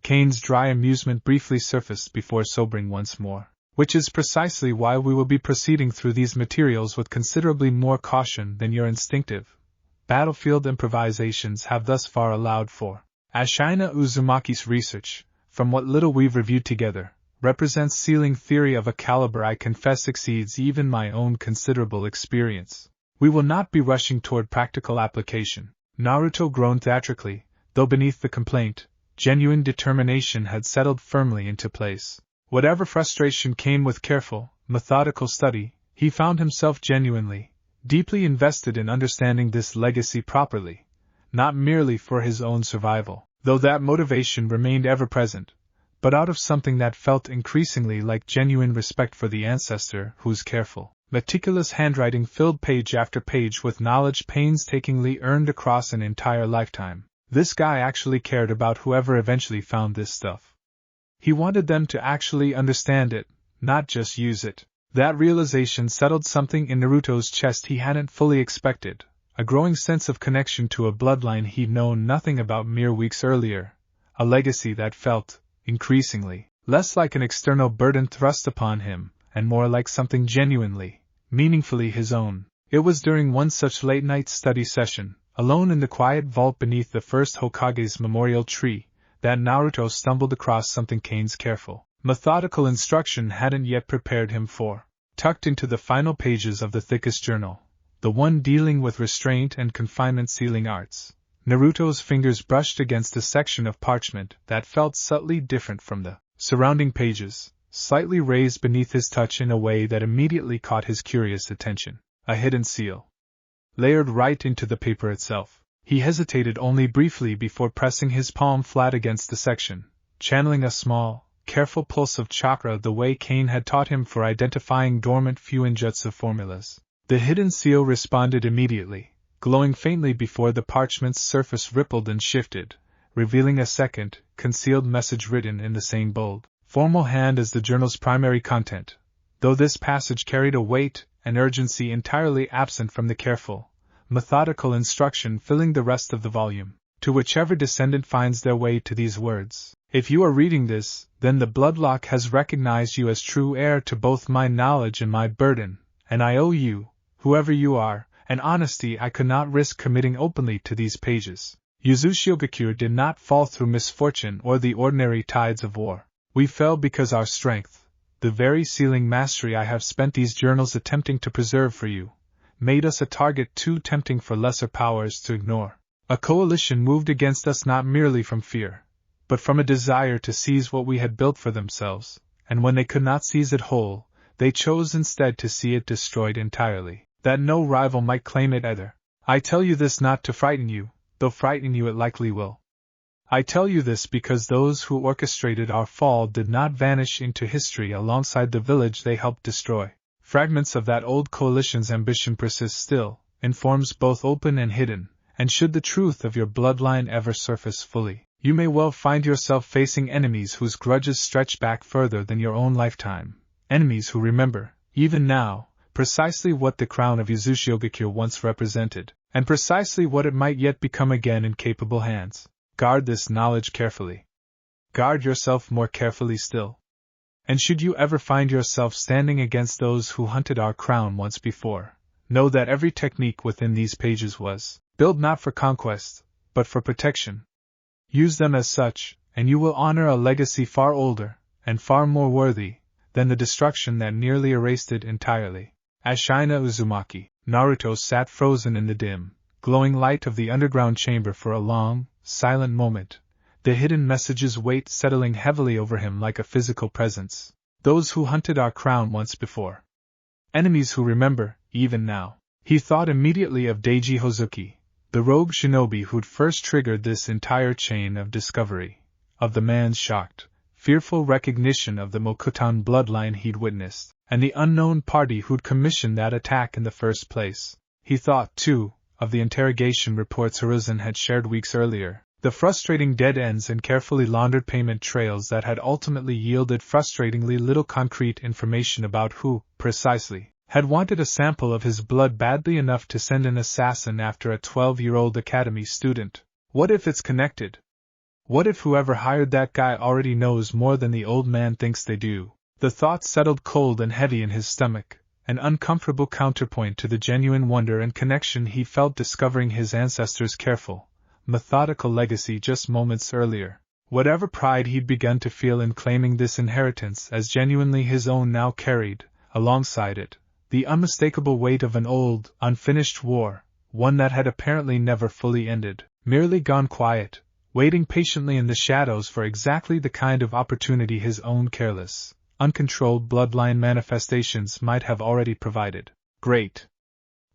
[SPEAKER 1] Kane's dry amusement briefly surfaced before sobering once more. Which is precisely why we will be proceeding through these materials with considerably more caution than your instinctive, battlefield improvisations have thus far allowed for. Ashina Uzumaki's research, from what little we've reviewed together, represents sealing theory of a caliber I confess exceeds even my own considerable experience. We will not be rushing toward practical application. Naruto groaned theatrically, though beneath the complaint, genuine determination had settled firmly into place. Whatever frustration came with careful, methodical study, He found himself genuinely, deeply invested in understanding this legacy properly, not merely for his own survival, though that motivation remained ever present, but out of something that felt increasingly like genuine respect for the ancestor whose careful, meticulous handwriting filled page after page with knowledge painstakingly earned across an entire lifetime. This guy actually cared about whoever eventually found this stuff. He wanted them to actually understand it, not just use it. That realization settled something in Naruto's chest he hadn't fully expected, a growing sense of connection to a bloodline he'd known nothing about mere weeks earlier, a legacy that felt, increasingly, less like an external burden thrust upon him, and more like something genuinely, meaningfully his own. It was during one such late-night study session, alone in the quiet vault beneath the first Hokage's memorial tree, that Naruto stumbled across something Kane's careful, methodical instruction hadn't yet prepared him for. Tucked into the final pages of the thickest journal, the one dealing with restraint and confinement sealing arts, Naruto's fingers brushed against a section of parchment that felt subtly different from the surrounding pages, slightly raised beneath his touch in a way that immediately caught his curious attention. A hidden seal, layered right into the paper itself. He hesitated only briefly before pressing his palm flat against the section, channeling a small, careful pulse of chakra the way Kane had taught him for identifying dormant Fuinjutsu formulas. The hidden seal responded immediately, glowing faintly before the parchment's surface rippled and shifted, revealing a second, concealed message written in the same bold, formal hand as the journal's primary content, though this passage carried a weight and urgency entirely absent from the careful, methodical instruction filling the rest of the volume. To whichever descendant finds their way to these words, if you are reading this, then the bloodlock has recognized you as true heir to both my knowledge and my burden, and I owe you, whoever you are, an honesty I could not risk committing openly to these pages. Uzushiogakure did not fall through misfortune or the ordinary tides of war. We fell because our strength, the very sealing mastery I have spent these journals attempting to preserve for you, made us a target too tempting for lesser powers to ignore. A coalition moved against us not merely from fear, but from a desire to seize what we had built for themselves, and when they could not seize it whole, they chose instead to see it destroyed entirely, that no rival might claim it either. I tell you this not to frighten you, though frighten you it likely will. I tell you this because those who orchestrated our fall did not vanish into history alongside the village they helped destroy. Fragments of that old coalition's ambition persist still, in forms both open and hidden, and should the truth of your bloodline ever surface fully, you may well find yourself facing enemies whose grudges stretch back further than your own lifetime, enemies who remember, even now, precisely what the crown of Uzushiogakure once represented, and precisely what it might yet become again in capable hands. Guard this knowledge carefully. Guard yourself more carefully still. And should you ever find yourself standing against those who hunted our crown once before, know that every technique within these pages was built not for conquest, but for protection. Use them as such, and you will honor a legacy far older, and far more worthy, than the destruction that nearly erased it entirely. As Shina Uzumaki, Naruto sat frozen in the dim, glowing light of the underground chamber for a long, silent moment, the hidden message's weight settling heavily over him like a physical presence. Those who hunted our crown once before. Enemies who remember, even now. He thought immediately of Deiji Hozuki, the rogue shinobi who'd first triggered this entire chain of discovery, of the man's shocked, fearful recognition of the Mokutan bloodline he'd witnessed, and the unknown party who'd commissioned that attack in the first place. He thought, too, of the interrogation reports Hiruzen had shared weeks earlier, the frustrating dead ends and carefully laundered payment trails that had ultimately yielded frustratingly little concrete information about who, precisely, had wanted a sample of his blood badly enough to send an assassin after a 12-year-old academy student. What if it's connected? What if whoever hired that guy already knows more than the old man thinks they do? The thought settled cold and heavy in his stomach, an uncomfortable counterpoint to the genuine wonder and connection he felt discovering his ancestors' careful, methodical legacy just moments earlier. Whatever pride he'd begun to feel in claiming this inheritance as genuinely his own now carried, alongside it, the unmistakable weight of an old, unfinished war, one that had apparently never fully ended, merely gone quiet, waiting patiently in the shadows for exactly the kind of opportunity his own careless, uncontrolled bloodline manifestations might have already provided. Great.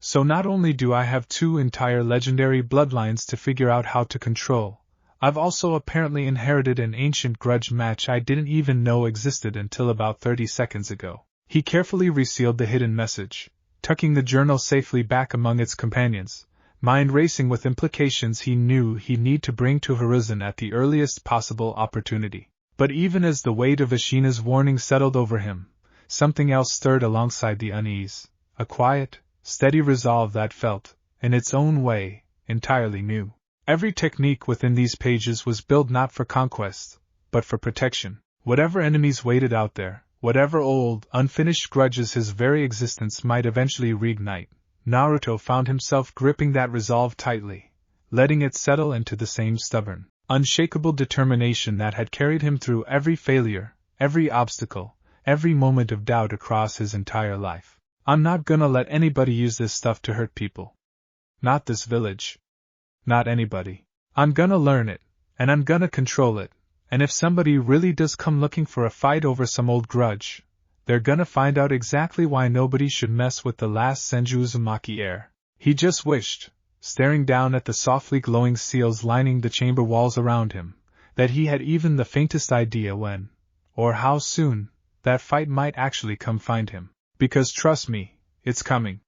[SPEAKER 1] So not only do I have 2 entire legendary bloodlines to figure out how to control, I've also apparently inherited an ancient grudge match I didn't even know existed until about 30 seconds ago. He carefully resealed the hidden message, tucking the journal safely back among its companions, mind racing with implications he knew he'd need to bring to Horizon at the earliest possible opportunity. But even as the weight of Ashina's warning settled over him, something else stirred alongside the unease, a quiet, steady resolve that felt, in its own way, entirely new. Every technique within these pages was built not for conquest, but for protection. Whatever enemies waited out there, whatever old, unfinished grudges his very existence might eventually reignite, Naruto found himself gripping that resolve tightly, letting it settle into the same stubborn, unshakable determination that had carried him through every failure, every obstacle, every moment of doubt across his entire life. I'm not gonna let anybody use this stuff to hurt people. Not this village. Not anybody. I'm gonna learn it, and I'm gonna control it, and if somebody really does come looking for a fight over some old grudge, they're gonna find out exactly why nobody should mess with the last Senju Uzumaki heir. He just wished, staring down at the softly glowing seals lining the chamber walls around him, that he had even the faintest idea when, or how soon, that fight might actually come find him. Because trust me, it's coming.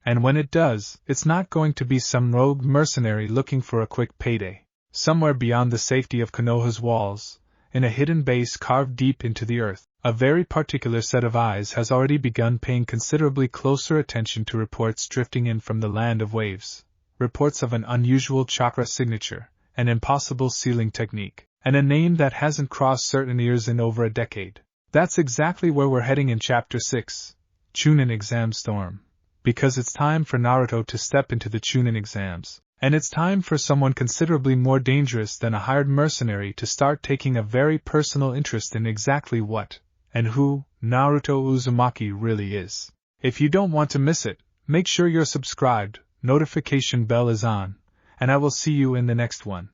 [SPEAKER 1] And when it does, it's not going to be some rogue mercenary looking for a quick payday. Somewhere beyond the safety of Konoha's walls, in a hidden base carved deep into the earth, a very particular set of eyes has already begun paying considerably closer attention to reports drifting in from the land of waves, reports of an unusual chakra signature, an impossible sealing technique, and a name that hasn't crossed certain ears in over a decade. That's exactly where we're heading in Chapter 6. Chunin Exam Storm. Because it's time for Naruto to step into the Chunin exams, and it's time for someone considerably more dangerous than a hired mercenary to start taking a very personal interest in exactly what, and who, Naruto Uzumaki really is. If you don't want to miss it, make sure you're subscribed, notification bell is on, and I will see you in the next one.